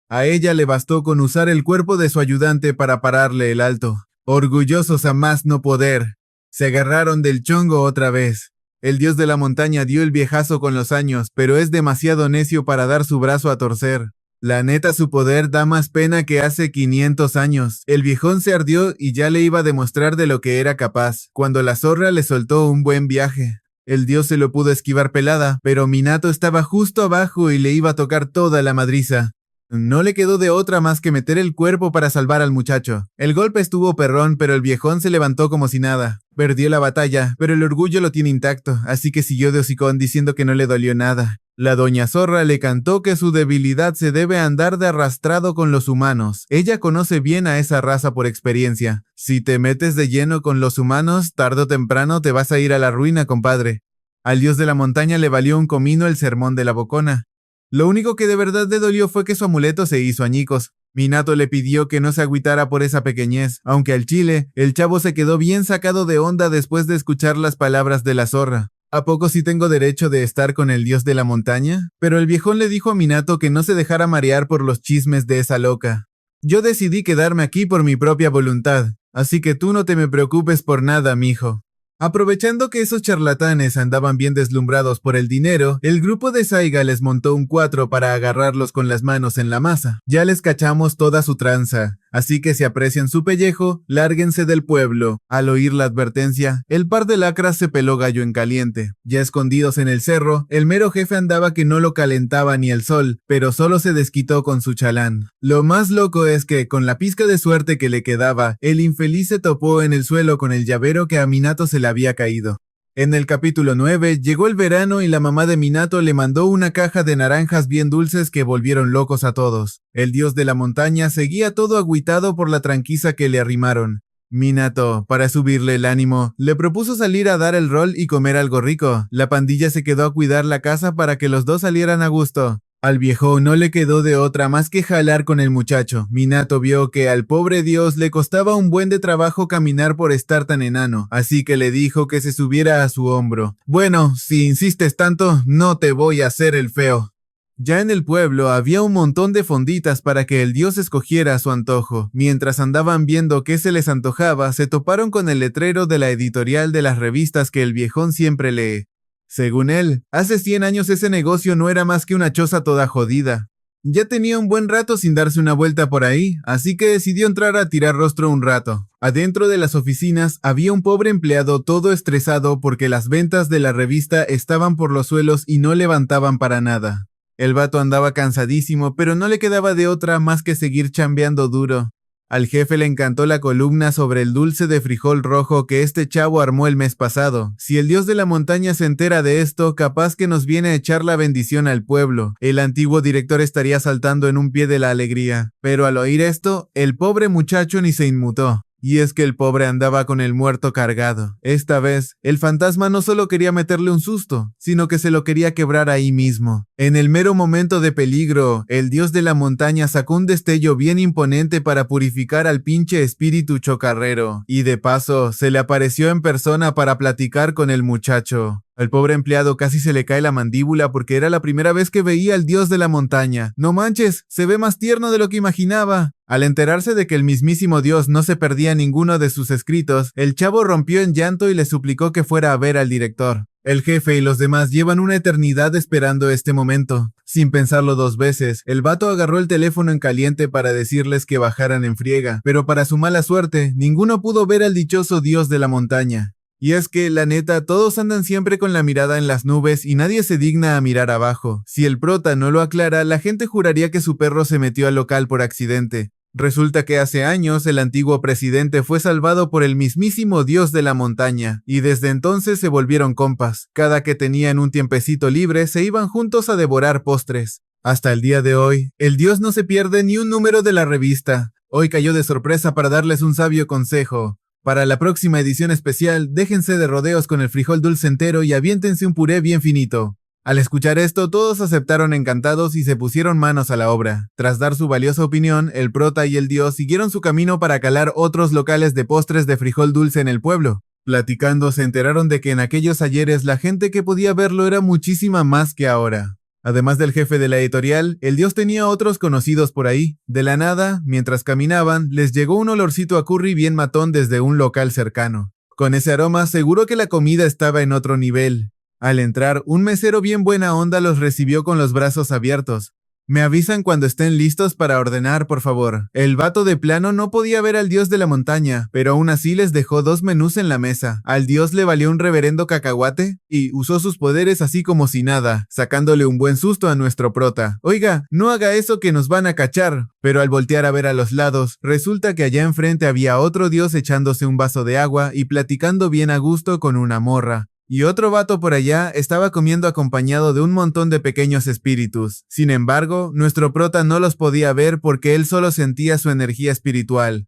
A ella le bastó con usar el cuerpo de su ayudante para pararle el alto. Orgullosos a más no poder, se agarraron del chongo otra vez. El dios de la montaña dio el viejazo con los años, pero es demasiado necio para dar su brazo a torcer. La neta, su poder da más pena que hace 500 años. El viejón se ardió y ya le iba a demostrar de lo que era capaz, cuando la zorra le soltó un buen viaje. El dios se lo pudo esquivar pelada, pero Minato estaba justo abajo y le iba a tocar toda la madriza. No le quedó de otra más que meter el cuerpo para salvar al muchacho. El golpe estuvo perrón, pero el viejón se levantó como si nada. Perdió la batalla, pero el orgullo lo tiene intacto, así que siguió de hocicón diciendo que no le dolió nada. La doña zorra le cantó que su debilidad se debe a andar de arrastrado con los humanos. Ella conoce bien a esa raza por experiencia. Si te metes de lleno con los humanos, tarde o temprano te vas a ir a la ruina, compadre. Al dios de la montaña le valió un comino el sermón de la bocona. Lo único que de verdad le dolió fue que su amuleto se hizo añicos. Minato le pidió que no se agüitara por esa pequeñez, aunque al chile, el chavo se quedó bien sacado de onda después de escuchar las palabras de la zorra. ¿A poco sí tengo derecho de estar con el dios de la montaña? Pero el viejón le dijo a Minato que no se dejara marear por los chismes de esa loca. Yo decidí quedarme aquí por mi propia voluntad, así que tú no te me preocupes por nada, mijo. Aprovechando que esos charlatanes andaban bien deslumbrados por el dinero, el grupo de Saiga les montó un 4 para agarrarlos con las manos en la masa. Ya les cachamos toda su tranza, así que si aprecian su pellejo, lárguense del pueblo. Al oír la advertencia, el par de lacras se peló gallo en caliente. Ya escondidos en el cerro, el mero jefe andaba que no lo calentaba ni el sol, pero solo se desquitó con su chalán. Lo más loco es que, con la pizca de suerte que le quedaba, el infeliz se topó en el suelo con el llavero que a Minato se le había caído. En el capítulo 9, llegó el verano y la mamá de Minato le mandó una caja de naranjas bien dulces que volvieron locos a todos. El dios de la montaña seguía todo agüitado por la tranquiza que le arrimaron. Minato, para subirle el ánimo, le propuso salir a dar el rol y comer algo rico. La pandilla se quedó a cuidar la casa para que los dos salieran a gusto. Al viejo no le quedó de otra más que jalar con el muchacho. Minato vio que al pobre dios le costaba un buen de trabajo caminar por estar tan enano, así que le dijo que se subiera a su hombro. Bueno, si insistes tanto, no te voy a hacer el feo. Ya en el pueblo había un montón de fonditas para que el dios escogiera a su antojo. Mientras andaban viendo qué se les antojaba, se toparon con el letrero de la editorial de las revistas que el viejón siempre lee. Según él, hace 100 años ese negocio no era más que una choza toda jodida. Ya tenía un buen rato sin darse una vuelta por ahí, así que decidió entrar a tirar rostro un rato. Adentro de las oficinas había un pobre empleado todo estresado porque las ventas de la revista estaban por los suelos y no levantaban para nada. El vato andaba cansadísimo, pero no le quedaba de otra más que seguir chambeando duro. Al jefe le encantó la columna sobre el dulce de frijol rojo que este chavo armó el mes pasado. Si el dios de la montaña se entera de esto, capaz que nos viene a echar la bendición al pueblo. El antiguo director estaría saltando en un pie de la alegría. Pero al oír esto, el pobre muchacho ni se inmutó. Y es que el pobre andaba con el muerto cargado. Esta vez, el fantasma no solo quería meterle un susto, sino que se lo quería quebrar ahí mismo. En el mero momento de peligro, el dios de la montaña sacó un destello bien imponente para purificar al pinche espíritu chocarrero. Y de paso, se le apareció en persona para platicar con el muchacho. Al pobre empleado casi se le cae la mandíbula porque era la primera vez que veía al dios de la montaña. ¡No manches! Se ve más tierno de lo que imaginaba. Al enterarse de que el mismísimo dios no se perdía ninguno de sus escritos, el chavo rompió en llanto y le suplicó que fuera a ver al director. El jefe y los demás llevan una eternidad esperando este momento. Sin pensarlo dos veces, el vato agarró el teléfono en caliente para decirles que bajaran en friega, pero para su mala suerte, ninguno pudo ver al dichoso dios de la montaña. Y es que, la neta, todos andan siempre con la mirada en las nubes y nadie se digna a mirar abajo. Si el prota no lo aclara, la gente juraría que su perro se metió al local por accidente. Resulta que hace años el antiguo presidente fue salvado por el mismísimo dios de la montaña, y desde entonces se volvieron compas. Cada que tenían un tiempecito libre, se iban juntos a devorar postres. Hasta el día de hoy, el dios no se pierde ni un número de la revista. Hoy cayó de sorpresa para darles un sabio consejo. Para la próxima edición especial, déjense de rodeos con el frijol dulce entero y aviéntense un puré bien finito. Al escuchar esto, todos aceptaron encantados y se pusieron manos a la obra. Tras dar su valiosa opinión, el prota y el dios siguieron su camino para calar otros locales de postres de frijol dulce en el pueblo. Platicando, se enteraron de que en aquellos ayeres la gente que podía verlo era muchísima más que ahora. Además del jefe de la editorial, el dios tenía otros conocidos por ahí. De la nada, mientras caminaban, les llegó un olorcito a curry bien matón desde un local cercano. Con ese aroma, seguro que la comida estaba en otro nivel. Al entrar, un mesero bien buena onda los recibió con los brazos abiertos. Me avisan cuando estén listos para ordenar, por favor. El vato de plano no podía ver al dios de la montaña, pero aún así les dejó 2 menús en la mesa. Al dios le valió un reverendo cacahuate y usó sus poderes así como si nada, sacándole un buen susto a nuestro prota. Oiga, no haga eso que nos van a cachar. Pero al voltear a ver a los lados, resulta que allá enfrente había otro dios echándose un vaso de agua y platicando bien a gusto con una morra. Y otro vato por allá estaba comiendo acompañado de un montón de pequeños espíritus. Sin embargo, nuestro prota no los podía ver porque él solo sentía su energía espiritual.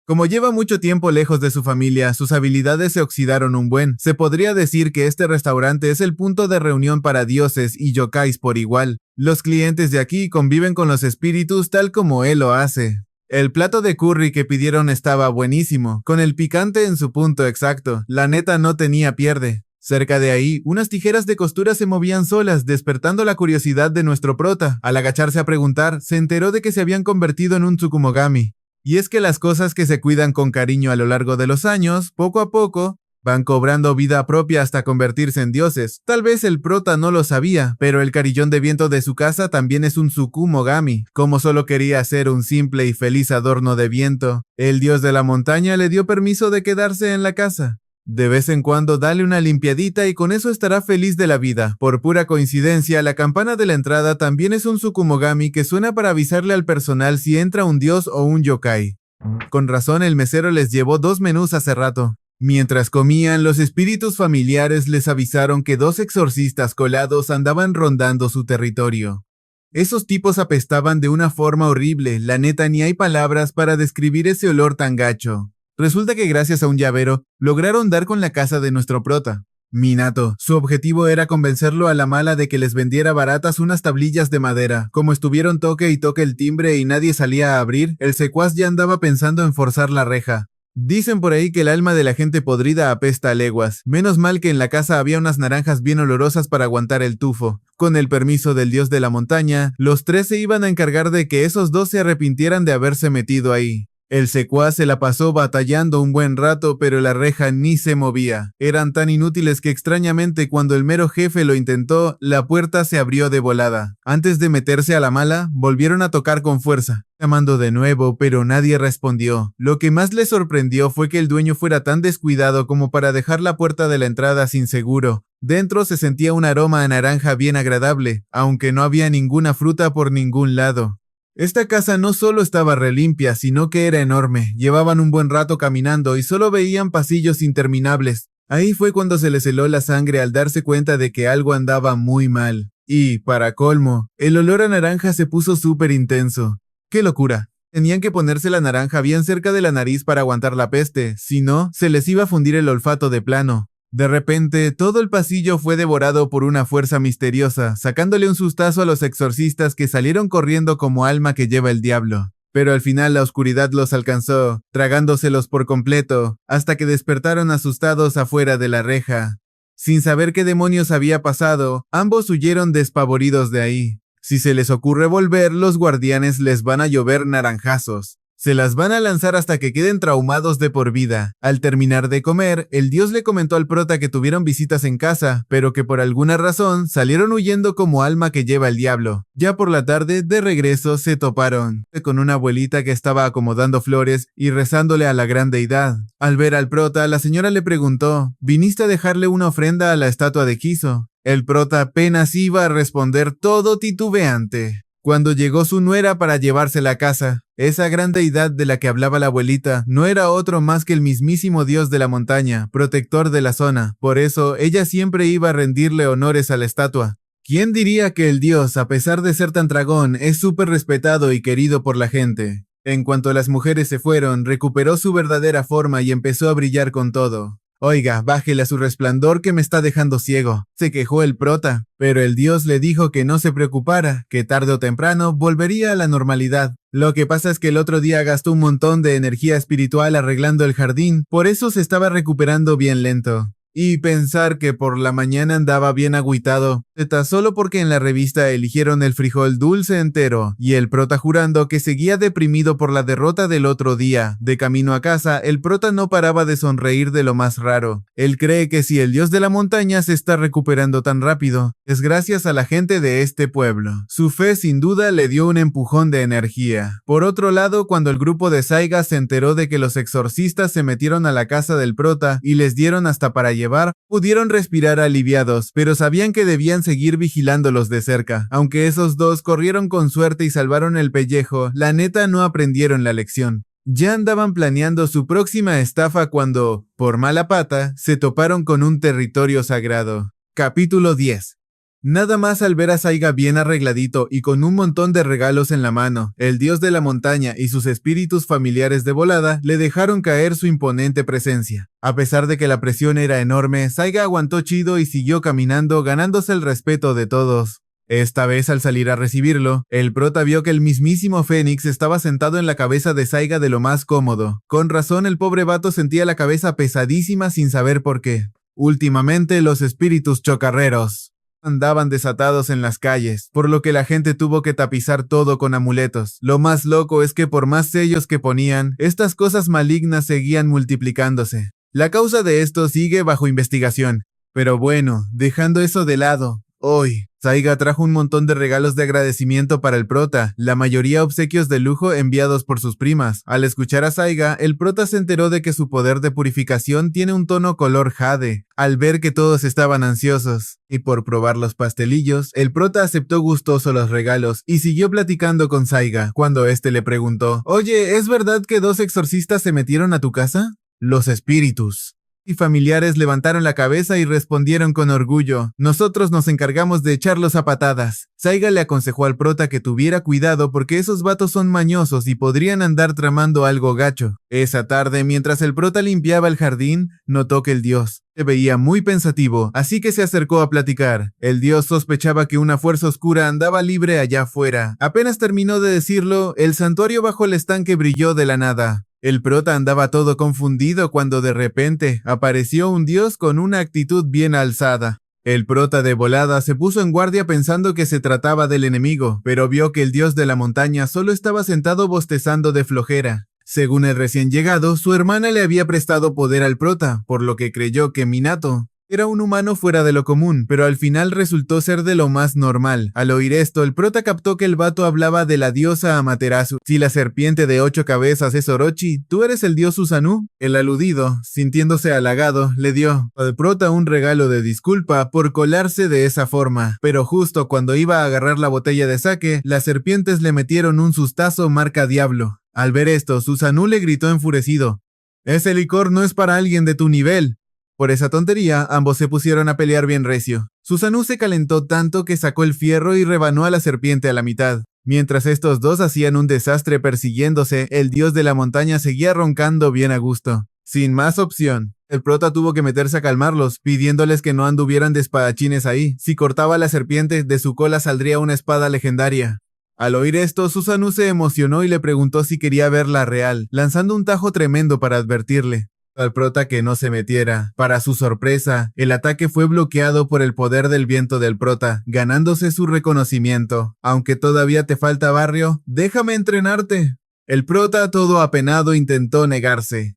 Como lleva mucho tiempo lejos de su familia, sus habilidades se oxidaron un buen. Se podría decir que este restaurante es el punto de reunión para dioses y yokais por igual. Los clientes de aquí conviven con los espíritus tal como él lo hace. El plato de curry que pidieron estaba buenísimo, con el picante en su punto exacto. La neta no tenía pierde. Cerca de ahí, unas tijeras de costura se movían solas, despertando la curiosidad de nuestro prota. Al agacharse a preguntar, se enteró de que se habían convertido en un tsukumogami. Y es que las cosas que se cuidan con cariño a lo largo de los años, poco a poco, van cobrando vida propia hasta convertirse en dioses. Tal vez el prota no lo sabía, pero el carillón de viento de su casa también es un tsukumogami. Como solo quería ser un simple y feliz adorno de viento, el dios de la montaña le dio permiso de quedarse en la casa. De vez en cuando dale una limpiadita y con eso estará feliz de la vida. Por pura coincidencia, la campana de la entrada también es un tsukumogami que suena para avisarle al personal si entra un dios o un yokai. Con razón, el mesero les llevó 2 menús hace rato. Mientras comían, los espíritus familiares les avisaron que 2 exorcistas colados andaban rondando su territorio. Esos tipos apestaban de una forma horrible, la neta ni hay palabras para describir ese olor tan gacho. Resulta que gracias a un llavero, lograron dar con la casa de nuestro prota. Minato, su objetivo era convencerlo a la mala de que les vendiera baratas unas tablillas de madera. Como estuvieron toque y toque el timbre y nadie salía a abrir, el secuaz ya andaba pensando en forzar la reja. Dicen por ahí que el alma de la gente podrida apesta a leguas. Menos mal que en la casa había unas naranjas bien olorosas para aguantar el tufo. Con el permiso del dios de la montaña, los tres se iban a encargar de que esos dos se arrepintieran de haberse metido ahí. El secuaz se la pasó batallando un buen rato, pero la reja ni se movía. Eran tan inútiles que extrañamente cuando el mero jefe lo intentó, la puerta se abrió de volada. Antes de meterse a la mala, volvieron a tocar con fuerza, llamando de nuevo, pero nadie respondió. Lo que más le sorprendió fue que el dueño fuera tan descuidado como para dejar la puerta de la entrada sin seguro. Dentro se sentía un aroma a naranja bien agradable, aunque no había ninguna fruta por ningún lado. Esta casa no solo estaba relimpia, sino que era enorme. Llevaban un buen rato caminando y solo veían pasillos interminables. Ahí fue cuando se les heló la sangre al darse cuenta de que algo andaba muy mal. Y, para colmo, el olor a naranja se puso súper intenso. ¡Qué locura! Tenían que ponerse la naranja bien cerca de la nariz para aguantar la peste, si no, se les iba a fundir el olfato de plano. De repente, todo el pasillo fue devorado por una fuerza misteriosa, sacándole un sustazo a los exorcistas que salieron corriendo como alma que lleva el diablo. Pero al final la oscuridad los alcanzó, tragándoselos por completo, hasta que despertaron asustados afuera de la reja. Sin saber qué demonios había pasado, ambos huyeron despavoridos de ahí. Si se les ocurre volver, los guardianes les van a llover naranjazos. Se las van a lanzar hasta que queden traumados de por vida. Al terminar de comer, el dios le comentó al prota que tuvieron visitas en casa, pero que por alguna razón salieron huyendo como alma que lleva el diablo. Ya por la tarde, de regreso, se toparon con una abuelita que estaba acomodando flores y rezándole a la gran deidad. Al ver al prota, la señora le preguntó, ¿viniste a dejarle una ofrenda a la estatua de Kiso? El prota apenas iba a responder todo titubeante cuando llegó su nuera para llevársela a casa. Esa gran deidad de la que hablaba la abuelita no era otro más que el mismísimo dios de la montaña, protector de la zona. Por eso, ella siempre iba a rendirle honores a la estatua. ¿Quién diría que el dios, a pesar de ser tan dragón, es súper respetado y querido por la gente? En cuanto las mujeres se fueron, recuperó su verdadera forma y empezó a brillar con todo. Oiga, bájele a su resplandor que me está dejando ciego, se quejó el prota, pero el dios le dijo que no se preocupara, que tarde o temprano volvería a la normalidad. Lo que pasa es que el otro día gastó un montón de energía espiritual arreglando el jardín, por eso se estaba recuperando bien lento. Y pensar que por la mañana andaba bien agüitado, solo porque en la revista eligieron el frijol dulce entero, y el prota jurando que seguía deprimido por la derrota del otro día. De camino a casa, el prota no paraba de sonreír de lo más raro. Él cree que si el dios de la montaña se está recuperando tan rápido, es gracias a la gente de este pueblo. Su fe sin duda le dio un empujón de energía. Por otro lado, cuando el grupo de Saiga se enteró de que los exorcistas se metieron a la casa del prota y les dieron hasta para llevar, pudieron respirar aliviados, pero sabían que debían seguir vigilándolos de cerca. Aunque esos dos corrieron con suerte y salvaron el pellejo, la neta no aprendieron la lección. Ya andaban planeando su próxima estafa cuando, por mala pata, se toparon con un territorio sagrado. Capítulo 10. Nada más al ver a Saiga bien arregladito y con un montón de regalos en la mano, el dios de la montaña y sus espíritus familiares de volada le dejaron caer su imponente presencia. A pesar de que la presión era enorme, Saiga aguantó chido y siguió caminando, ganándose el respeto de todos. Esta vez al salir a recibirlo, el prota vio que el mismísimo Fénix estaba sentado en la cabeza de Saiga de lo más cómodo. Con razón el pobre vato sentía la cabeza pesadísima sin saber por qué. Últimamente los espíritus chocarreros andaban desatados en las calles, por lo que la gente tuvo que tapizar todo con amuletos. Lo más loco es que por más sellos que ponían, estas cosas malignas seguían multiplicándose. La causa de esto sigue bajo investigación. Pero bueno, dejando eso de lado, hoy, Saiga trajo un montón de regalos de agradecimiento para el prota, la mayoría obsequios de lujo enviados por sus primas. Al escuchar a Saiga, el prota se enteró de que su poder de purificación tiene un tono color jade. Al ver que todos estaban ansiosos y por probar los pastelillos, el prota aceptó gustoso los regalos y siguió platicando con Saiga, cuando este le preguntó, «Oye, ¿es verdad que 2 exorcistas se metieron a tu casa?» «Los espíritus». Y familiares levantaron la cabeza y respondieron con orgullo, «Nosotros nos encargamos de echarlos a patadas». Saiga le aconsejó al prota que tuviera cuidado porque esos vatos son mañosos y podrían andar tramando algo gacho. Esa tarde, mientras el prota limpiaba el jardín, notó que el dios se veía muy pensativo, así que se acercó a platicar. El dios sospechaba que una fuerza oscura andaba libre allá afuera. Apenas terminó de decirlo, el santuario bajo el estanque brilló de la nada. El prota andaba todo confundido cuando de repente apareció un dios con una actitud bien alzada. El prota de volada se puso en guardia pensando que se trataba del enemigo, pero vio que el dios de la montaña solo estaba sentado bostezando de flojera. Según el recién llegado, su hermana le había prestado poder al prota, por lo que creyó que Minato era un humano fuera de lo común, pero al final resultó ser de lo más normal. Al oír esto, el prota captó que el vato hablaba de la diosa Amaterasu. Si la serpiente de 8 cabezas es Orochi, ¿tú eres el dios Susanoo? El aludido, sintiéndose halagado, le dio al prota un regalo de disculpa por colarse de esa forma. Pero justo cuando iba a agarrar la botella de sake, las serpientes le metieron un sustazo marca diablo. Al ver esto, Susanoo le gritó enfurecido: «Ese licor no es para alguien de tu nivel». Por esa tontería, ambos se pusieron a pelear bien recio. Susanoo se calentó tanto que sacó el fierro y rebanó a la serpiente a la mitad. Mientras estos dos hacían un desastre persiguiéndose, el dios de la montaña seguía roncando bien a gusto. Sin más opción, el prota tuvo que meterse a calmarlos, pidiéndoles que no anduvieran de espadachines ahí. Si cortaba a la serpiente, de su cola saldría una espada legendaria. Al oír esto, Susanoo se emocionó y le preguntó si quería verla real, lanzando un tajo tremendo para advertirle al prota que no se metiera. Para su sorpresa, el ataque fue bloqueado por el poder del viento del prota, ganándose su reconocimiento. Aunque todavía te falta barrio, déjame entrenarte. El prota, todo apenado, intentó negarse,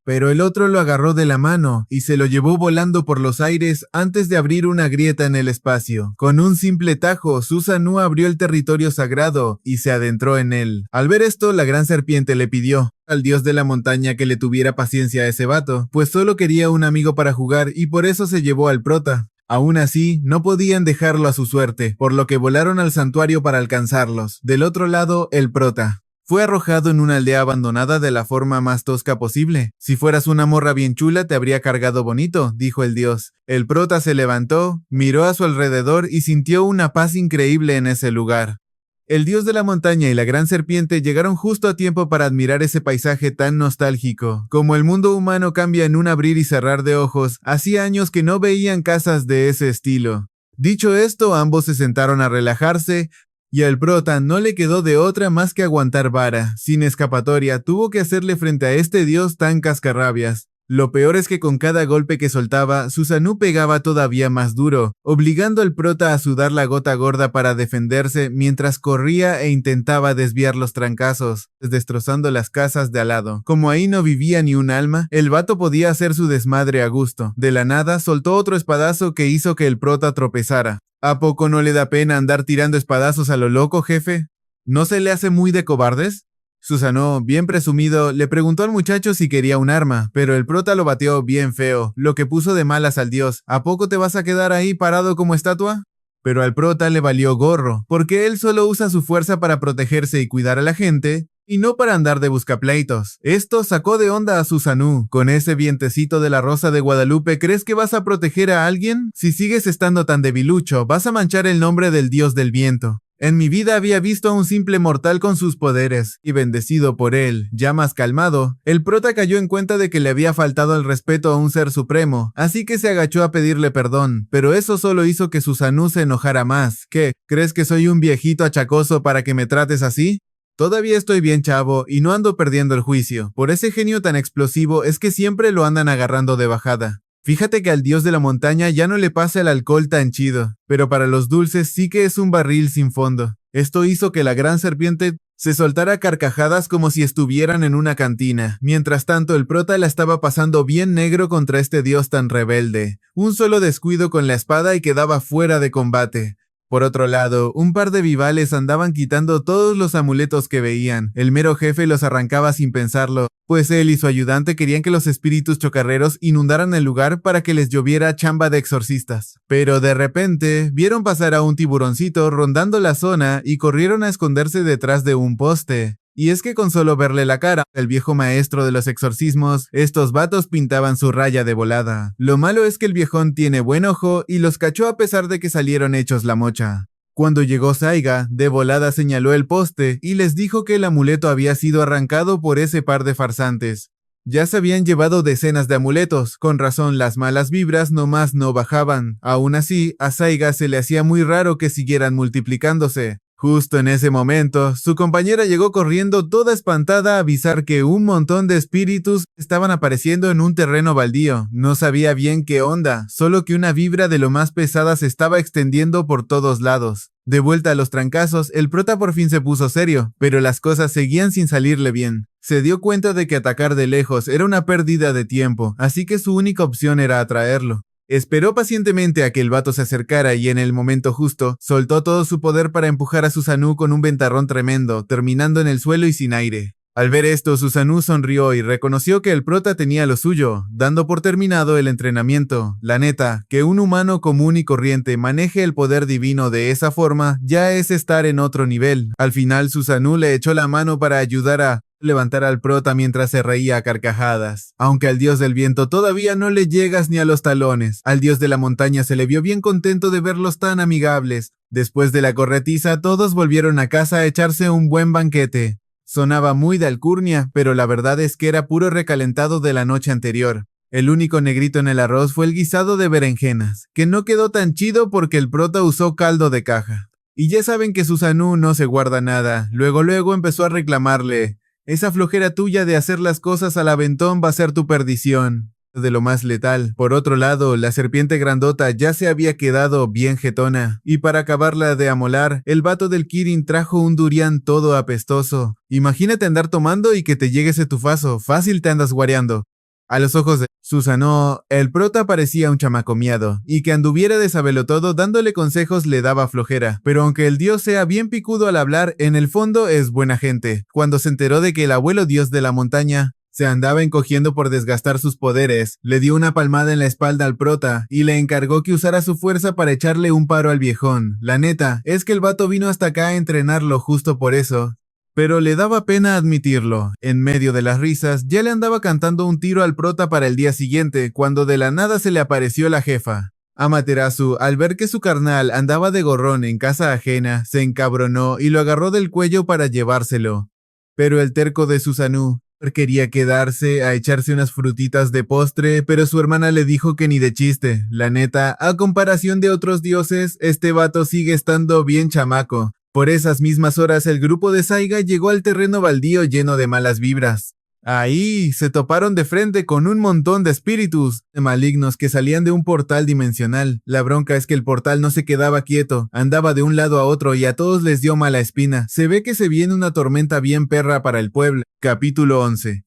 pero el otro lo agarró de la mano y se lo llevó volando por los aires antes de abrir una grieta en el espacio. Con un simple tajo, Susanoo abrió el territorio sagrado y se adentró en él. Al ver esto, la gran serpiente le pidió al dios de la montaña que le tuviera paciencia a ese vato, pues solo quería un amigo para jugar y por eso se llevó al prota. Aún así, no podían dejarlo a su suerte, por lo que volaron al santuario para alcanzarlos. Del otro lado, el prota fue arrojado en una aldea abandonada de la forma más tosca posible. Si fueras una morra bien chula, te habría cargado bonito, dijo el dios. El prota se levantó, miró a su alrededor y sintió una paz increíble en ese lugar. El dios de la montaña y la gran serpiente llegaron justo a tiempo para admirar ese paisaje tan nostálgico. Como el mundo humano cambia en un abrir y cerrar de ojos, hacía años que no veían casas de ese estilo. Dicho esto, ambos se sentaron a relajarse, y al prota no le quedó de otra más que aguantar vara. Sin escapatoria, tuvo que hacerle frente a este dios tan cascarrabias. Lo peor es que con cada golpe que soltaba, Susanoo pegaba todavía más duro, obligando al prota a sudar la gota gorda para defenderse mientras corría e intentaba desviar los trancazos, destrozando las casas de al lado. Como ahí no vivía ni un alma, el vato podía hacer su desmadre a gusto. De la nada, soltó otro espadazo que hizo que el prota tropezara. ¿A poco no le da pena andar tirando espadazos a lo loco, jefe? ¿No se le hace muy de cobardes? Susanoo, bien presumido, le preguntó al muchacho si quería un arma, pero el prota lo bateó bien feo, lo que puso de malas al dios. ¿A poco te vas a quedar ahí parado como estatua? Pero al prota le valió gorro, porque él solo usa su fuerza para protegerse y cuidar a la gente, y no para andar de buscapleitos. Esto sacó de onda a Susanoo. Con ese vientecito de la Rosa de Guadalupe, ¿crees que vas a proteger a alguien? Si sigues estando tan debilucho, vas a manchar el nombre del dios del viento. En mi vida había visto a un simple mortal con sus poderes, y bendecido por él, ya más calmado, el prota cayó en cuenta de que le había faltado el respeto a un ser supremo, así que se agachó a pedirle perdón, pero eso solo hizo que Susanoo se enojara más. ¿Qué? ¿Crees que soy un viejito achacoso para que me trates así? Todavía estoy bien chavo y no ando perdiendo el juicio. Por ese genio tan explosivo es que siempre lo andan agarrando de bajada. Fíjate que al dios de la montaña ya no le pasa el alcohol tan chido, pero para los dulces sí que es un barril sin fondo. Esto hizo que la gran serpiente se soltara carcajadas como si estuvieran en una cantina. Mientras tanto, el prota la estaba pasando bien negro contra este dios tan rebelde. Un solo descuido con la espada y quedaba fuera de combate. Por otro lado, un par de vivales andaban quitando todos los amuletos que veían. El mero jefe los arrancaba sin pensarlo, pues él y su ayudante querían que los espíritus chocarreros inundaran el lugar para que les lloviera chamba de exorcistas. Pero de repente, vieron pasar a un tiburoncito rondando la zona y corrieron a esconderse detrás de un poste. Y es que con solo verle la cara, el viejo maestro de los exorcismos, estos vatos pintaban su raya de volada. Lo malo es que el viejón tiene buen ojo y los cachó a pesar de que salieron hechos la mocha. Cuando llegó Saiga, de volada señaló el poste y les dijo que el amuleto había sido arrancado por ese par de farsantes. Ya se habían llevado decenas de amuletos, con razón las malas vibras nomás no bajaban. Aún así, a Saiga se le hacía muy raro que siguieran multiplicándose. Justo en ese momento, su compañera llegó corriendo toda espantada a avisar que un montón de espíritus estaban apareciendo en un terreno baldío. No sabía bien qué onda, solo que una vibra de lo más pesada se estaba extendiendo por todos lados. De vuelta a los trancazos, el prota por fin se puso serio, pero las cosas seguían sin salirle bien. Se dio cuenta de que atacar de lejos era una pérdida de tiempo, así que su única opción era atraerlo. Esperó pacientemente a que el vato se acercara y en el momento justo, soltó todo su poder para empujar a Susanoo con un ventarrón tremendo, terminando en el suelo y sin aire. Al ver esto, Susanoo sonrió y reconoció que el prota tenía lo suyo, dando por terminado el entrenamiento. La neta, que un humano común y corriente maneje el poder divino de esa forma, ya es estar en otro nivel. Al final, Susanoo le echó la mano para ayudar a levantar al prota mientras se reía a carcajadas. Aunque al dios del viento todavía no le llegas ni a los talones, al dios de la montaña se le vio bien contento de verlos tan amigables. Después de la corretiza, todos volvieron a casa a echarse un buen banquete. Sonaba muy de alcurnia, pero la verdad es que era puro recalentado de la noche anterior. El único negrito en el arroz fue el guisado de berenjenas, que no quedó tan chido porque el prota usó caldo de caja. Y ya saben que Susanoo no se guarda nada. Luego empezó a reclamarle: esa flojera tuya de hacer las cosas al aventón va a ser tu perdición. De lo más letal. Por otro lado, la serpiente grandota ya se había quedado bien jetona, y para acabarla de amolar, el vato del Kirin trajo un durián todo apestoso. Imagínate andar tomando y que te llegue ese tufazo, fácil te andas guareando. A los ojos de Susanoo, el prota parecía un chamaco miado, y que anduviera de sabelotodo dándole consejos le daba flojera. Pero aunque el dios sea bien picudo al hablar, en el fondo es buena gente. Cuando se enteró de que el abuelo dios de la montaña se andaba encogiendo por desgastar sus poderes, le dio una palmada en la espalda al prota y le encargó que usara su fuerza para echarle un paro al viejón. La neta, es que el vato vino hasta acá a entrenarlo justo por eso. Pero le daba pena admitirlo. En medio de las risas, ya le andaba cantando un tiro al prota para el día siguiente, cuando de la nada se le apareció la jefa. Amaterasu, al ver que su carnal andaba de gorrón en casa ajena, se encabronó y lo agarró del cuello para llevárselo. Pero el terco de Susanoo quería quedarse a echarse unas frutitas de postre, pero su hermana le dijo que ni de chiste. La neta, a comparación de otros dioses, este vato sigue estando bien chamaco. Por esas mismas horas, el grupo de Saiga llegó al terreno baldío lleno de malas vibras. Ahí se toparon de frente con un montón de espíritus malignos que salían de un portal dimensional. La bronca es que el portal no se quedaba quieto, andaba de un lado a otro y a todos les dio mala espina. Se ve que se viene una tormenta bien perra para el pueblo. Capítulo 11.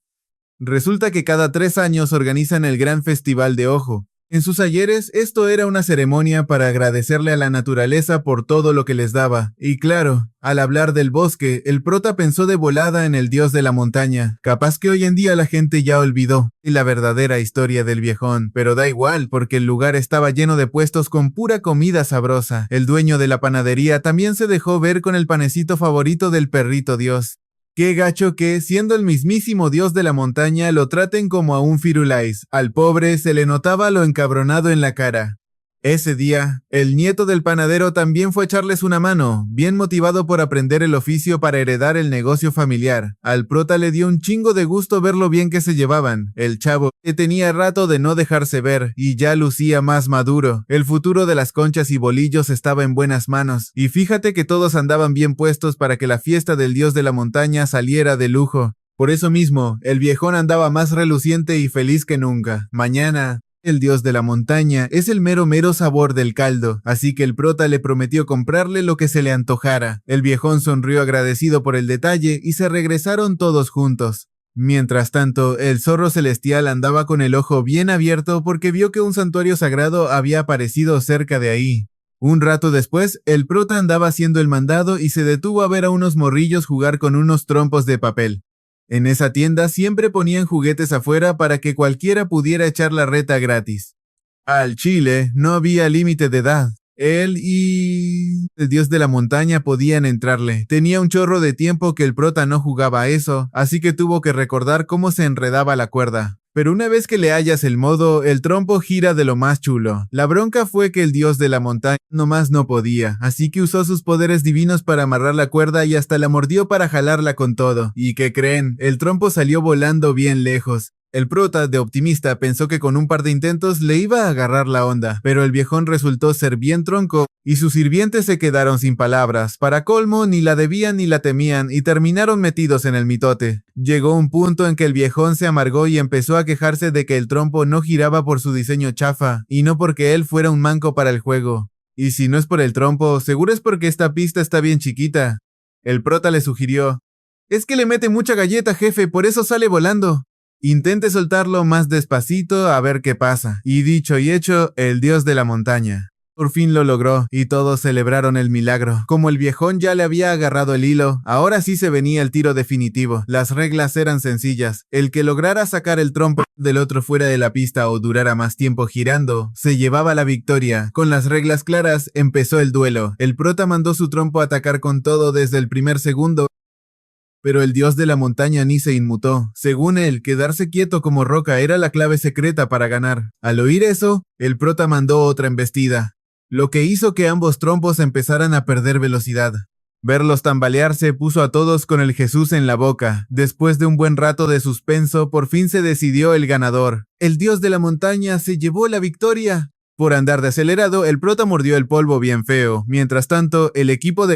Resulta que cada 3 años organizan el gran festival de Ojo. En sus ayeres, esto era una ceremonia para agradecerle a la naturaleza por todo lo que les daba. Y claro, al hablar del bosque, el prota pensó de volada en el dios de la montaña. Capaz que hoy en día la gente ya olvidó la verdadera historia del viejón, pero da igual porque el lugar estaba lleno de puestos con pura comida sabrosa. El dueño de la panadería también se dejó ver con el panecito favorito del perrito dios. Qué gacho que, siendo el mismísimo dios de la montaña, lo traten como a un firulais. Al pobre se le notaba lo encabronado en la cara. Ese día, el nieto del panadero también fue a echarles una mano, bien motivado por aprender el oficio para heredar el negocio familiar. Al prota le dio un chingo de gusto ver lo bien que se llevaban. El chavo, que tenía rato de no dejarse ver, y ya lucía más maduro. El futuro de las conchas y bolillos estaba en buenas manos, y fíjate que todos andaban bien puestos para que la fiesta del dios de la montaña saliera de lujo. Por eso mismo, el viejón andaba más reluciente y feliz que nunca. Mañana, el dios de la montaña es el mero sabor del caldo, así que el prota le prometió comprarle lo que se le antojara. El viejón sonrió agradecido por el detalle y se regresaron todos juntos. Mientras tanto, el zorro celestial andaba con el ojo bien abierto porque vio que un santuario sagrado había aparecido cerca de ahí. Un rato después, el prota andaba haciendo el mandado y se detuvo a ver a unos morrillos jugar con unos trompos de papel. En esa tienda siempre ponían juguetes afuera para que cualquiera pudiera echar la reta gratis. Al chile no había límite de edad. Él y el dios de la montaña podían entrarle. Tenía un chorro de tiempo que el prota no jugaba a eso, así que tuvo que recordar cómo se enredaba la cuerda. Pero una vez que le hallas el modo, el trompo gira de lo más chulo. La bronca fue que el dios de la montaña nomás no podía, así que usó sus poderes divinos para amarrar la cuerda y hasta la mordió para jalarla con todo. ¿Y qué creen? El trompo salió volando bien lejos. El prota, de optimista, pensó que con un par de intentos le iba a agarrar la onda, pero el viejón resultó ser bien tronco y sus sirvientes se quedaron sin palabras. Para colmo, ni la debían ni la temían y terminaron metidos en el mitote. Llegó un punto en que el viejón se amargó y empezó a quejarse de que el trompo no giraba por su diseño chafa y no porque él fuera un manco para el juego. Y si no es por el trompo, seguro es porque esta pista está bien chiquita. El prota le sugirió: es que le mete mucha galleta, jefe, por eso sale volando. Intente soltarlo más despacito a ver qué pasa. Y dicho y hecho, el dios de la montaña por fin lo logró, y todos celebraron el milagro. Como el viejón ya le había agarrado el hilo, ahora sí se venía el tiro definitivo. Las reglas eran sencillas. El que lograra sacar el trompo del otro fuera de la pista o durara más tiempo girando, se llevaba la victoria. Con las reglas claras, empezó el duelo. El prota mandó su trompo a atacar con todo desde el primer segundo, pero el dios de la montaña ni se inmutó. Según él, quedarse quieto como roca era la clave secreta para ganar. Al oír eso, el prota mandó otra embestida, lo que hizo que ambos trompos empezaran a perder velocidad. Verlos tambalearse puso a todos con el Jesús en la boca. Después de un buen rato de suspenso, por fin se decidió el ganador. El dios de la montaña se llevó la victoria. Por andar de acelerado, el prota mordió el polvo bien feo. Mientras tanto, el equipo de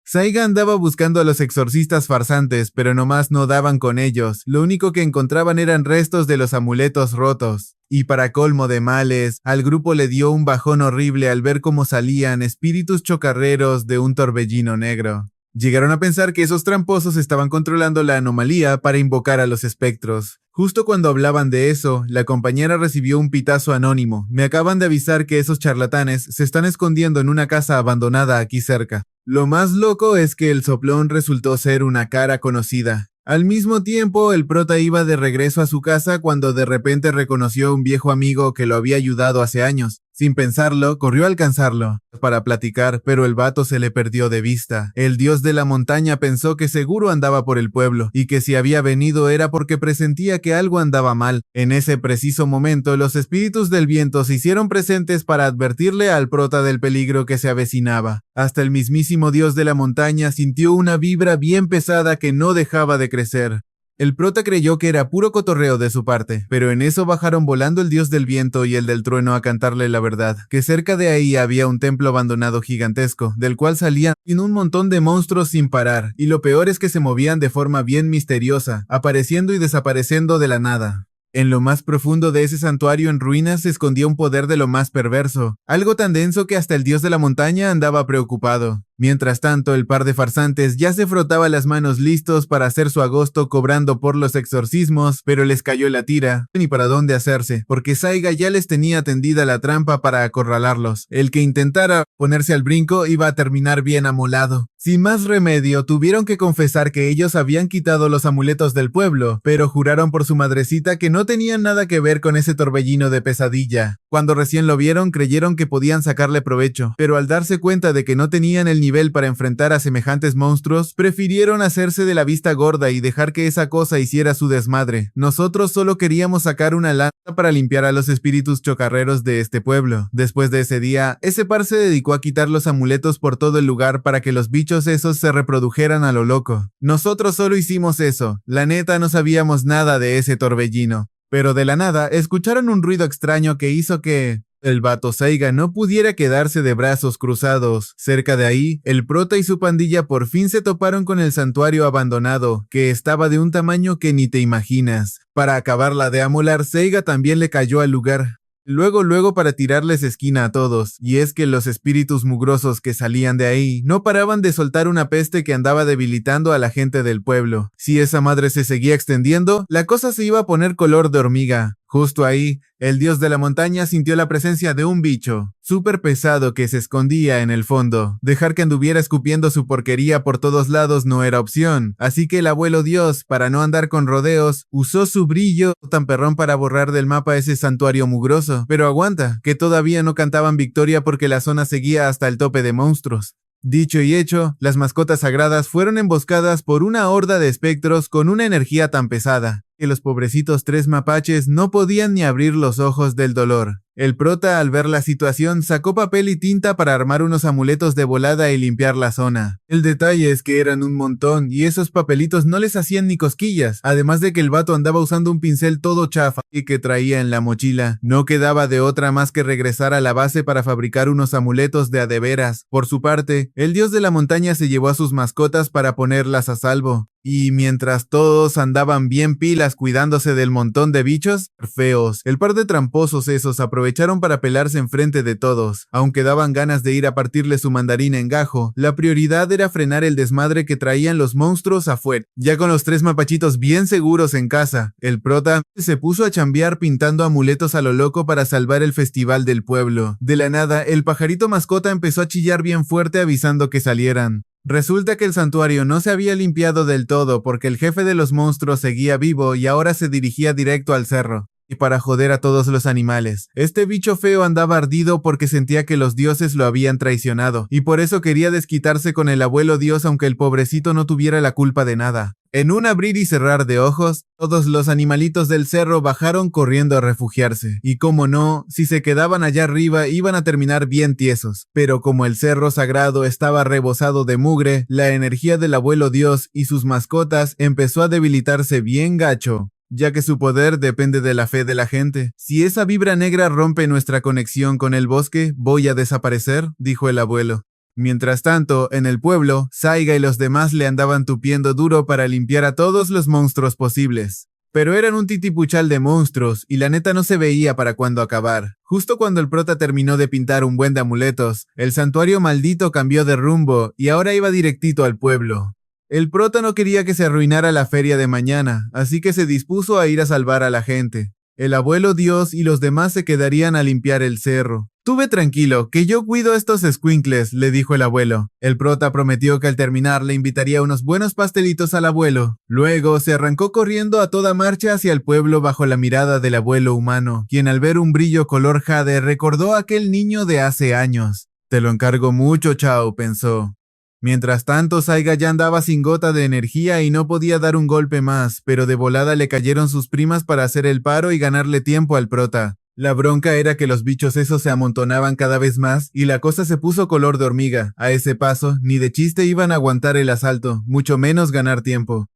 Saiga andaba buscando a los exorcistas farsantes, pero nomás no daban con ellos. Lo único que encontraban eran restos de los amuletos rotos. Y para colmo de males, al grupo le dio un bajón horrible al ver cómo salían espíritus chocarreros de un torbellino negro. Llegaron a pensar que esos tramposos estaban controlando la anomalía para invocar a los espectros. Justo cuando hablaban de eso, la compañera recibió un pitazo anónimo. Me acaban de avisar que esos charlatanes se están escondiendo en una casa abandonada aquí cerca. Lo más loco es que el soplón resultó ser una cara conocida. Al mismo tiempo, el prota iba de regreso a su casa cuando de repente reconoció a un viejo amigo que lo había ayudado hace años. Sin pensarlo, corrió a alcanzarlo para platicar, pero el vato se le perdió de vista. El dios de la montaña pensó que seguro andaba por el pueblo y que si había venido era porque presentía que algo andaba mal. En ese preciso momento, los espíritus del viento se hicieron presentes para advertirle al prota del peligro que se avecinaba. Hasta el mismísimo dios de la montaña sintió una vibra bien pesada que no dejaba de crecer. El prota creyó que era puro cotorreo de su parte, pero en eso bajaron volando el dios del viento y el del trueno a cantarle la verdad, que cerca de ahí había un templo abandonado gigantesco, del cual salían un montón de monstruos sin parar, y lo peor es que se movían de forma bien misteriosa, apareciendo y desapareciendo de la nada. En lo más profundo de ese santuario en ruinas se escondía un poder de lo más perverso, algo tan denso que hasta el dios de la montaña andaba preocupado. Mientras tanto, el par de farsantes ya se frotaba las manos listos para hacer su agosto cobrando por los exorcismos, pero les cayó la tira, ni para dónde hacerse, porque Saiga ya les tenía tendida la trampa para acorralarlos. El que intentara ponerse al brinco iba a terminar bien amolado. Sin más remedio, tuvieron que confesar que ellos habían quitado los amuletos del pueblo, pero juraron por su madrecita que no tenían nada que ver con ese torbellino de pesadilla. Cuando recién lo vieron, creyeron que podían sacarle provecho, pero al darse cuenta de que no tenían el nivel para enfrentar a semejantes monstruos, prefirieron hacerse de la vista gorda y dejar que esa cosa hiciera su desmadre. Nosotros solo queríamos sacar una lanza para limpiar a los espíritus chocarreros de este pueblo. Después de ese día, ese par se dedicó a quitar los amuletos por todo el lugar para que los bichos esos se reprodujeran a lo loco. Nosotros solo hicimos eso. La neta no sabíamos nada de ese torbellino. Pero de la nada, escucharon un ruido extraño que hizo que el vato Saiga no pudiera quedarse de brazos cruzados. Cerca de ahí, el prota y su pandilla por fin se toparon con el santuario abandonado, que estaba de un tamaño que ni te imaginas. Para acabarla de amolar, Saiga también le cayó al lugar. Luego para tirarles esquina a todos, y es que los espíritus mugrosos que salían de ahí no paraban de soltar una peste que andaba debilitando a la gente del pueblo. Si esa madre se seguía extendiendo, la cosa se iba a poner color de hormiga. Justo ahí, el dios de la montaña sintió la presencia de un bicho súper pesado que se escondía en el fondo. Dejar que anduviera escupiendo su porquería por todos lados no era opción, así que el abuelo dios, para no andar con rodeos, usó su brillo tan perrón para borrar del mapa ese santuario mugroso. Pero aguanta, que todavía no cantaban victoria porque la zona seguía hasta el tope de monstruos. Dicho y hecho, las mascotas sagradas fueron emboscadas por una horda de espectros con una energía tan pesada que los pobrecitos tres mapaches no podían ni abrir los ojos del dolor. El prota, al ver la situación, sacó papel y tinta para armar unos amuletos de volada y limpiar la zona. El detalle es que eran un montón y esos papelitos no les hacían ni cosquillas, además de que el vato andaba usando un pincel todo chafa y que traía en la mochila. No quedaba de otra más que regresar a la base para fabricar unos amuletos de a de veras. Por su parte, el dios de la montaña se llevó a sus mascotas para ponerlas a salvo. Y mientras todos andaban bien pilas cuidándose del montón de bichos feos, el par de tramposos esos aprovecharon para pelarse enfrente de todos. Aunque daban ganas de ir a partirle su mandarina en gajo, la prioridad era frenar el desmadre que traían los monstruos afuera. Ya con los 3 mapachitos bien seguros en casa, el prota se puso a chambear pintando amuletos a lo loco para salvar el festival del pueblo. De la nada, el pajarito mascota empezó a chillar bien fuerte avisando que salieran. Resulta que el santuario no se había limpiado del todo porque el jefe de los monstruos seguía vivo y ahora se dirigía directo al cerro. Y para joder a todos los animales. Este bicho feo andaba ardido porque sentía que los dioses lo habían traicionado, y por eso quería desquitarse con el abuelo dios aunque el pobrecito no tuviera la culpa de nada. En un abrir y cerrar de ojos, todos los animalitos del cerro bajaron corriendo a refugiarse. Y como no, si se quedaban allá arriba iban a terminar bien tiesos. Pero como el cerro sagrado estaba rebosado de mugre, la energía del abuelo dios y sus mascotas empezó a debilitarse bien gacho, ya que su poder depende de la fe de la gente. Si esa vibra negra rompe nuestra conexión con el bosque, voy a desaparecer, dijo el abuelo. Mientras tanto, en el pueblo, Saiga y los demás le andaban tupiendo duro para limpiar a todos los monstruos posibles. Pero eran un titipuchal de monstruos y la neta no se veía para cuándo acabar. Justo cuando el prota terminó de pintar un buen de amuletos, el santuario maldito cambió de rumbo y ahora iba directito al pueblo. El prota no quería que se arruinara la feria de mañana, así que se dispuso a ir a salvar a la gente. El abuelo dios y los demás se quedarían a limpiar el cerro. Tú ve tranquilo, que yo cuido a estos escuincles, le dijo el abuelo. El prota prometió que al terminar le invitaría unos buenos pastelitos al abuelo. Luego se arrancó corriendo a toda marcha hacia el pueblo bajo la mirada del abuelo humano, quien al ver un brillo color jade recordó a aquel niño de hace años. Te lo encargo mucho, Chao, pensó. Mientras tanto, Saiga ya andaba sin gota de energía y no podía dar un golpe más, pero de volada le cayeron sus primas para hacer el paro y ganarle tiempo al prota. La bronca era que los bichos esos se amontonaban cada vez más y la cosa se puso color de hormiga. A ese paso, ni de chiste iban a aguantar el asalto, mucho menos ganar tiempo.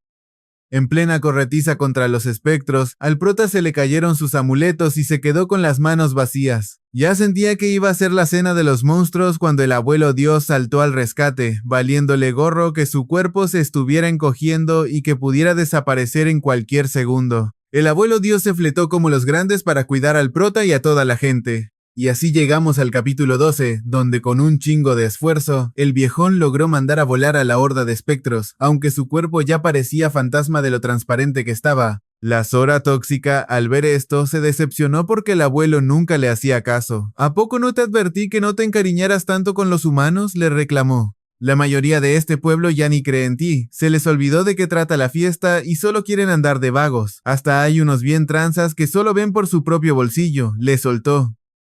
En plena corretiza contra los espectros, al prota se le cayeron sus amuletos y se quedó con las manos vacías. Ya sentía que iba a ser la cena de los monstruos cuando el abuelo dios saltó al rescate, valiéndole gorro que su cuerpo se estuviera encogiendo y que pudiera desaparecer en cualquier segundo. El abuelo dios se fletó como los grandes para cuidar al prota y a toda la gente. Y así llegamos al capítulo 12, donde con un chingo de esfuerzo, el viejón logró mandar a volar a la horda de espectros, aunque su cuerpo ya parecía fantasma de lo transparente que estaba. La Zora tóxica, al ver esto, se decepcionó porque el abuelo nunca le hacía caso. ¿A poco no te advertí que no te encariñaras tanto con los humanos?, le reclamó. La mayoría de este pueblo ya ni cree en ti, se les olvidó de qué trata la fiesta y solo quieren andar de vagos. Hasta hay unos bien tranzas que solo ven por su propio bolsillo, le soltó.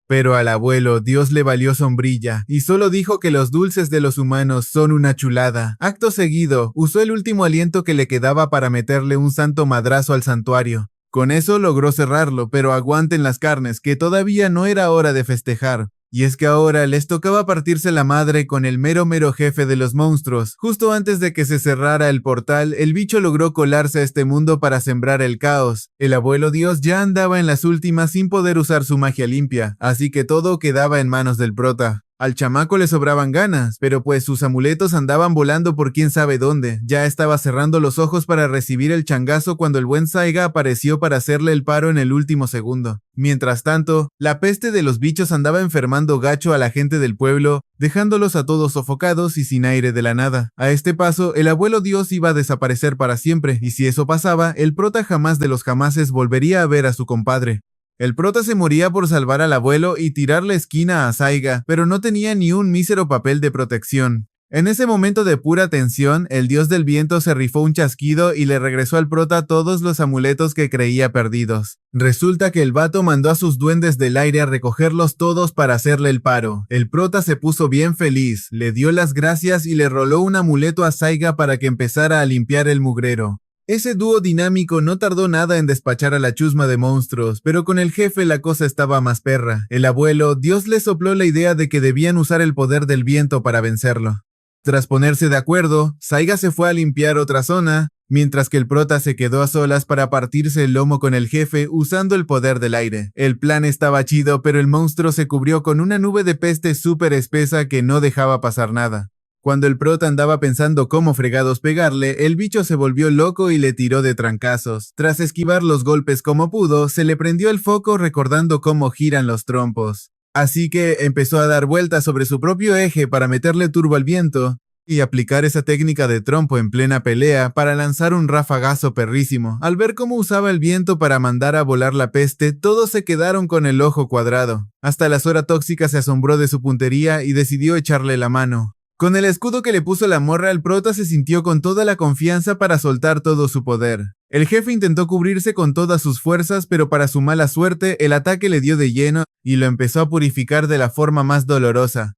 Pero al abuelo Dios le valió sombrilla y solo dijo que los dulces de los humanos son una chulada. Acto seguido, usó el último aliento que le quedaba para meterle un santo madrazo al santuario. Con eso logró cerrarlo, pero aguanten las carnes, que todavía no era hora de festejar. Y es que ahora les tocaba partirse la madre con el mero jefe de los monstruos. Justo antes de que se cerrara el portal, el bicho logró colarse a este mundo para sembrar el caos. El abuelo Dios ya andaba en las últimas sin poder usar su magia limpia, así que todo quedaba en manos del prota. Al chamaco le sobraban ganas, pero pues sus amuletos andaban volando por quién sabe dónde. Ya estaba cerrando los ojos para recibir el changazo cuando el buen Saiga apareció para hacerle el paro en el último segundo. Mientras tanto, la peste de los bichos andaba enfermando gacho a la gente del pueblo, dejándolos a todos sofocados y sin aire de la nada. A este paso, el abuelo Dios iba a desaparecer para siempre, y si eso pasaba, el prota jamás de los jamases volvería a ver a su compadre. El prota se moría por salvar al abuelo y tirar la esquina a Saiga, pero no tenía ni un mísero papel de protección. En ese momento de pura tensión, el dios del viento se rifó un chasquido y le regresó al prota todos los amuletos que creía perdidos. Resulta que el vato mandó a sus duendes del aire a recogerlos todos para hacerle el paro. El prota se puso bien feliz, le dio las gracias y le roló un amuleto a Saiga para que empezara a limpiar el mugrero. Ese dúo dinámico no tardó nada en despachar a la chusma de monstruos, pero con el jefe la cosa estaba más perra. El abuelo, Dios le sopló la idea de que debían usar el poder del viento para vencerlo. Tras ponerse de acuerdo, Saiga se fue a limpiar otra zona, mientras que el prota se quedó a solas para partirse el lomo con el jefe usando el poder del aire. El plan estaba chido, pero el monstruo se cubrió con una nube de peste súper espesa que no dejaba pasar nada. Cuando el prota andaba pensando cómo fregados pegarle, el bicho se volvió loco y le tiró de trancazos. Tras esquivar los golpes como pudo, se le prendió el foco recordando cómo giran los trompos. Así que empezó a dar vueltas sobre su propio eje para meterle turbo al viento y aplicar esa técnica de trompo en plena pelea para lanzar un rafagazo perrísimo. Al ver cómo usaba el viento para mandar a volar la peste, todos se quedaron con el ojo cuadrado. Hasta la Sora tóxica se asombró de su puntería y decidió echarle la mano. Con el escudo que le puso la morra, el prota se sintió con toda la confianza para soltar todo su poder. El jefe intentó cubrirse con todas sus fuerzas, pero para su mala suerte, el ataque le dio de lleno y lo empezó a purificar de la forma más dolorosa.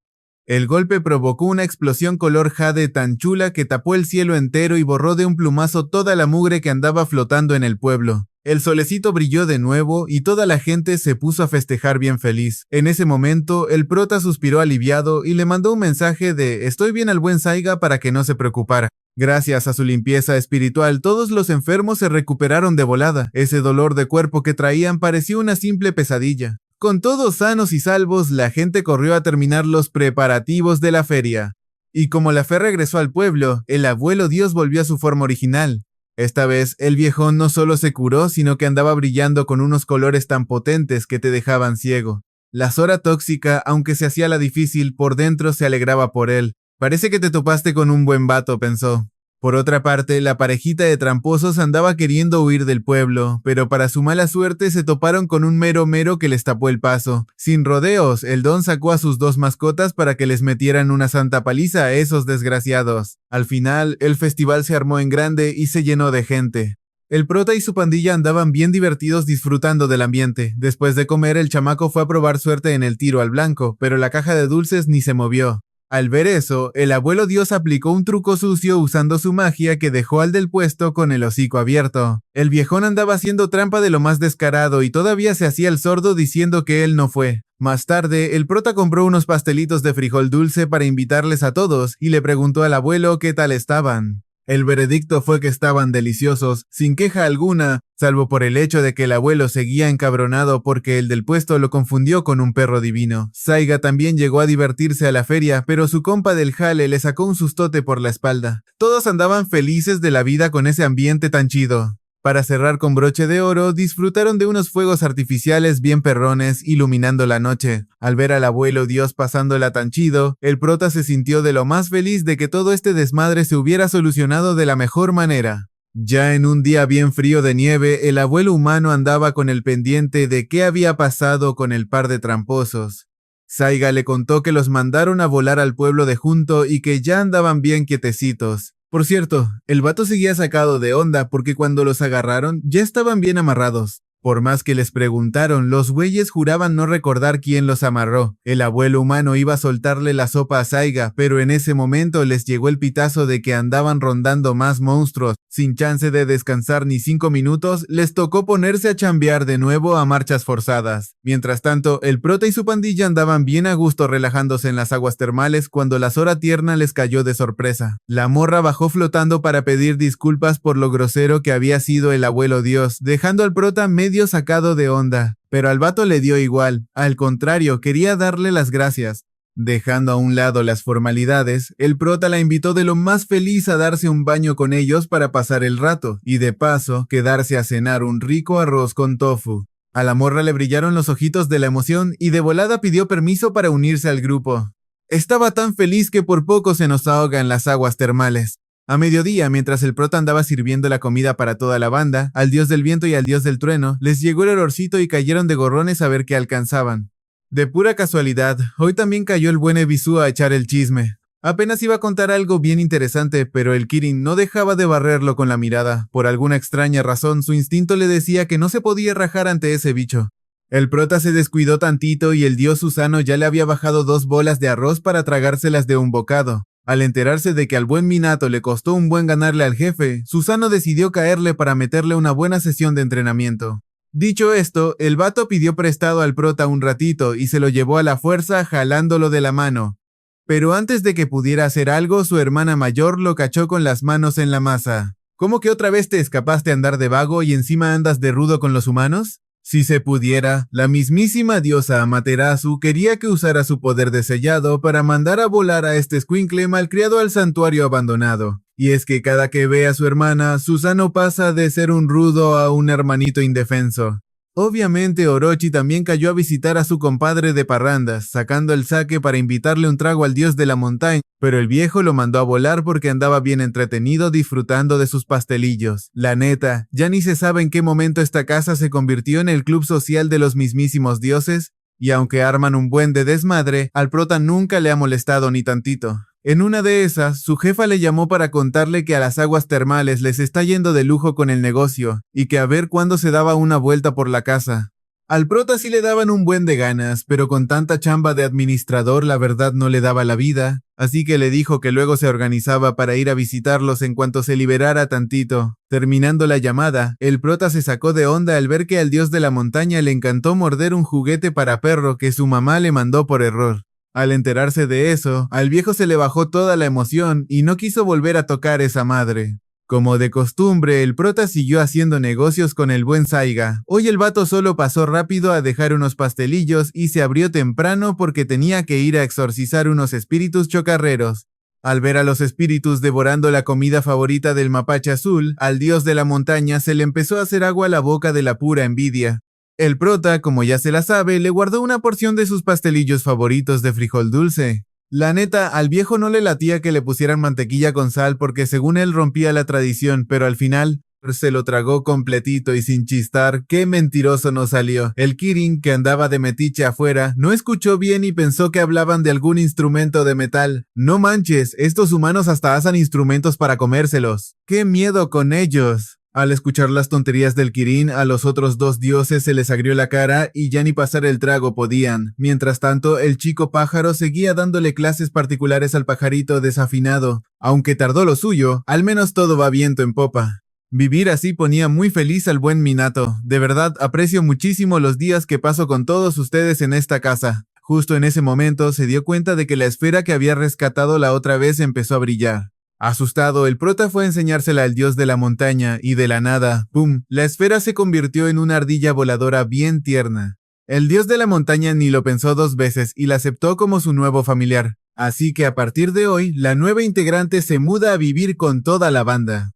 El golpe provocó una explosión color jade tan chula que tapó el cielo entero y borró de un plumazo toda la mugre que andaba flotando en el pueblo. El solecito brilló de nuevo y toda la gente se puso a festejar bien feliz. En ese momento, el prota suspiró aliviado y le mandó un mensaje de «Estoy bien al buen Saiga para que no se preocupara». Gracias a su limpieza espiritual, todos los enfermos se recuperaron de volada. Ese dolor de cuerpo que traían parecía una simple pesadilla. Con todos sanos y salvos, la gente corrió a terminar los preparativos de la feria. Y como la fe regresó al pueblo, el abuelo Dios volvió a su forma original. Esta vez, el viejón no solo se curó, sino que andaba brillando con unos colores tan potentes que te dejaban ciego. La Sora tóxica, aunque se hacía la difícil, por dentro se alegraba por él. Parece que te topaste con un buen vato, pensó. Por otra parte, la parejita de tramposos andaba queriendo huir del pueblo, pero para su mala suerte se toparon con un mero que les tapó el paso. Sin rodeos, el don sacó a sus dos mascotas para que les metieran una santa paliza a esos desgraciados. Al final, el festival se armó en grande y se llenó de gente. El prota y su pandilla andaban bien divertidos disfrutando del ambiente. Después de comer, el chamaco fue a probar suerte en el tiro al blanco, pero la caja de dulces ni se movió. Al ver eso, el abuelo Dios aplicó un truco sucio usando su magia que dejó al del puesto con el hocico abierto. El viejón andaba haciendo trampa de lo más descarado y todavía se hacía el sordo diciendo que él no fue. Más tarde, el prota compró unos pastelitos de frijol dulce para invitarles a todos y le preguntó al abuelo qué tal estaban. El veredicto fue que estaban deliciosos, sin queja alguna, salvo por el hecho de que el abuelo seguía encabronado porque el del puesto lo confundió con un perro divino. Saiga también llegó a divertirse a la feria, pero su compa del jale le sacó un sustote por la espalda. Todos andaban felices de la vida con ese ambiente tan chido. Para cerrar con broche de oro, disfrutaron de unos fuegos artificiales bien perrones iluminando la noche. Al ver al abuelo Dios pasándola tan chido, el prota se sintió de lo más feliz de que todo este desmadre se hubiera solucionado de la mejor manera. Ya en un día bien frío de nieve, el abuelo humano andaba con el pendiente de qué había pasado con el par de tramposos. Saiga le contó que los mandaron a volar al pueblo de junto y que ya andaban bien quietecitos. Por cierto, el vato seguía sacado de onda porque cuando los agarraron ya estaban bien amarrados. Por más que les preguntaron, los güeyes juraban no recordar quién los amarró. El abuelo humano iba a soltarle la sopa a Saiga, pero en ese momento les llegó el pitazo de que andaban rondando más monstruos. Sin chance de descansar ni 5 minutos, les tocó ponerse a chambear de nuevo a marchas forzadas. Mientras tanto, el prota y su pandilla andaban bien a gusto relajándose en las aguas termales cuando la Sora tierna les cayó de sorpresa. La morra bajó flotando para pedir disculpas por lo grosero que había sido el abuelo Dios, dejando al prota medio sacado de onda, pero al vato le dio igual. Al contrario, quería darle las gracias. Dejando a un lado las formalidades, el prota la invitó de lo más feliz a darse un baño con ellos para pasar el rato, y de paso, quedarse a cenar un rico arroz con tofu. A la morra le brillaron los ojitos de la emoción y de volada pidió permiso para unirse al grupo. Estaba tan feliz que por poco se nos ahoga en las aguas termales. A mediodía, mientras el prota andaba sirviendo la comida para toda la banda, al dios del viento y al dios del trueno, les llegó el olorcito y cayeron de gorrones a ver qué alcanzaban. De pura casualidad, hoy también cayó el buen Ebisu a echar el chisme. Apenas iba a contar algo bien interesante, pero el Kirin no dejaba de barrerlo con la mirada. Por alguna extraña razón, su instinto le decía que no se podía rajar ante ese bicho. El prota se descuidó tantito y el dios Susano ya le había bajado 2 bolas de arroz para tragárselas de un bocado. Al enterarse de que al buen Minato le costó un buen ganarle al jefe, Susanoo decidió caerle para meterle una buena sesión de entrenamiento. Dicho esto, el vato pidió prestado al prota un ratito y se lo llevó a la fuerza jalándolo de la mano. Pero antes de que pudiera hacer algo, su hermana mayor lo cachó con las manos en la masa. ¿Cómo que otra vez te escapaste a andar de vago y encima andas de rudo con los humanos? Si se pudiera, la mismísima diosa Amaterasu quería que usara su poder de sellado para mandar a volar a este escuincle malcriado al santuario abandonado. Y es que cada que ve a su hermana, Susanoo pasa de ser un rudo a un hermanito indefenso. Obviamente Orochi también cayó a visitar a su compadre de parrandas, sacando el sake para invitarle un trago al dios de la montaña, pero el viejo lo mandó a volar porque andaba bien entretenido disfrutando de sus pastelillos. La neta, ya ni se sabe en qué momento esta casa se convirtió en el club social de los mismísimos dioses, y aunque arman un buen de desmadre, al prota nunca le ha molestado ni tantito. En una de esas, su jefa le llamó para contarle que a las aguas termales les está yendo de lujo con el negocio, y que a ver cuándo se daba una vuelta por la casa. Al prota sí le daban un buen de ganas, pero con tanta chamba de administrador la verdad no le daba la vida, así que le dijo que luego se organizaba para ir a visitarlos en cuanto se liberara tantito. Terminando la llamada, el prota se sacó de onda al ver que al dios de la montaña le encantó morder un juguete para perro que su mamá le mandó por error. Al enterarse de eso, al viejo se le bajó toda la emoción y no quiso volver a tocar esa madre. Como de costumbre, el prota siguió haciendo negocios con el buen Saiga. Hoy el vato solo pasó rápido a dejar unos pastelillos y se abrió temprano porque tenía que ir a exorcizar unos espíritus chocarreros. Al ver a los espíritus devorando la comida favorita del mapache azul, al dios de la montaña se le empezó a hacer agua a la boca de la pura envidia. El prota, como ya se la sabe, le guardó una porción de sus pastelillos favoritos de frijol dulce. La neta, al viejo no le latía que le pusieran mantequilla con sal porque según él rompía la tradición, pero al final se lo tragó completito y sin chistar. ¡Qué mentiroso nos salió! El Kirin, que andaba de metiche afuera, no escuchó bien y pensó que hablaban de algún instrumento de metal. ¡No manches! Estos humanos hasta hacen instrumentos para comérselos. ¡Qué miedo con ellos! Al escuchar las tonterías del Kirin, a los otros dos dioses se les agrió la cara y ya ni pasar el trago podían. Mientras tanto, el chico pájaro seguía dándole clases particulares al pajarito desafinado. Aunque tardó lo suyo, al menos todo va viento en popa. Vivir así ponía muy feliz al buen Minato. De verdad, aprecio muchísimo los días que paso con todos ustedes en esta casa. Justo en ese momento se dio cuenta de que la esfera que había rescatado la otra vez empezó a brillar. Asustado, el prota fue a enseñársela al dios de la montaña y de la nada, ¡pum!, la esfera se convirtió en una ardilla voladora bien tierna. El dios de la montaña ni lo pensó dos veces y la aceptó como su nuevo familiar. Así que a partir de hoy, la nueva integrante se muda a vivir con toda la banda.